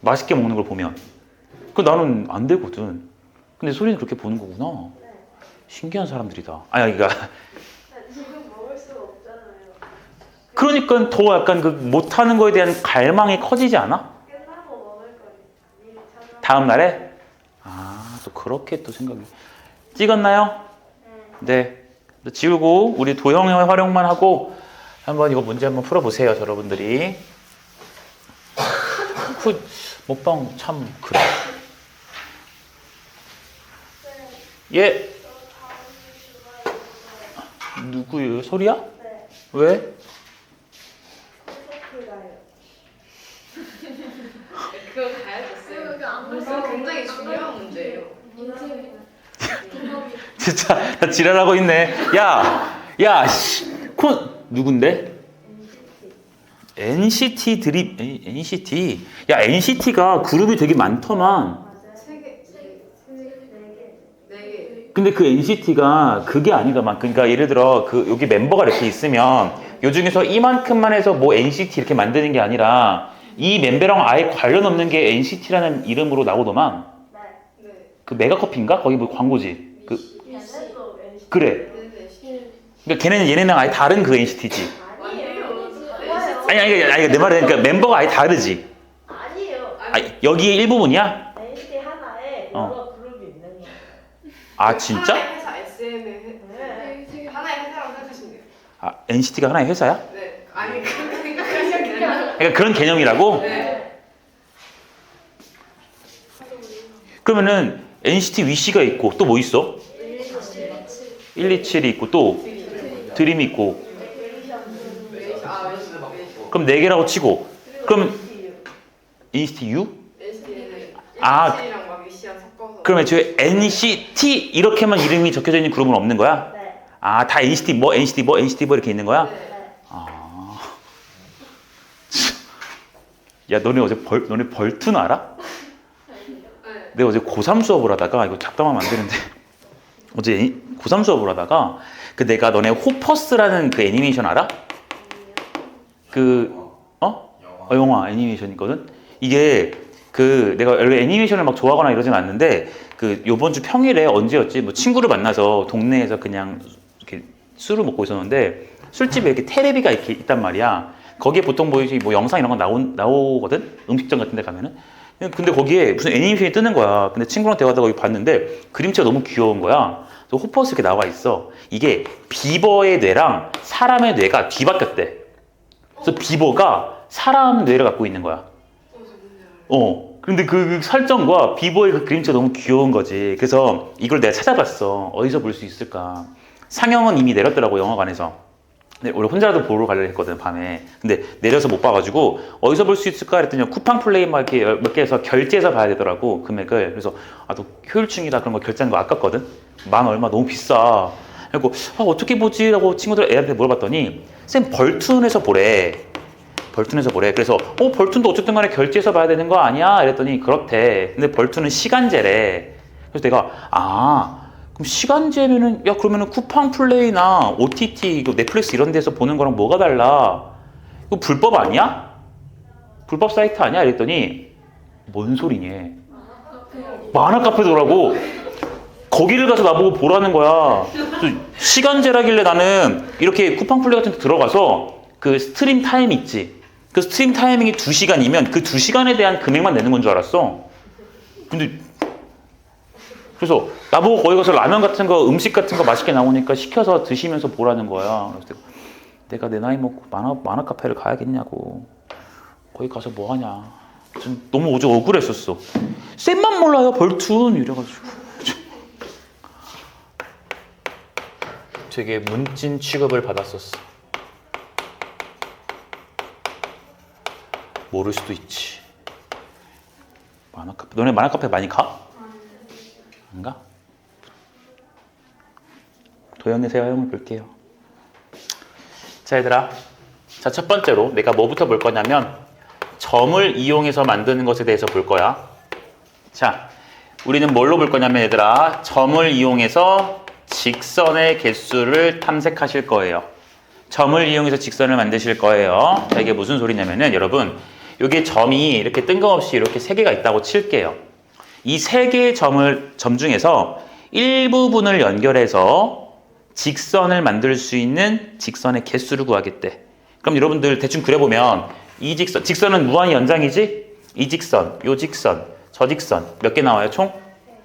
맛있게 먹는 걸 보면. 그 나는 안 되거든. 근데 소리는 그렇게 보는 거구나. 신기한 사람들이다. 아니, 그러니까
지금 먹을 수가 없잖아요.
그러니까 더 약간 그 못하는 거에 대한 갈망이 커지지 않아?
끝나고 먹을 거니 미리 찾아.
다음 날에? 아, 또 그렇게 또 생각이. 찍었나요? 네. 지우고 우리 도형의 활용만 하고 한번 이거 문제 한번 풀어보세요, 여러분들이. 그 먹방 참 그래. 예.
저 다음 주 주말에
누구예요? 소리야?
네.
왜?
콘서트 가요.
그거 가야겠어요.
그거 안
그거 굉장히 중요한 문제예요.
진짜 다 지랄하고 있네. 야, 씨, 누군데? NCT 드립, NCT. 야, NCT가 그룹이 되게 많더만.
맞아요.
세 개.
네 개.
근데 그 NCT가 그게 아니더만. 그러니까 예를 들어 그 여기 멤버가 이렇게 있으면 요 중에서 이만큼만 해서 뭐 NCT 이렇게 만드는 게 아니라 이 멤버랑 아예 관련 없는 게 NCT라는 이름으로 나오더만.
네.
네.
그 메가커피인가? 거기 뭐 광고지. 그
얘네도 NCT.
그래.
네네.
그러니까 걔네는 아예 다른 그 NCT지.
아니에요.
아니에요.
아니 내 말은 그러니까 멤버가 아예 다르지.
아니에요.
여기에 일부분이야?
NCT 하나에
어.
여러 그룹이 있는 거예요.
아 진짜?
하나의 회사 SM의
네.
하나의 회사라고 생각하시면 돼요.
아 NCT가 하나의 회사야?
네. 아니 그렇게 생각하시면 돼요.
그러니까 그런 개념이라고?
네.
그러면은 NCT 위시가 있고 또 뭐 있어? 127이 있고 또 드림이 있고 그럼 4개라고 치고 그럼 NCT U?
NCT는
아.
NCT랑 막 위시랑 섞어서.
그럼 애초에 NCT 이렇게만 이름이 적혀져 있는 그룹은 없는 거야?
네.
아 다 NCT 뭐 NCT 뭐 NCT 뭐 이렇게 있는 거야?
네.
아. 야 너네 벌툰 알아?
네.
내가 어제 고3 수업을 하다가 이거 잡담하면 안 되는데 어제 고3 수업을 하다가 그 내가 너네 호퍼스라는 그 애니메이션 알아? 그 영화 애니메이션이거든. 이게 그 내가 원래 애니메이션을 막 좋아하거나 이러진 않는데 그 요번 주 평일에 언제였지? 뭐 친구를 만나서 동네에서 그냥 이렇게 술을 먹고 있었는데 술집에 이렇게 테레비가 이렇게 있단 말이야. 거기에 보통 뭐 영상 이런 거 나오거든. 음식점 같은 데 가면은. 근데 거기에 무슨 애니메이션이 뜨는 거야. 근데 친구랑 대화하다가 여기 봤는데 그림체가 너무 귀여운 거야. 그래서 호퍼스 이렇게 나와 있어. 이게 비버의 뇌랑 사람의 뇌가 뒤바뀌었대. 그래서 비버가 사람 뇌를 갖고 있는 거야. 근데 그 설정과 비버의 그 그림체가 너무 귀여운 거지. 그래서 이걸 내가 찾아봤어. 어디서 볼 수 있을까. 상영은 이미 내렸더라고, 영화관에서. 근데 원래 혼자라도 보러 가려고 했거든, 밤에. 근데 내려서 못 봐가지고 어디서 볼 수 있을까 했더니 쿠팡 플레이 막 이렇게 몇 개 해서 결제해서 봐야 되더라고, 금액을. 그래서 너 효율충이다 그런 거 결제하는 거 아깝거든. 만 얼마 너무 비싸. 그리고 어떻게 보지? 라고 친구들 애한테 물어봤더니 쌤 벌툰에서 보래. 벌툰에서 보래. 그래서 벌툰도 어쨌든 간에 결제해서 봐야 되는 거 아니야? 이랬더니 그렇대. 근데 벌툰은 시간제래. 그래서 내가 그럼 시간제면은 그러면은 쿠팡 플레이나 OTT 이거 넷플릭스 이런 데서 보는 거랑 뭐가 달라? 이거 불법 아니야? 불법 사이트 아니야? 이랬더니 뭔 소리니? 만화 카페더라고. 거기를 가서 나보고 보라는 거야. 시간제라길래 나는 이렇게 쿠팡 플레이 같은 데 들어가서 그 스트림 타임 있지. 그 스트림 타이밍이 2시간이면 그 2시간에 대한 금액만 내는 건 줄 알았어. 근데 그래서 나보고 거기 가서 라면 같은 거, 음식 같은 거 맛있게 나오니까 시켜서 드시면서 보라는 거야. 그래서 내가 내 나이 먹고 만화 카페를 가야겠냐고. 거기 가서 뭐 하냐. 좀 너무 어제 억울했었어. 쌤만 몰라요, 벌툰. 이래가지고. 되게 문진 취급을 받았었어. 모를 수도 있지. 만화 카페. 너네 만화 카페 많이 가? 안 가? 도형의 세 활용을 볼게요. 자, 얘들아. 자, 첫 번째로 내가 뭐부터 볼 거냐면 점을 이용해서 만드는 것에 대해서 볼 거야. 자, 우리는 뭘로 볼 거냐면 얘들아, 점을 이용해서 직선의 개수를 탐색하실 거예요. 점을 이용해서 직선을 만드실 거예요. 자, 이게 무슨 소리냐면은 여러분, 여기에 점이 이렇게 뜬금없이 이렇게 3개가 있다고 칠게요. 이 3개의 점 중에서 일부분을 연결해서 직선을 만들 수 있는 직선의 개수를 구하겠대. 그럼 여러분들 대충 그려보면 이 직선은 무한히 연장이지? 이 직선, 요 직선, 저 직선 몇 개 나와요? 총?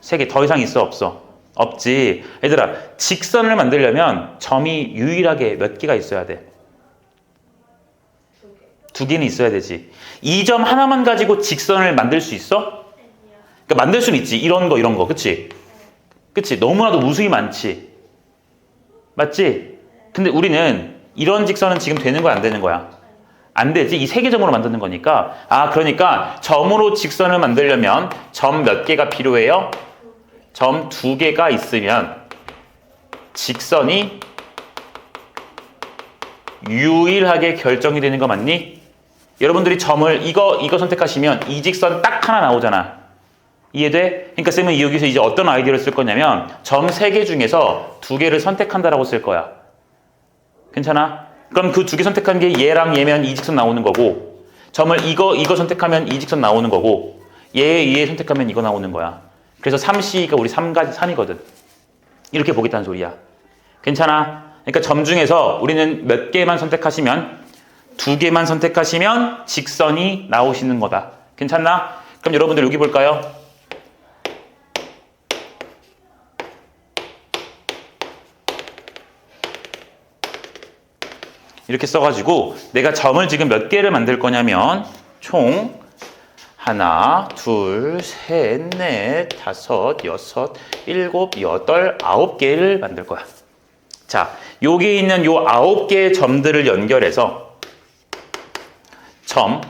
3개. 더 이상 있어? 없어? 없지. 얘들아, 직선을 만들려면 점이 유일하게 몇 개가 있어야 돼? 2개는 있어야 되지. 이 점 하나만 가지고 직선을 만들 수 있어? 그러니까 만들 수는 있지. 이런 거, 그치? 그치? 너무나도 무수히 많지. 맞지? 근데 우리는 이런 직선은 지금 되는 거야, 안 되는 거야? 안 되지. 이 3개 점으로 만드는 거니까. 그러니까 점으로 직선을 만들려면 점 몇 개가 필요해요? 점 2개가 있으면 직선이 유일하게 결정이 되는 거 맞니? 여러분들이 점을 이거 선택하시면 이 직선 딱 하나 나오잖아. 이해돼? 그러니까 쌤은 여기서 이제 어떤 아이디어를 쓸 거냐면 점 3개 중에서 2개를 선택한다라고 쓸 거야. 괜찮아? 그럼 그 2개 선택한 게 얘랑 얘면 이 직선 나오는 거고, 점을 이거 선택하면 이 직선 나오는 거고, 얘 선택하면 이거 나오는 거야. 그래서 3C가 우리 3이거든. 이렇게 보겠다는 소리야. 괜찮아? 그러니까 점 중에서 우리는 몇 개만 선택하시면 2개만 선택하시면 직선이 나오시는 거다. 괜찮나? 그럼 여러분들 여기 볼까요? 이렇게 써가지고 내가 점을 지금 몇 개를 만들 거냐면 총 하나, 둘, 셋, 넷, 다섯, 여섯, 일곱, 여덟, 9개를 만들 거야. 자, 여기 있는 요 9개의 점들을 연결해서 점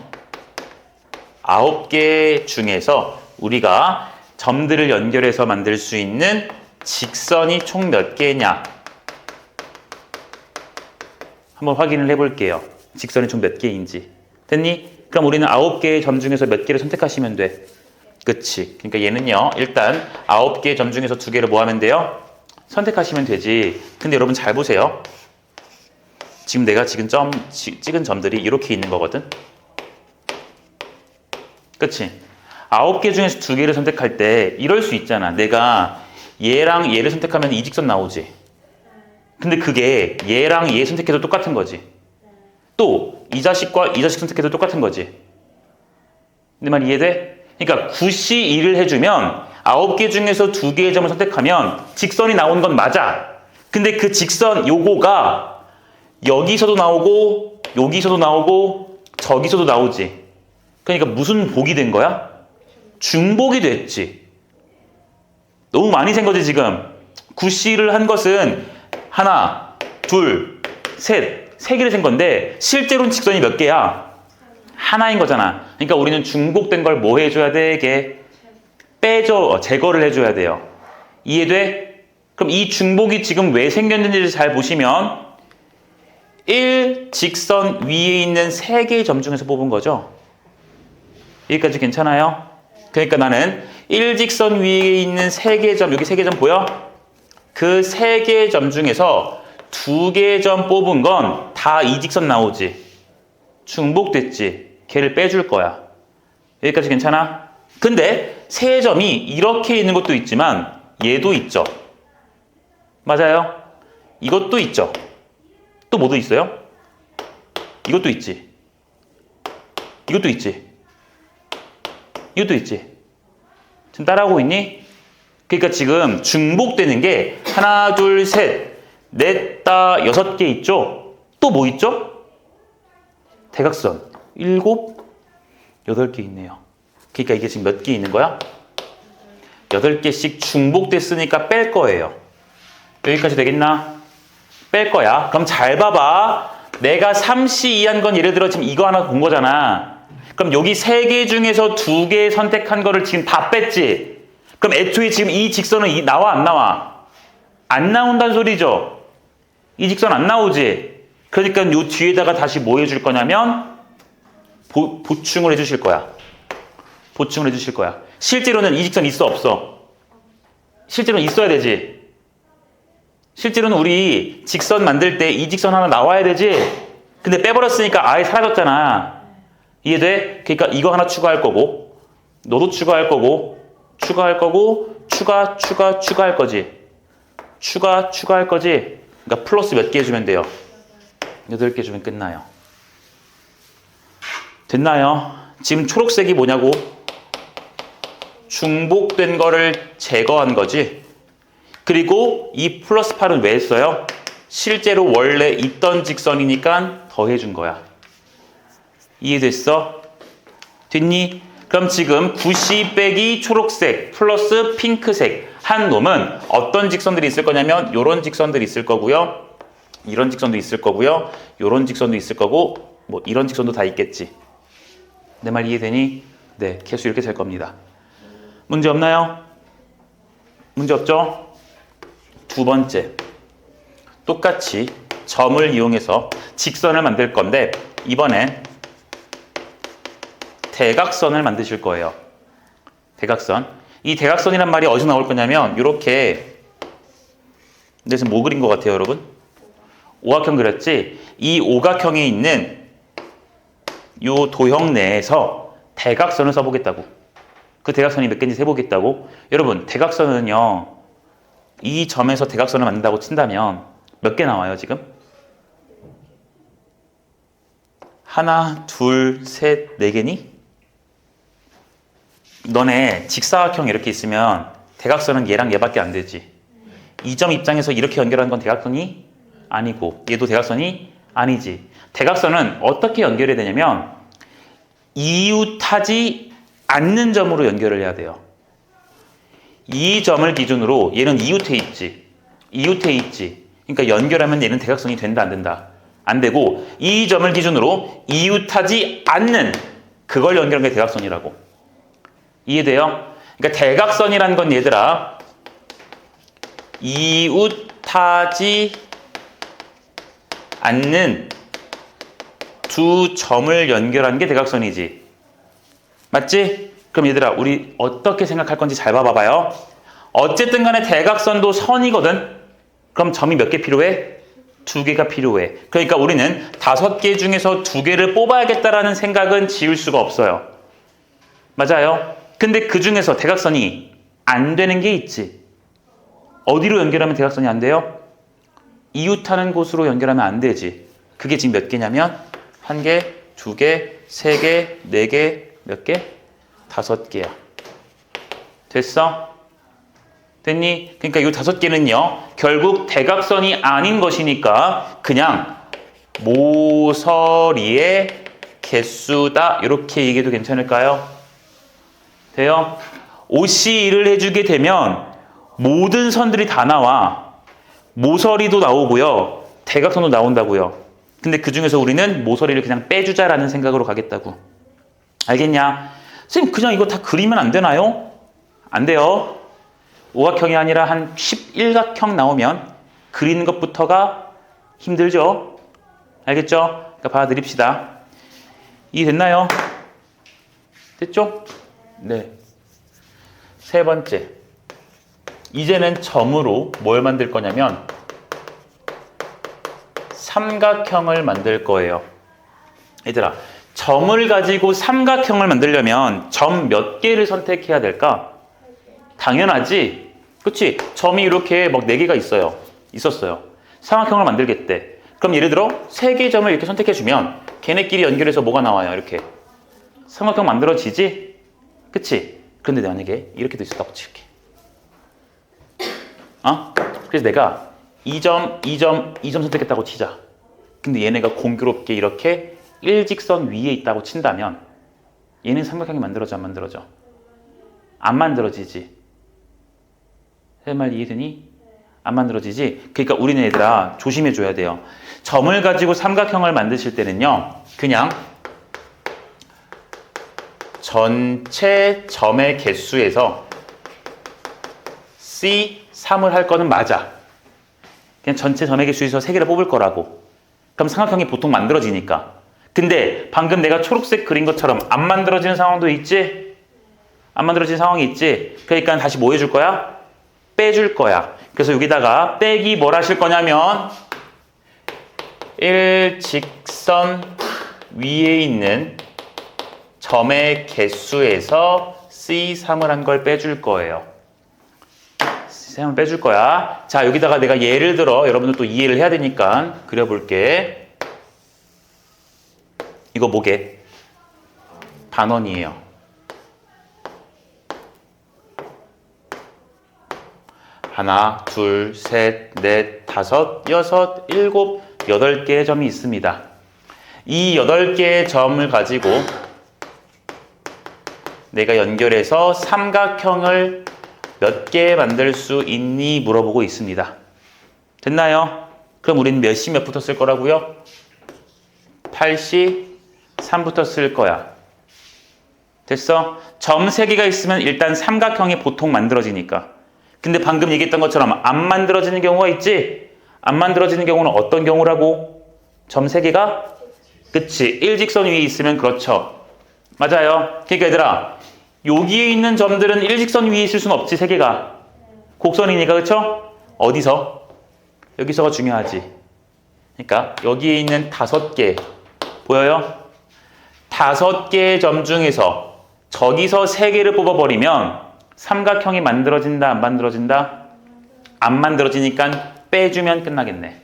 9개 중에서 우리가 점들을 연결해서 만들 수 있는 직선이 총 몇 개냐? 한번 확인을 해볼게요. 직선이 총 몇 개인지. 됐니? 그럼 우리는 9개의 점 중에서 몇 개를 선택하시면 돼. 그치? 그러니까 얘는요. 일단 9개의 점 중에서 2개를 뭐 하면 돼요? 선택하시면 되지. 근데 여러분 잘 보세요. 지금 내가 지금 찍은 점들이 이렇게 있는 거거든. 그치? 9개 중에서 2개를 선택할 때 이럴 수 있잖아. 내가 얘랑 얘를 선택하면 이 직선 나오지. 근데 그게 얘랑 얘 선택해도 똑같은 거지. 또 이 자식과 이 자식 선택해도 똑같은 거지. 내 말 이해돼? 그러니까 굿이 일을 해주면 9개 중에서 2개의 점을 선택하면 직선이 나오는 건 맞아. 근데 그 직선 요거가 여기서도 나오고 여기서도 나오고 저기서도 나오지. 그러니까 무슨 복이 된 거야? 중복이 됐지. 너무 많이 센 거지 지금. 굿이 일을 한 것은 하나, 둘, 셋, 3개를 센 건데 실제로는 직선이 몇 개야? 하나인 거잖아. 그러니까 우리는 중복된 걸 뭐 해줘야 돼? 이게 빼줘, 제거를 해줘야 돼요. 이해돼? 그럼 이 중복이 지금 왜 생겼는지를 잘 보시면 1 직선 위에 있는 3개의 점 중에서 뽑은 거죠. 여기까지 괜찮아요? 그러니까 나는 1 직선 위에 있는 3개의 점, 여기 3개 점 보여? 그 3개의 점 중에서 2개의 점 뽑은 건 다 이 직선 나오지. 중복됐지. 걔를 빼줄 거야. 여기까지 괜찮아? 근데 세 점이 이렇게 있는 것도 있지만 얘도 있죠. 맞아요? 이것도 있죠. 또 뭐도 있어요? 이것도 있지. 이것도 있지. 이것도 있지. 지금 따라하고 있니? 그러니까 지금 중복되는 게 하나, 둘, 셋, 넷, 다 6개 있죠? 또 뭐 있죠? 대각선 7, 8개 있네요. 그러니까 이게 지금 몇 개 있는 거야? 8개씩 중복됐으니까 뺄 거예요. 여기까지 되겠나? 뺄 거야. 그럼 잘 봐봐. 내가 3C 이한 건 예를 들어 지금 이거 하나 본 거잖아. 그럼 여기 3개 중에서 2개 선택한 거를 지금 다 뺐지? 그럼 애초에 지금 이 직선은 나와 안 나와? 안 나온다는 소리죠? 이 직선 안 나오지? 그러니까 요 뒤에다가 다시 뭐 해줄 거냐면 보충을 해주실 거야. 보충을 해주실 거야. 실제로는 이 직선 있어 없어? 실제로는 있어야 되지. 실제로는 우리 직선 만들 때 이 직선 하나 나와야 되지. 근데 빼버렸으니까 아예 사라졌잖아. 이해돼? 그러니까 이거 하나 추가할 거고 너도 추가할 거고 추가할 거지. 추가할 거지. 그러니까 플러스 몇 개 해주면 돼요? 8개 주면 끝나요. 됐나요? 지금 초록색이 뭐냐고? 중복된 거를 제거한 거지. 그리고 이 플러스 8은 왜 했어요? 실제로 원래 있던 직선이니까 더해준 거야. 이해됐어? 됐니? 그럼 지금 9C 빼기 초록색 플러스 핑크색 한 놈은 어떤 직선들이 있을 거냐면 요런 직선들이 있을 거고요. 이런 직선도 있을 거고요. 요런 직선도 있을 거고 뭐 이런 직선도 다 있겠지. 내 말 이해되니? 네, 개수 이렇게 될 겁니다. 문제 없나요? 문제 없죠? 두 번째, 똑같이 점을 이용해서 직선을 만들 건데 이번엔 대각선을 만드실 거예요. 대각선. 이 대각선이란 말이 어디서 나올 거냐면 이렇게 근데 지금 뭐 그린 것 같아요, 여러분? 오각형 그렸지? 이 오각형에 있는 요 도형 내에서 대각선을 써보겠다고. 그 대각선이 몇 개인지 세보겠다고. 여러분, 대각선은요, 이 점에서 대각선을 만든다고 친다면 몇 개 나와요, 지금? 하나, 둘, 셋, 네 개니? 너네 직사각형 이렇게 있으면 대각선은 얘랑 얘밖에 안 되지. 이 점 입장에서 이렇게 연결하는 건 대각선이 아니고 얘도 대각선이 아니지. 대각선은 어떻게 연결해야 되냐면 이웃하지 않는 점으로 연결을 해야 돼요. 이 점을 기준으로 얘는 이웃해 있지. 이웃해 있지. 그러니까 연결하면 얘는 대각선이 된다 안 된다? 안 되고 이 점을 기준으로 이웃하지 않는 그걸 연결한 게 대각선이라고. 이해돼요? 그러니까 대각선이라는 건 얘들아 이웃하지 않는 두 점을 연결한 게 대각선이지. 맞지? 그럼 얘들아 우리 어떻게 생각할 건지 잘 봐봐요. 어쨌든 간에 대각선도 선이거든. 그럼 점이 몇 개 필요해? 2개가 필요해. 그러니까 우리는 5개 중에서 2개를 뽑아야겠다라는 생각은 지울 수가 없어요. 맞아요? 근데 그 중에서 대각선이 안 되는 게 있지. 어디로 연결하면 대각선이 안 돼요? 이웃하는 곳으로 연결하면 안 되지. 그게 지금 몇 개냐면 1개, 2개, 3개, 4개, 몇 개? 5개야. 됐어? 됐니? 그러니까 이 5개는요 결국 대각선이 아닌 것이니까 그냥 모서리의 개수다 이렇게 얘기해도 괜찮을까요? 돼요? OC1을 해주게 되면 모든 선들이 다 나와. 모서리도 나오고요. 대각선도 나온다고요. 근데 그 중에서 우리는 모서리를 그냥 빼주자라는 생각으로 가겠다고. 알겠냐? 선생님 그냥 이거 다 그리면 안 되나요? 안 돼요. 오각형이 아니라 한 11각형 나오면 그리는 것부터가 힘들죠? 알겠죠? 그러니까 받아들입시다. 이해됐나요? 됐죠? 네. 세 번째. 이제는 점으로 뭘 만들 거냐면 삼각형을 만들 거예요. 얘들아, 점을 가지고 삼각형을 만들려면 점 몇 개를 선택해야 될까? 당연하지. 그치? 점이 이렇게 막 4개가 있어요. 있었어요. 삼각형을 만들겠대. 그럼 예를 들어 3개의 점을 이렇게 선택해주면 걔네끼리 연결해서 뭐가 나와요? 이렇게. 삼각형 만들어지지? 그치? 그런데 만약에 이렇게도 있었다고 칠게. 그래서 내가 2점, 2점, 2점 선택했다고 치자. 근데 얘네가 공교롭게 이렇게 일직선 위에 있다고 친다면 얘는 삼각형이 만들어져 안 만들어져? 안 만들어지지. 내 말 이해되니? 안 만들어지지? 그러니까 우리는 얘들아 조심해줘야 돼요. 점을 가지고 삼각형을 만드실 때는요 그냥 전체 점의 개수에서 C3을 할 거는 맞아. 그냥 전체 점의 개수에서 3개를 뽑을 거라고. 그럼 삼각형이 보통 만들어지니까. 근데 방금 내가 초록색 그린 것처럼 안 만들어지는 상황도 있지? 안 만들어지는 상황이 있지? 그러니까 다시 뭐 해줄 거야? 빼줄 거야. 그래서 여기다가 빼기 뭘 하실 거냐면 일직선 위에 있는 점의 개수에서 C3을 한 걸 빼줄 거예요. C3을 빼줄 거야. 자, 여기다가 내가 예를 들어 여러분들 또 이해를 해야 되니까 그려볼게. 이거 뭐게? 반원이에요. 하나, 둘, 셋, 넷, 다섯, 여섯, 일곱, 8개의 점이 있습니다. 이 8개의 점을 가지고 내가 연결해서 삼각형을 몇 개 만들 수 있니? 물어보고 있습니다. 됐나요? 그럼 우리는 몇 시 몇부터 쓸 거라고요? 83부터 쓸 거야. 됐어? 점 3개가 있으면 일단 삼각형이 보통 만들어지니까. 근데 방금 얘기했던 것처럼 안 만들어지는 경우가 있지? 안 만들어지는 경우는 어떤 경우라고? 점 3개가? 그치. 일직선 위에 있으면 그렇죠. 맞아요. 그러니까 얘들아, 여기에 있는 점들은 일직선 위에 있을 수는 없지, 3개가. 곡선이니까, 그쵸? 어디서? 여기서가 중요하지. 그러니까 여기에 있는 5개 보여요? 5개의 점 중에서 저기서 3개를 뽑아버리면 삼각형이 만들어진다, 안 만들어진다? 안 만들어지니까 빼주면 끝나겠네.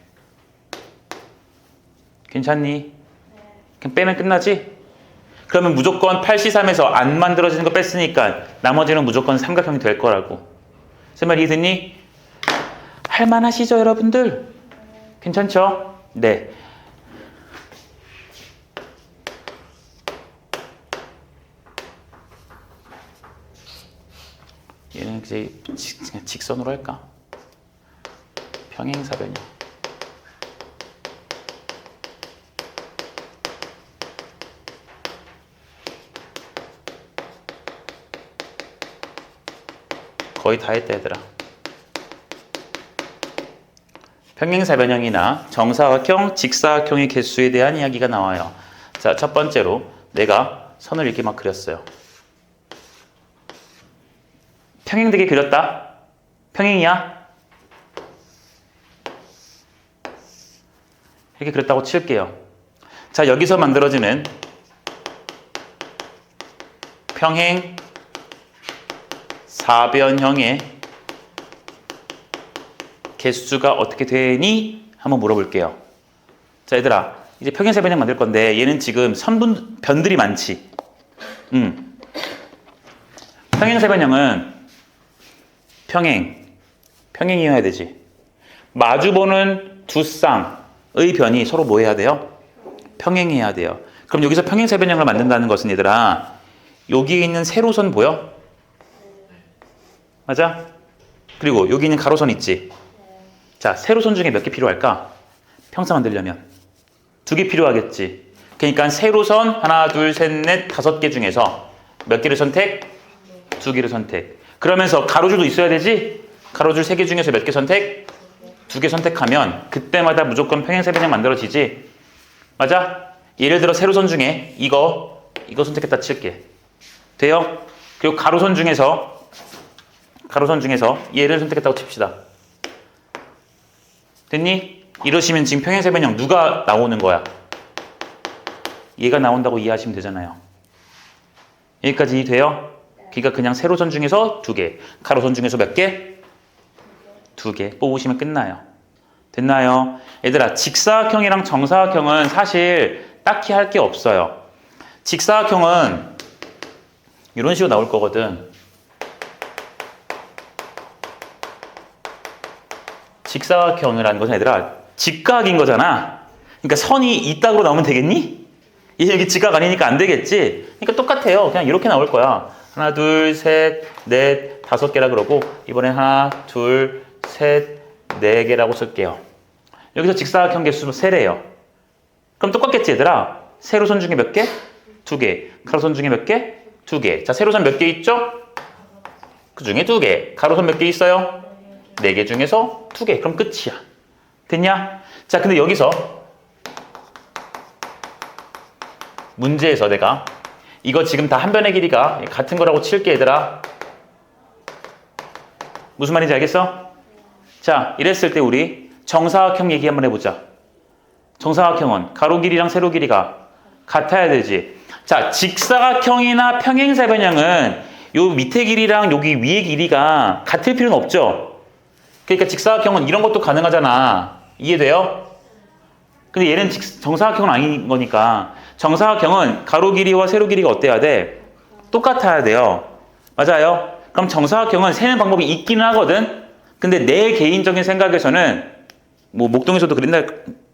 괜찮니? 그냥 빼면 끝나지? 그러면 무조건 8C3에서 안 만들어지는 거 뺐으니까 나머지는 무조건 삼각형이 될 거라고. 제 말 이해됐니? 할만하시죠, 여러분들? 괜찮죠? 네. 얘는 이제 직선으로 할까? 평행사변형. 거의 다 했다, 얘들아. 평행사변형이나 정사각형, 직사각형의 개수에 대한 이야기가 나와요. 자, 첫 번째로 내가 선을 이렇게 막 그렸어요. 평행되게 그렸다. 평행이야? 이렇게 그렸다고 칠게요. 자, 여기서 만들어지는 평행 사변형의 개수가 어떻게 되니? 한번 물어볼게요. 자, 얘들아, 이제 평행사변형 만들 건데 얘는 지금 변들이 많지. 평행사변형은 평행이어야 되지. 마주보는 두 쌍의 변이 서로 뭐 해야 돼요? 평행해야 돼요. 그럼 여기서 평행사변형을 만든다는 것은 얘들아, 여기에 있는 세로선 보여? 맞아? 그리고 여기 있는 가로선 있지? 자, 세로선 중에 몇 개 필요할까? 평사 만들려면 2개 필요하겠지. 그러니까 세로선 하나, 둘, 셋, 넷, 5개 중에서 몇 개를 선택? 2개를 선택. 그러면서 가로줄도 있어야 되지? 가로줄 3개 중에서 몇 개 선택? 2개 선택하면 그때마다 무조건 평행사변형 만들어지지? 맞아? 예를 들어 세로선 중에 이거 선택했다 칠게. 돼요? 그리고 가로선 중에서 얘를 선택했다고 칩시다. 됐니? 이러시면 지금 평행사변형 누가 나오는 거야? 얘가 나온다고 이해하시면 되잖아요. 여기까지 돼요? 그러니까 그냥 세로선 중에서 2개, 가로선 중에서 몇 개? 2개 뽑으시면 끝나요. 됐나요? 얘들아, 직사각형이랑 정사각형은 사실 딱히 할 게 없어요. 직사각형은 이런 식으로 나올 거거든. 직사각형이라는 것은 얘들아, 직각인 거잖아. 그러니까 선이 이 딱으로 나오면 되겠니? 얘 여기 직각 아니니까 안 되겠지? 그러니까 똑같아요. 그냥 이렇게 나올 거야. 하나, 둘, 셋, 넷, 5개라 그러고 이번에 하나, 둘, 셋, 4개라고 쓸게요. 여기서 직사각형 개수 3래요. 그럼 똑같겠지, 얘들아? 세로선 중에 몇 개? 2개. 가로선 중에 몇 개? 2개. 자, 세로선 몇 개 있죠? 그 중에 2개. 가로선 몇 개 있어요? 4개 중에서 2개. 그럼 끝이야. 됐냐? 자, 근데 여기서 문제에서 내가 이거 지금 다 한 변의 길이가 같은 거라고 칠게, 얘들아. 무슨 말인지 알겠어? 자, 이랬을 때 우리 정사각형 얘기 한번 해보자. 정사각형은 가로 길이랑 세로 길이가 같아야 되지. 자, 직사각형이나 평행사변형은 요 밑에 길이랑 여기 위에 길이가 같을 필요는 없죠. 그러니까 직사각형은 이런 것도 가능하잖아. 이해돼요? 근데 얘는 정사각형은 아닌 거니까 정사각형은 가로 길이와 세로 길이가 어때야 돼? 똑같아야 돼요. 맞아요? 그럼 정사각형은 세는 방법이 있기는 하거든. 근데 내 개인적인 생각에서는 뭐 목동에서도 그랬나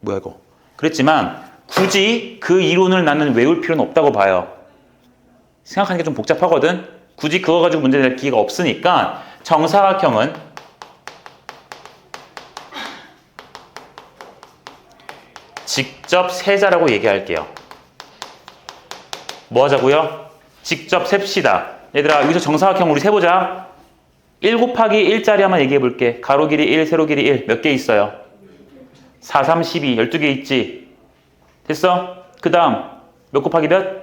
뭐야 이거 그랬지만 굳이 그 이론을 나는 외울 필요는 없다고 봐요. 생각하는 게 좀 복잡하거든. 굳이 그거 가지고 문제 낼 기회가 없으니까 정사각형은 직접 세자라고 얘기할게요. 뭐 하자고요? 직접 셉시다. 얘들아 여기서 정사각형 우리 세보자. 1 곱하기 1짜리 한번 얘기해 볼게. 가로 길이 1, 세로 길이 1 몇 개 있어요? 4, 3, 12 12개 있지? 됐어? 그 다음 몇 곱하기 몇?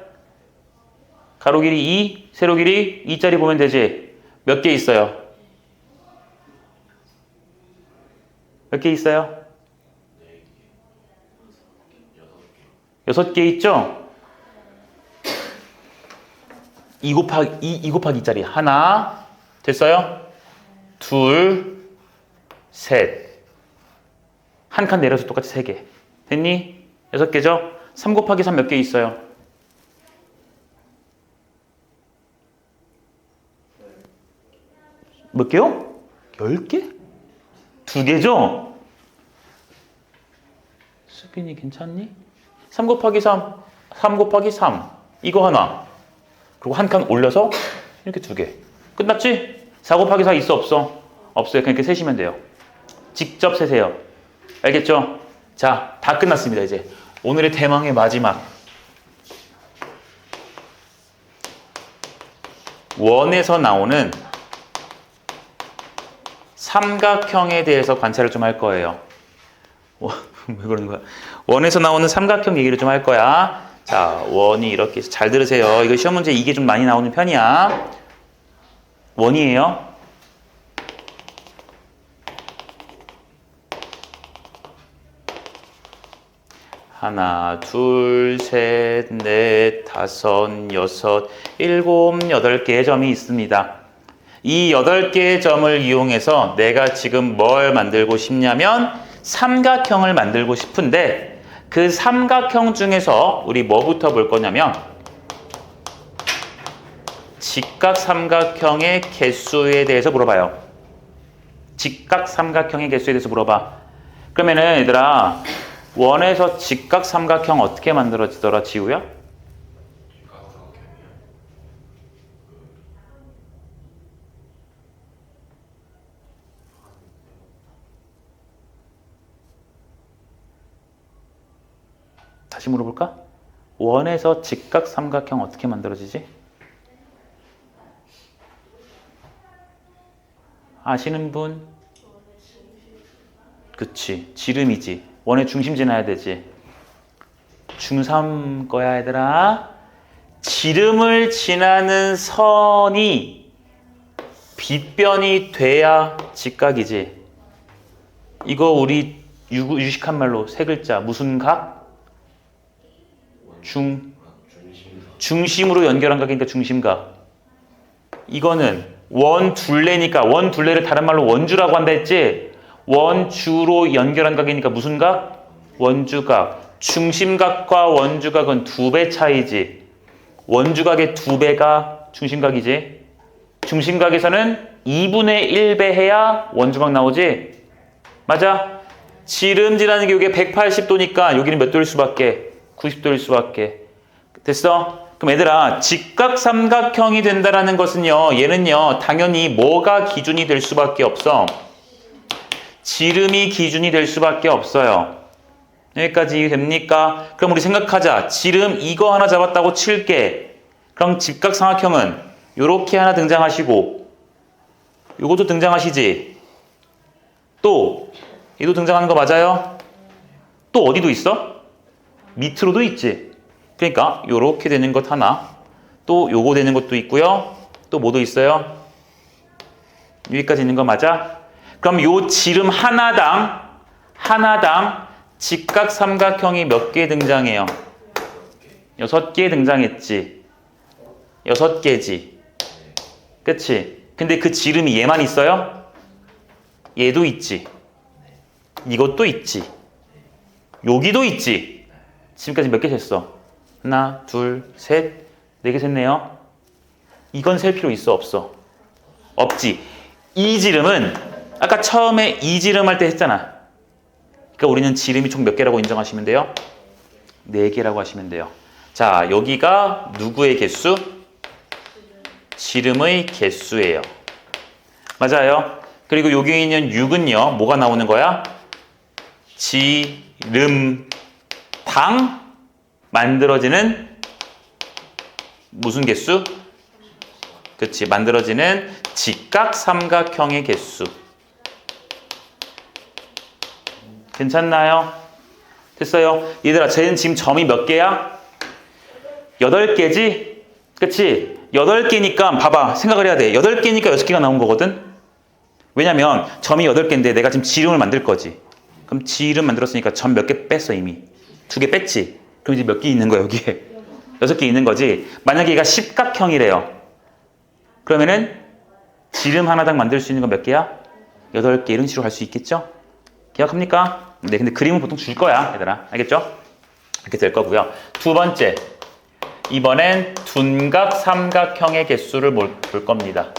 가로 길이 2, 세로 길이 2짜리 보면 되지? 몇 개 있어요? 몇 개 있어요? 6개 있죠? 2 곱하기 2짜리 하나 됐어요? 둘, 셋 한 칸 내려서 똑같이 3개 됐니? 6개죠? 3 곱하기 3 몇 개 있어요? 몇 개요? 10개? 2개죠? 수빈이 괜찮니? 3 곱하기 3 3 곱하기 3 이거 하나 그리고 한 칸 올려서 이렇게 2개 끝났지? 4 곱하기 4 있어 없어? 없어요. 그냥 이렇게 세시면 돼요. 직접 세세요. 알겠죠? 자, 다 끝났습니다. 이제 오늘의 대망의 마지막 원에서 나오는 삼각형에 대해서 관찰을 좀 할 거예요. 왜 그러는 거야? 원에서 나오는 삼각형 얘기를 좀 할 거야. 자, 원이 이렇게 잘 들으세요. 이거 시험 문제 이게 좀 많이 나오는 편이야. 원이에요. 하나, 둘, 셋, 넷, 다섯, 여섯, 일곱, 8개의 점이 있습니다. 이 8개의 점을 이용해서 내가 지금 뭘 만들고 싶냐면 삼각형을 만들고 싶은데 그 삼각형 중에서 우리 뭐부터 볼 거냐면 직각삼각형의 개수에 대해서 물어봐요. 직각삼각형의 개수에 대해서 물어봐. 그러면은 얘들아 원에서 직각삼각형 어떻게 만들어지더라 지우야? 다시 물어볼까? 원에서 직각삼각형 어떻게 만들어지지? 아시는 분? 그치, 지름이지. 원의 중심 지나야 되지. 중3 거야 얘들아. 지름을 지나는 선이 빗변이 돼야 직각이지. 이거 우리 유식한 말로 세 글자 무슨 각? 중심으로 연결한 각이니까 중심각. 이거는 원 둘레니까 원 둘레를 다른 말로 원주라고 한다 했지. 원주로 연결한 각이니까 무슨 각? 원주각. 중심각과 원주각은 2배 차이지. 원주각의 2배가 중심각이지. 중심각에서는 2분의 1배 해야 원주각 나오지. 맞아? 지름지라는 게 이게 180도니까 여기는 몇 도일 수밖에? 90도일 수밖에. 됐어? 그럼 얘들아 직각삼각형이 된다라는 것은요 얘는요 당연히 뭐가 기준이 될 수밖에 없어? 지름이 기준이 될 수밖에 없어요. 여기까지 이해됩니까? 그럼 우리 생각하자. 지름 이거 하나 잡았다고 칠게. 그럼 직각삼각형은 요렇게 하나 등장하시고 요것도 등장하시지. 또 얘도 등장하는 거 맞아요? 또 어디도 있어? 밑으로도 있지. 그러니까 요렇게 되는 것 하나, 또 요거 되는 것도 있고요. 또 뭐도 있어요? 여기까지 있는 거 맞아? 그럼 요 지름 하나당 직각삼각형이 몇 개 등장해요? 6개 등장했지. 6개지. 그치? 근데 그 지름이 얘만 있어요? 얘도 있지. 이것도 있지. 여기도 있지. 지금까지 몇 개 셌어? 하나, 둘, 셋, 4개 셌네요. 이건 셀 필요 있어, 없어? 없지. 이 지름은 아까 처음에 이 지름 할 때 했잖아. 그러니까 우리는 지름이 총 몇 개라고 인정하시면 돼요? 4개라고 하시면 돼요. 자, 여기가 누구의 개수? 지름의 개수예요. 맞아요. 그리고 여기 있는 6은요. 뭐가 나오는 거야? 지름당 만들어지는 무슨 개수? 그치, 만들어지는 직각 삼각형의 개수. 괜찮나요? 됐어요? 얘들아, 쟤는 지금 점이 몇 개야? 8개지? 그치? 8개니까 봐봐, 생각을 해야 돼. 8개니까 6개가 나온 거거든? 왜냐면 점이 8개인데 내가 지금 지름을 만들 거지. 그럼 지름 만들었으니까 점 몇 개 뺐어 이미. 2개 뺐지? 그럼 이제 몇 개 있는 거야 여기에? 6개 있는 거지. 만약에 얘가 십각형이래요. 그러면은 지름 하나당 만들 수 있는 건 몇 개야? 8개. 이런 식으로 갈 수 있겠죠? 기억합니까? 네, 근데 그림은 보통 줄 거야 얘들아. 알겠죠? 이렇게 될 거고요. 두 번째, 이번엔 둔각 삼각형의 개수를 볼 겁니다.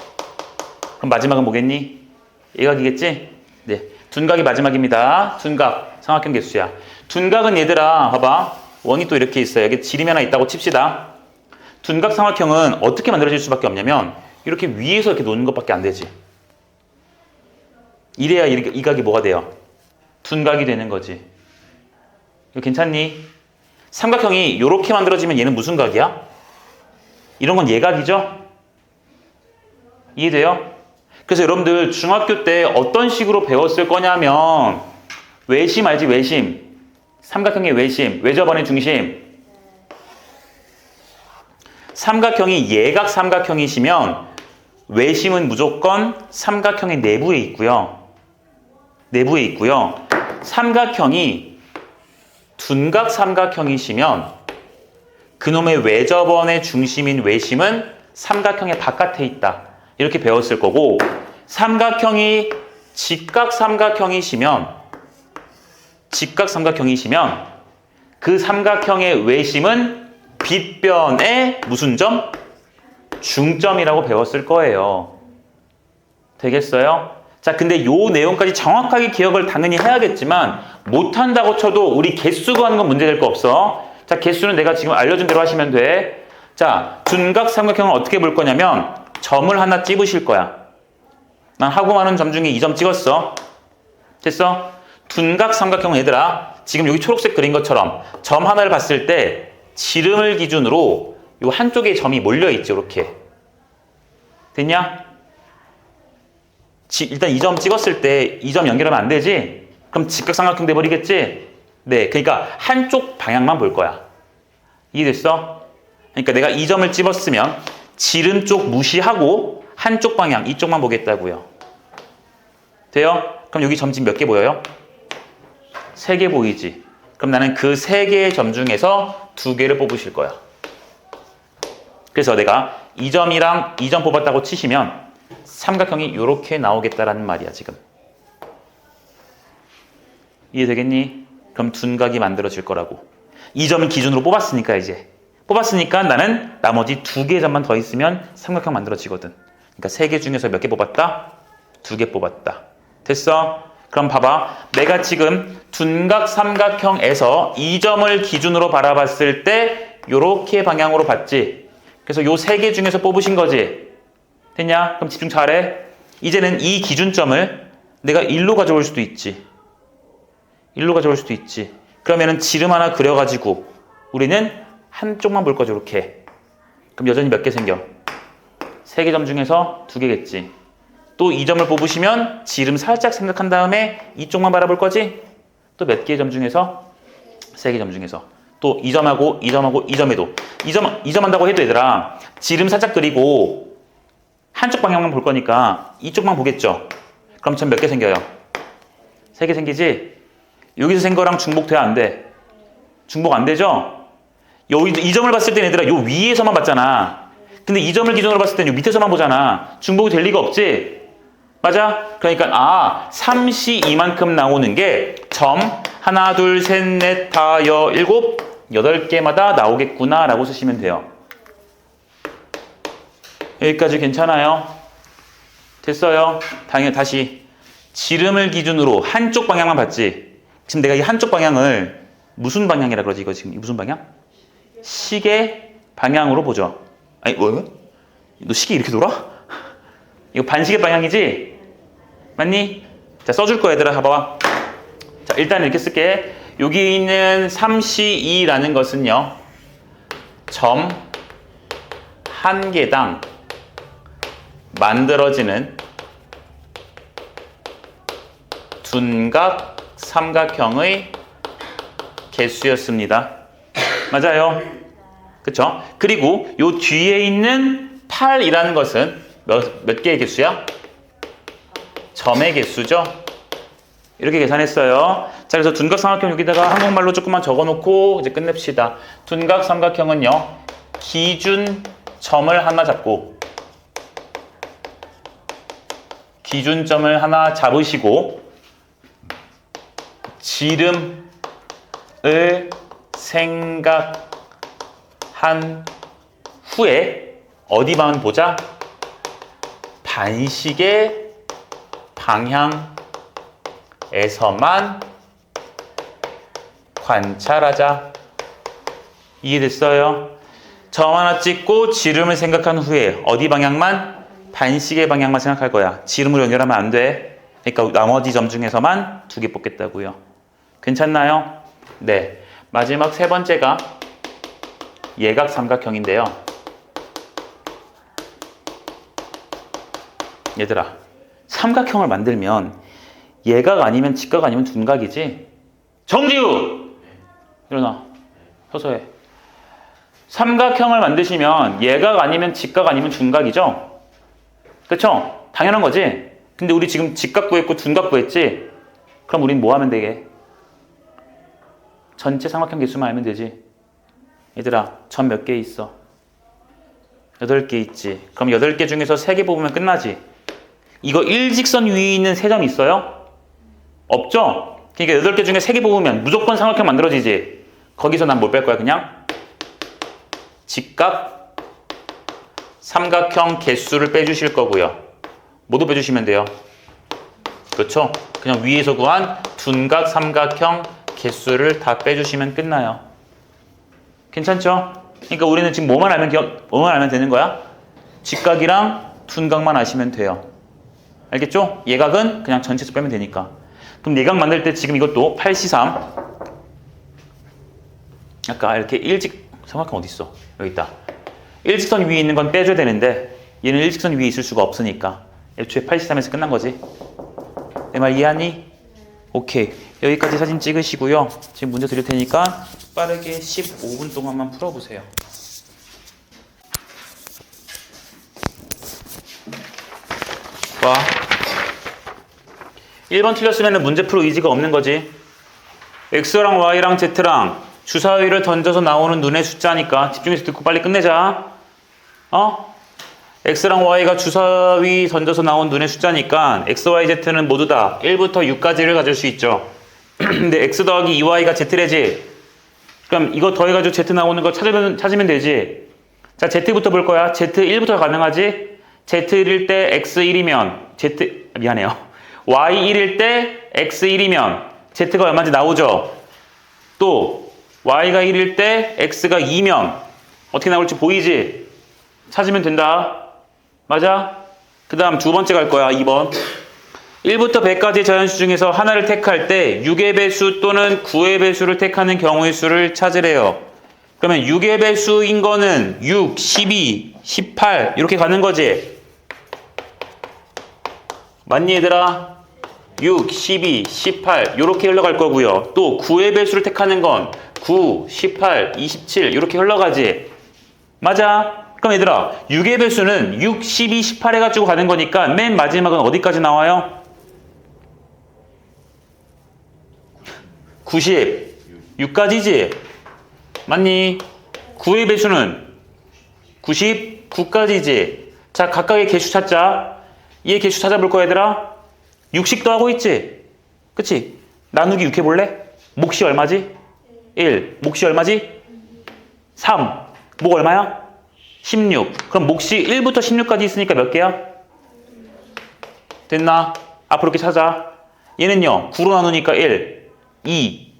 그럼 마지막은 뭐겠니? 일각이겠지? 네, 둔각이 마지막입니다. 둔각 삼각형 개수야. 둔각은 얘들아 봐봐, 원이 또 이렇게 있어요. 여기 지름이 하나 있다고 칩시다. 둔각 삼각형은 어떻게 만들어질 수밖에 없냐면 이렇게 위에서 이렇게 놓는 것밖에 안 되지. 이래야 이 각이 뭐가 돼요? 둔각이 되는 거지. 이거 괜찮니? 삼각형이 이렇게 만들어지면 얘는 무슨 각이야? 이런 건 예각이죠? 이해돼요? 그래서 여러분들 중학교 때 어떤 식으로 배웠을 거냐면 외심 알지? 외심. 삼각형의 외심. 외접원의 중심. 삼각형이 예각 삼각형이시면 외심은 무조건 삼각형의 내부에 있고요. 내부에 있고요. 삼각형이 둔각 삼각형이시면 그놈의 외접원의 중심인 외심은 삼각형의 바깥에 있다. 이렇게 배웠을 거고, 삼각형이 직각 삼각형이시면 그 삼각형의 외심은 빗변의 무슨 점? 중점이라고 배웠을 거예요. 되겠어요? 자, 근데 요 내용까지 정확하게 기억을 당연히 해야겠지만 못한다고 쳐도 우리 개수 구하는 건 문제될 거 없어. 자, 개수는 내가 지금 알려준 대로 하시면 돼. 자, 둔각 삼각형을 어떻게 볼 거냐면 점을 하나 찍으실 거야. 난 하고 많은 점 중에 2점 찍었어. 됐어? 둔각 삼각형은 얘들아, 지금 여기 초록색 그린 것처럼 점 하나를 봤을 때 지름을 기준으로 요 한쪽에 점이 몰려있지, 이렇게. 됐냐? 일단 2점 찍었을 때 2점 연결하면 안 되지? 그럼 직각삼각형 돼버리겠지? 네, 그러니까 한쪽 방향만 볼 거야. 이해됐어? 그러니까 내가 2점을 찍었으면 지름 쪽 무시하고 한쪽 방향, 이쪽만 보겠다고요. 돼요? 그럼 여기 점 지금 몇 개 보여요? 3개 보이지? 그럼 나는 그 3개의 점 중에서 2개를 뽑으실 거야. 그래서 내가 2점이랑 2점 뽑았다고 치시면 삼각형이 이렇게 나오겠다라는 말이야, 지금. 이해되겠니? 그럼 둔각이 만들어질 거라고. 2점을 기준으로 뽑았으니까 이제. 뽑았으니까 나는 나머지 2개의 점만 더 있으면 삼각형 만들어지거든. 그러니까 3개 중에서 몇 개 뽑았다? 2개 뽑았다. 됐어? 그럼 봐봐. 내가 지금 둔각 삼각형에서 2점을 기준으로 바라봤을 때 이렇게 방향으로 봤지. 그래서 요 3개 중에서 뽑으신 거지. 됐냐? 그럼 집중 잘해. 이제는 이 기준점을 내가 1로 가져올 수도 있지. 1로 가져올 수도 있지. 그러면은 지름 하나 그려가지고 우리는 한쪽만 볼 거죠, 이렇게. 그럼 여전히 몇 개 생겨? 3개 점 중에서 2개겠지. 또 2점을 뽑으시면 지름 살짝 생각한 다음에 이쪽만 바라볼 거지? 또 몇 개의 점 중에서? 3개 점 중에서. 또 2점하고 2점하고 2점에도 2점 한다고 해도 얘들아, 지름 살짝 그리고 한쪽 방향만 볼 거니까 이쪽만 보겠죠? 그럼 점 몇 개 생겨요? 3개 생기지? 여기서 생거랑 중복돼야 안 돼? 중복 안 되죠? 이 점을 봤을 때 얘들아 요 위에서만 봤잖아. 근데 이 점을 기준으로 봤을 때는 요 밑에서만 보잖아. 중복이 될 리가 없지? 맞아? 그러니까 3시 이만큼 나오는 게 점 하나 둘 셋 넷 다 일곱 8개마다 나오겠구나 라고 쓰시면 돼요. 여기까지 괜찮아요? 됐어요? 다시 지름을 기준으로 한쪽 방향만 봤지? 지금 내가 이 한쪽 방향을 무슨 방향이라 그러지? 이거 지금 무슨 방향? 시계 방향으로 보죠. 아니 뭐? 너 시계 이렇게 돌아? 이거 반시계 방향이지? 맞니? 자 써줄 거야 얘들아. 봐봐. 자 일단 이렇게 쓸게. 여기 있는 3C2라는 것은요. 점 한 개당 만들어지는 둔각 삼각형의 개수였습니다. 맞아요. 그쵸? 그리고 요 뒤에 있는 8이라는 것은 몇 개의 개수야? 점의 개수죠? 이렇게 계산했어요. 자, 그래서 둔각 삼각형 여기다가 한국말로 조금만 적어놓고 이제 끝냅시다. 둔각 삼각형은요, 기준 점을 하나 잡고, 기준점을 하나 잡으시고, 지름을 생각한 후에 어디만 보자? 반시계 방향에서만 관찰하자. 이해됐어요? 점 하나 찍고 지름을 생각한 후에 어디 방향만? 반시계 방향만 생각할 거야. 지름으로 연결하면 안 돼. 그러니까 나머지 점 중에서만 2개 뽑겠다고요. 괜찮나요? 네. 마지막 세 번째가 예각 삼각형인데요. 얘들아, 삼각형을 만들면 예각 아니면 직각 아니면 둔각이지? 정지우! 일어나. 서서 해. 삼각형을 만드시면 예각 아니면 직각 아니면 둔각이죠? 그쵸? 당연한 거지? 근데 우리 지금 직각 구했고 둔각 구했지? 그럼 우린 뭐 하면 되게? 전체 삼각형 개수만 알면 되지. 얘들아, 점 몇 개 있어? 8개 있지. 그럼 8개 중에서 3개 뽑으면 끝나지. 이거 일직선 위에 있는 3점 있어요? 없죠? 그러니까 8개 중에 3개 뽑으면 무조건 삼각형 만들어지지. 거기서 난 뭘 뺄 거야 그냥? 직각 삼각형 개수를 빼주실 거고요. 모두 빼주시면 돼요. 그렇죠? 그냥 위에서 구한 둔각 삼각형 개수를 다 빼주시면 끝나요. 괜찮죠? 그러니까 우리는 지금 뭐만 알면 되는 거야? 직각이랑 둔각만 아시면 돼요. 알겠죠? 예각은 그냥 전체에서 빼면 되니까. 그럼 예각 만들 때 지금 이것도 8C3 아까 이렇게 삼각형 어디 있어? 여기 있다. 일직선 위에 있는 건 빼줘야 되는데 얘는 일직선 위에 있을 수가 없으니까 애초에 8C3에서 끝난 거지. 내 말 이해하니? 오케이. 여기까지 사진 찍으시고요. 지금 문제 드릴 테니까 빠르게 15분 동안만 풀어보세요. 와. 1번 틀렸으면 문제 풀 의지가 없는 거지. X랑 Y랑 Z랑 주사위를 던져서 나오는 눈의 숫자니까 집중해서 듣고 빨리 끝내자. X랑 Y가 주사위 던져서 나온 눈의 숫자니까 X, Y, Z는 모두 다 1부터 6까지를 가질 수 있죠. 근데 X 더하기 2Y가 Z래지. 그럼 이거 더해가지고 Z 나오는 거 찾으면 되지. 자, Z부터 볼 거야. Z 1부터 가능하지? Z 1일 때 X 1이면 미안해요. Y 1일 때 X 1이면 Z가 얼마인지 나오죠. 또 Y가 1일 때 X가 2면 어떻게 나올지 보이지? 찾으면 된다. 맞아? 그 다음 두 번째 갈 거야. 2번. 1부터 100까지 자연수 중에서 하나를 택할 때 6의 배수 또는 9의 배수를 택하는 경우의 수를 찾으래요. 그러면 6의 배수인 거는 6, 12, 18 이렇게 가는 거지. 맞니 얘들아? 6, 12, 18 이렇게 흘러갈 거고요. 또 9의 배수를 택하는 건 9, 18, 27 이렇게 흘러가지. 맞아? 그럼 얘들아 6의 배수는 6, 12, 18 해가지고 가는 거니까 맨 마지막은 어디까지 나와요? 96까지지? 맞니? 9의 배수는 99까지지. 자, 각각의 개수 찾자. 얘 개수 찾아볼 거야, 얘들아. 60도 하고 있지? 그치? 나누기 6 해볼래? 몫이 얼마지? 1. 몫이 얼마지? 3. 목 얼마야? 16. 그럼 몫이 1부터 16까지 있으니까 몇 개야? 됐나? 앞으로 이렇게 찾아. 얘는요, 9로 나누니까 1, 2,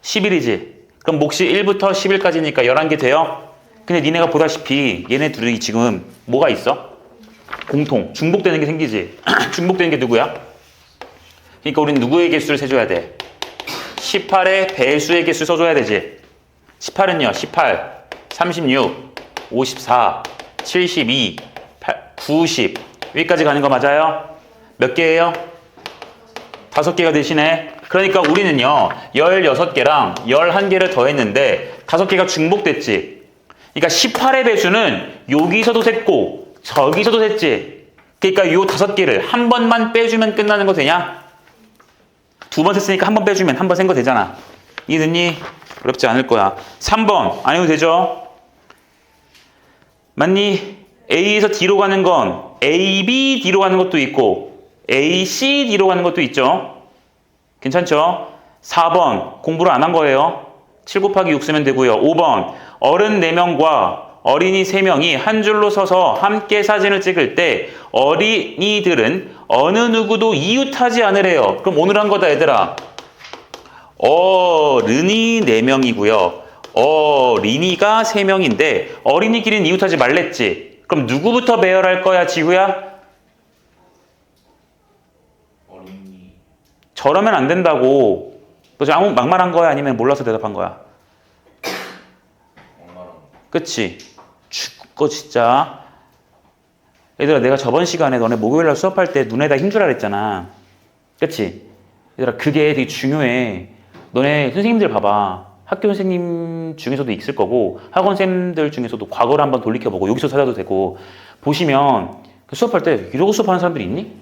11이지. 그럼 몫이 1부터 11까지니까 11개 돼요? 근데 니네가 보다시피 얘네 둘이 지금 뭐가 있어? 공통. 중복되는 게 생기지. 중복되는 게 누구야? 그러니까 우리는 누구의 개수를 세줘야 돼? 18의 배수의 개수 써줘야 되지. 18은요, 18, 36, 54, 72, 90. 여기까지 가는 거 맞아요? 몇 개예요? 5개가 되시네. 그러니까 우리는요, 16개랑 11개를 더했는데 5개가 중복됐지. 그러니까 18의 배수는 여기서도 셌고 저기서도 셌지. 그러니까 요 5개를 한 번만 빼주면 끝나는 거 되냐? 2번 셌으니까 한 번 빼주면 한 번 센 거 되잖아. 이해됐니? 어렵지 않을 거야. 3번 안 해도 되죠? 맞니? A에서 D로 가는 건 A, B, D로 가는 것도 있고 A, C, D로 가는 것도 있죠? 괜찮죠? 4번 공부를 안 한 거예요. 7 곱하기 6 쓰면 되고요. 5번 어른 4명과 어린이 3명이 한 줄로 서서 함께 사진을 찍을 때 어린이들은 어느 누구도 이웃하지 않으래요. 그럼 오늘 한 거다 얘들아. 어른이 4명이고요. 어린이가 3명인데 어린이끼리는 이웃하지 말랬지. 그럼 누구부터 배열할 거야 지구야?
어린이.
저러면 안 된다고. 너 지금 아무 막말한 거야? 아니면 몰라서 대답한 거야?
엄마랑.
그치? 죽고 진짜. 얘들아 내가 저번 시간에 너네 목요일날 수업할 때 눈에다 힘주라 그랬잖아. 그치? 얘들아 그게 되게 중요해. 너네 선생님들 봐봐. 학교 선생님 중에서도 있을 거고 학원 쌤들 중에서도 과거를 한번 돌이켜보고 여기서 찾아도 되고 보시면 수업할 때 이러고 수업하는 사람들이 있니?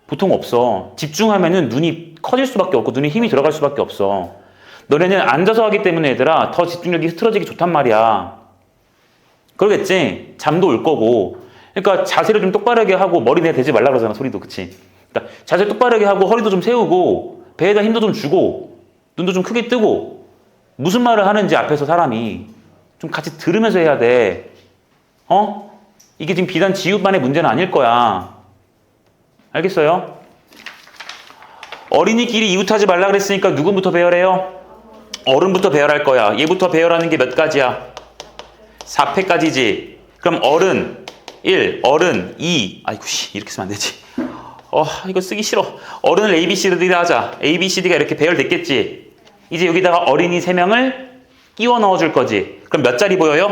보통 없어. 집중하면은 눈이 커질 수밖에 없고 눈에 힘이 들어갈 수밖에 없어. 너네는 앉아서 하기 때문에 얘들아 더 집중력이 흐트러지기 좋단 말이야. 그러겠지? 잠도 올 거고. 그러니까 자세를 좀 똑바르게 하고 머리 내 대지 말라 그러잖아 소리도. 그치? 그러니까 자세 똑바르게 하고 허리도 좀 세우고 배에다 힘도 좀 주고 눈도 좀 크게 뜨고 무슨 말을 하는지 앞에서 사람이 좀 같이 들으면서 해야 돼. 어? 이게 지금 비단 지읒만의 문제는 아닐 거야. 알겠어요? 어린이끼리 이웃하지 말라 그랬으니까 누구부터 배열해요? 어른부터 배열할 거야. 얘부터 배열하는 게 몇 가지야? 4패까지지. 그럼 어른 1, 어른 2. 아이고 씨 이렇게 쓰면 안 되지. 이거 쓰기 싫어. 어른을 A, B, C들이 하자. A, B, C, D가 이렇게 배열됐겠지. 이제 여기다가 어린이 3명을 끼워 넣어줄 거지. 그럼 몇 자리 보여요?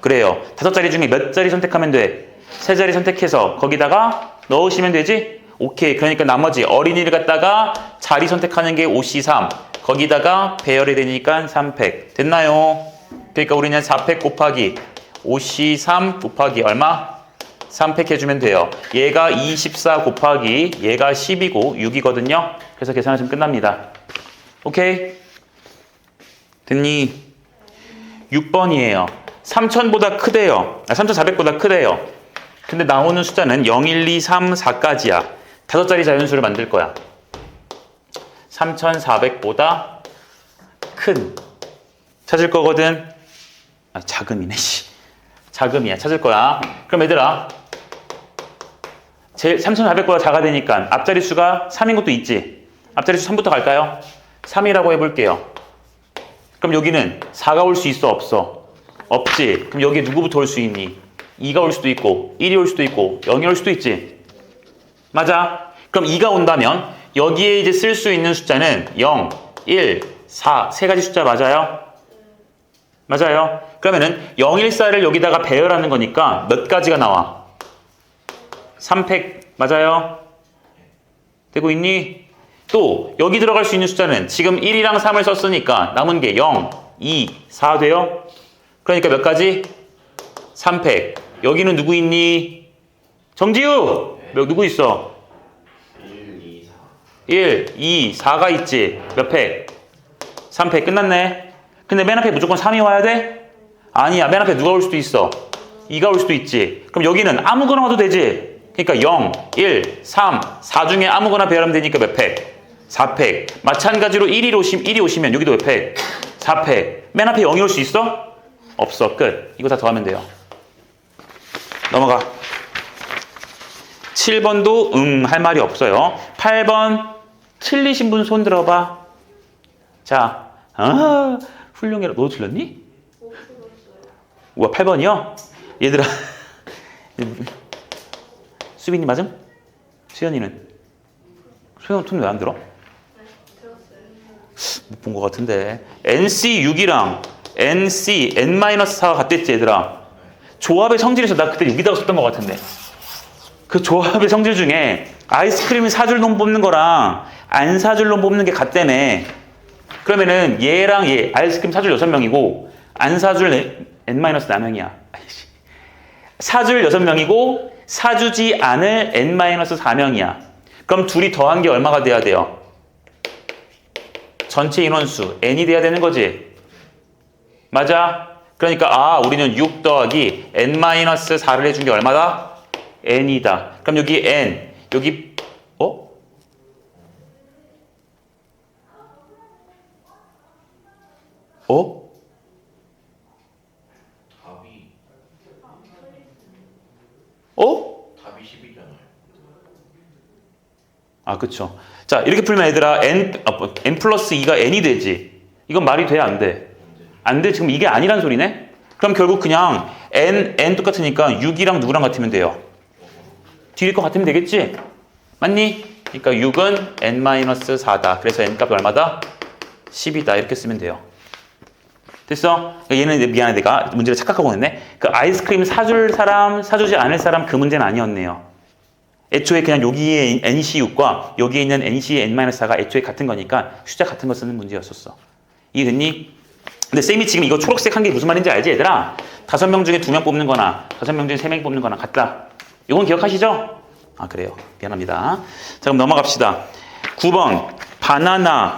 그래요. 5자리 중에 몇 자리 선택하면 돼? 3자리 선택해서 거기다가 넣으시면 되지? 오케이. 그러니까 나머지 어린이를 갖다가 자리 선택하는 게 5C3. 거기다가 배열이 되니까 3팩. 됐나요? 그러니까 우리는 4팩 곱하기 5C3 곱하기 얼마? 3팩 해주면 돼요. 얘가 24 곱하기 얘가 10이고 6이거든요. 그래서 계산하시면 끝납니다. 오케이? 됐니? 6번이에요. 3000보다 크대요. 3400보다 크대요. 근데 나오는 숫자는 0, 1, 2, 3, 4까지야. 5자리 자연수를 만들 거야. 3400보다 큰. 찾을 거거든. 자금이네, 씨. 자금이야. 찾을 거야. 그럼 얘들아. 제일 3400보다 작아 되니까 앞자리 수가 3인 것도 있지. 앞자리 수 3부터 갈까요? 3이라고 해볼게요. 그럼 여기는 4가 올 수 있어? 없어? 없지. 그럼 여기에 누구부터 올 수 있니? 2가 올 수도 있고 1이 올 수도 있고 0이 올 수도 있지. 맞아. 그럼 2가 온다면 여기에 이제 쓸 수 있는 숫자는 0, 1, 4 세 가지 숫자 맞아요? 맞아요. 그러면은 0, 1, 4를 여기다가 배열하는 거니까 몇 가지가 나와? 3팩 맞아요? 되고 있니? 또 여기 들어갈 수 있는 숫자는 지금 1이랑 3을 썼으니까 남은 게 0, 2, 4 돼요? 그러니까 몇 가지? 3팩. 여기는 누구 있니? 정지우! 누구 있어?
1, 2, 4.
1, 2, 4가 있지. 몇 팩? 3팩 끝났네. 근데 맨 앞에 무조건 3이 와야 돼? 아니야. 맨 앞에 누가 올 수도 있어? 2가 올 수도 있지. 그럼 여기는 아무거나 와도 되지. 그러니까 0, 1, 3, 4 중에 아무거나 배열하면 되니까 몇 팩? 4팩. 마찬가지로 1이 오시면 여기도 몇 팩? 4팩. 맨 앞에 0이 올 수 있어? 없어. 끝. 이거 다 더하면 돼요. 넘어가. 7번도 할 말이 없어요. 8번 틀리신 분 손 들어봐. 자, 훌륭해라. 너 틀렸니? 우와, 8번이요? 얘들아. 수빈이 맞음? 수연이는? 수연 톤 왜 안 들어? 못 본 것 같은데. NC 6이랑 NC N-4가 같댔지, 얘들아. 조합의 성질에서 나 그때 6이라고 썼던 것 같은데. 그 조합의 성질 중에 아이스크림 사줄 놈 뽑는 거랑 안 사줄 놈 뽑는 게 같다며. 그러면은 얘랑 얘 아이스크림 사줄 6명이고 안 사줄 N-4명이야. 사줄 6명이고 사주지 않을 N-4명이야. 그럼 둘이 더한 게 얼마가 돼야 돼요? 전체 인원수 N이 돼야 되는 거지. 맞아? 그러니까 우리는 6 더하기 N-4를 해준 게 얼마다? N이다. 그럼 여기 N, 여기
답이 10이잖아요.
그쵸. 자, 이렇게 풀면 얘들아, N 플러스 2가 N이 되지. 이건 말이 돼, 안 돼? 안 돼. 지금 이게 아니란 소리네? 그럼 결국 그냥 N 똑같으니까 6이랑 누구랑 같으면 돼요? 뒤일 거 같으면 되겠지? 맞니? 그러니까 6은 N-4다. 그래서 N값이 얼마다? 10이다. 이렇게 쓰면 돼요. 됐어? 얘는 미안해. 내가 문제를 착각하고 있네. 그 아이스크림 사줄 사람, 사주지 않을 사람 그 문제는 아니었네요. 애초에 그냥 여기에 NC6과 여기에 있는 NC N-4가 애초에 같은 거니까 숫자 같은 거 쓰는 문제였었어. 이해됐니? 근데 쌤이 지금 이거 초록색 한 게 무슨 말인지 알지, 얘들아? 5명 중에 2명 뽑는 거나 5명 중에 3명 뽑는 거나 같다. 이건 기억하시죠? 그래요. 미안합니다. 자, 그럼 넘어갑시다. 9번 바나나.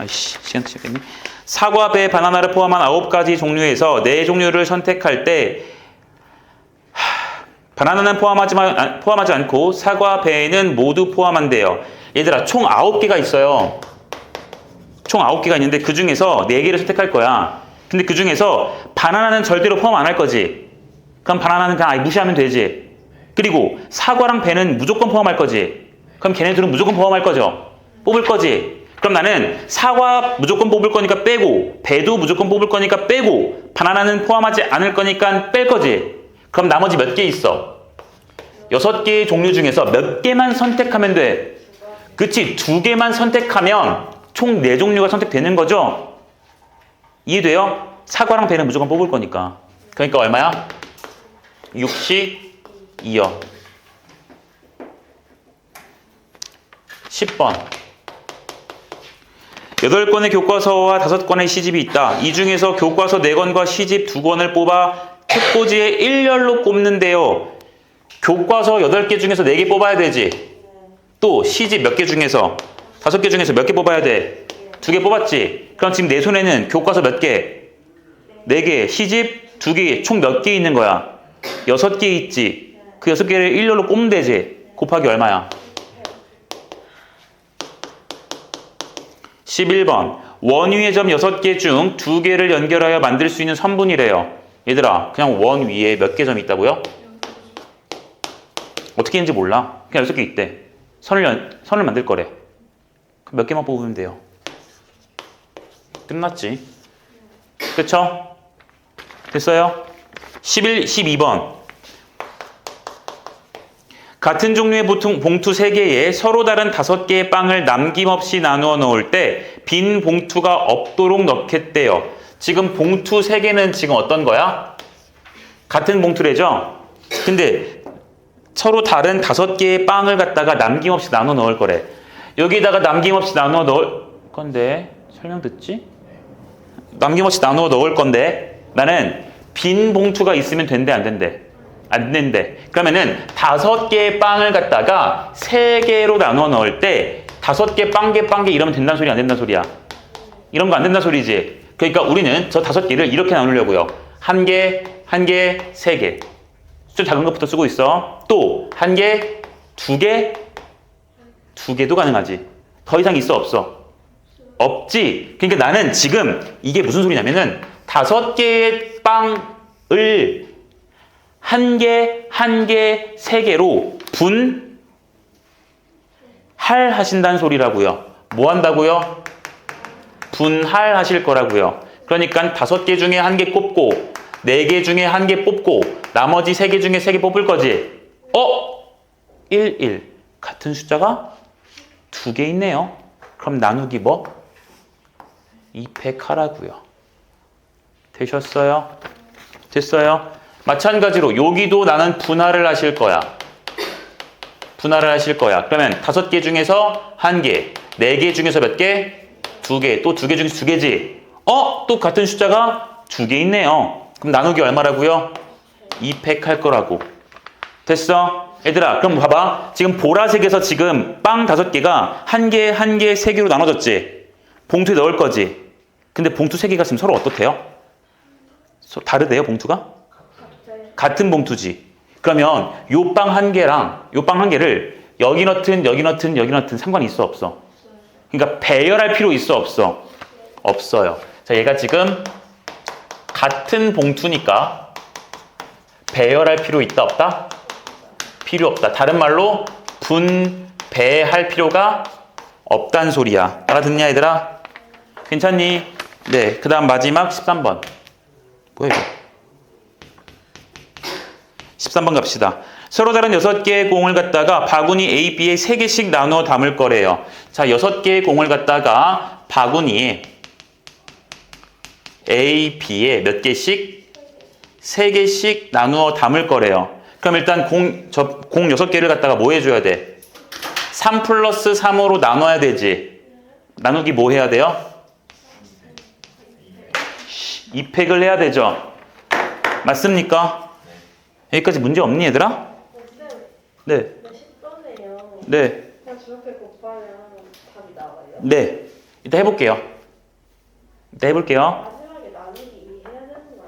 시간 시작했네. 사과, 배, 바나나를 포함한 9가지 종류에서 4종류를 선택할 때 바나나는 포함하지 않고 사과, 배는 모두 포함한대요. 얘들아, 총 9개가 있어요. 총 9개가 있는데 그 중에서 4개를 선택할 거야. 근데 그 중에서 바나나는 절대로 포함 안 할 거지. 그럼 바나나는 그냥 무시하면 되지. 그리고 사과랑 배는 무조건 포함할 거지. 그럼 걔네들은 무조건 포함할 거죠. 뽑을 거지. 그럼 나는 사과 무조건 뽑을 거니까 빼고, 배도 무조건 뽑을 거니까 빼고, 바나나는 포함하지 않을 거니까 뺄 거지. 그럼 나머지 몇 개 있어? 6개의 종류 중에서 몇 개만 선택하면 돼? 그치? 2개만 선택하면 총 4종류가 선택되는 거죠? 이해돼요? 사과랑 배는 무조건 뽑을 거니까. 그러니까 얼마야? 62요. 10번. 8권의 교과서와 5권의 시집이 있다. 이 중에서 교과서 4권과 시집 2권을 뽑아 책꽂이에 일렬로 꼽는데요. 교과서 8개 중에서 4개 뽑아야 되지. 또 시집 몇 개 중에서 5개 중에서 몇 개 뽑아야 돼? 2개 뽑았지. 그럼 지금 내 손에는 교과서 몇 개? 4개. 시집 2개. 총 몇 개 있는 거야? 6개 있지. 그 6개를 일렬로 꼽으면 되지. 곱하기 얼마야? 11번. 원위의 점 6개 중 2개를 연결하여 만들 수 있는 선분이래요. 얘들아, 그냥 원 위에 몇 개 점이 있다고요? 어떻게 했는지 몰라. 그냥 6개 있대. 선을 만들 거래. 그럼 몇 개만 뽑으면 돼요. 끝났지. 그쵸? 됐어요? 12번. 같은 종류의 봉투 3개에 서로 다른 5개의 빵을 남김없이 나누어 넣을 때 빈 봉투가 없도록 넣겠대요. 지금 봉투 3개는 지금 어떤 거야? 같은 봉투래죠? 근데 서로 다른 5개의 빵을 갖다가 남김없이 나눠 넣을 거래. 여기다가 남김없이 나눠 넣을 건데 설명 듣지? 남김없이 나눠 넣을 건데 나는 빈 봉투가 있으면 된대 안 된대? 안 된대. 그러면은 5개의 빵을 갖다가 3개로 나눠 넣을 때 5개 빵개 이러면 된다는 소리 안 된다는 소리야? 이런 거 안 된다는 소리지. 그러니까 우리는 저 5개를 이렇게 나누려고요. 한 개, 한 개, 세 개. 숫자 작은 것부터 쓰고 있어. 또 한 개, 두 개, 두 개도 가능하지. 더 이상 있어 없어? 없지. 그러니까 나는 지금 이게 무슨 소리냐면은 5개의 빵을 한 개, 한 개, 세 개로 분할하신다는 소리라고요. 뭐 한다고요? 분할하실 거라고요. 그러니까 5개 중에 한 개 뽑고 4개 중에 한 개 뽑고 나머지 3개 중에 3개 뽑을 거지. 1, 1. 같은 숫자가 2개 있네요. 그럼 나누기 뭐? 2팩 하라고요. 되셨어요? 됐어요? 마찬가지로 여기도 나는 분할을 하실 거야. 분할을 하실 거야. 그러면 5개 중에서 1개, 4개 중에서 몇 개? 2개, 또 2개 중에서 2개지. 또 같은 숫자가 2개 있네요. 그럼 나누기 얼마라고요? 2팩 할 거라고. 됐어? 얘들아, 그럼 봐봐. 지금 보라색에서 지금 빵 5개가 한 개, 한 개, 3개로 나눠졌지? 봉투에 넣을 거지? 근데 봉투 3개가 있으면 서로 어떻대요? 다르대요, 봉투가? 같은 봉투지. 그러면 요 빵 한 개랑 요 빵 한 개를 여기 넣든 여기 넣든 여기 넣든 상관이 있어 없어? 그러니까 배열할 필요 있어 없어? 없어요. 자, 얘가 지금 같은 봉투니까 배열할 필요 있다 없다? 필요 없다. 다른 말로 분배할 필요가 없단 소리야. 알아듣냐 얘들아? 괜찮니? 네. 그 다음 마지막 13번. 뭐야 이거? 13번 갑시다. 서로 다른 6개의 공을 갖다가 바구니 A, B에 3개씩 나누어 담을 거래요. 자, 6개의 공을 갖다가 바구니에 A, B에 몇 개씩? 3개씩 나누어 담을 거래요. 그럼 일단 공 6개를 갖다가 뭐 해줘야 돼? 3 플러스 3으로 나눠야 되지. 나누기 뭐 해야 돼요? 2팩을 해야 되죠. 맞습니까? 여기까지 문제 없니 얘들아? 네.
10번에요.
네.
그냥 저렇게 곱하면 답이 나와요?
네. 이따 해볼게요. 이따 해볼게요.
마지막에 나누기 해야 되는 거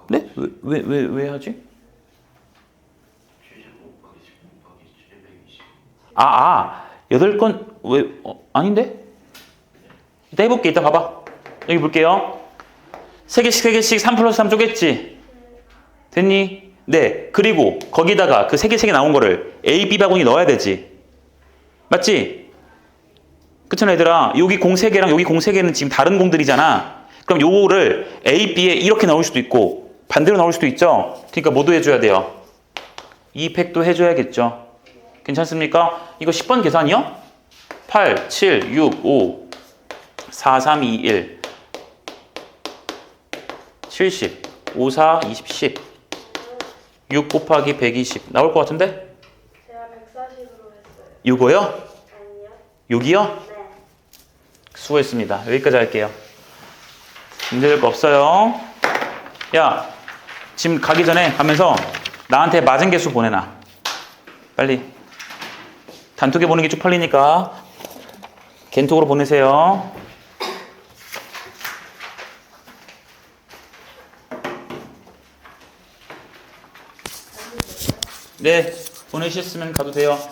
아니에요?
네? 왜 하지?
70 곱하기 10 곱하기 720.
8건, 왜, 아닌데? 이따 해볼게. 이따 봐봐. 여기 볼게요. 3개씩 3 플러스 3 쪼겠지? 됐니? 네. 그리고 거기다가 그 3개 나온 거를 A, B 바구니 넣어야 되지. 맞지? 그쵸, 얘들아? 여기 공 3개랑 여기 공 3개는 지금 다른 공들이잖아. 그럼 요거를 A, B에 이렇게 넣을 수도 있고 반대로 넣을 수도 있죠? 그러니까 뭐도 해줘야 돼요? 2팩도 해줘야겠죠? 괜찮습니까? 이거 10번 계산이요? 8, 7, 6, 5, 4, 3, 2, 1 70, 5, 4, 20, 10 6 곱하기 120 나올 것 같은데?
제가 140으로 했어요.
이거요?
아니요?
여기요?
네.
수고했습니다. 여기까지 할게요. 문제될 거 없어요. 야, 지금 가기 전에 가면서 나한테 맞은 개수 보내놔. 빨리. 단톡에 보는 게 쪽팔리니까 겐톡으로 보내세요. 네, 보내셨으면 가도 돼요.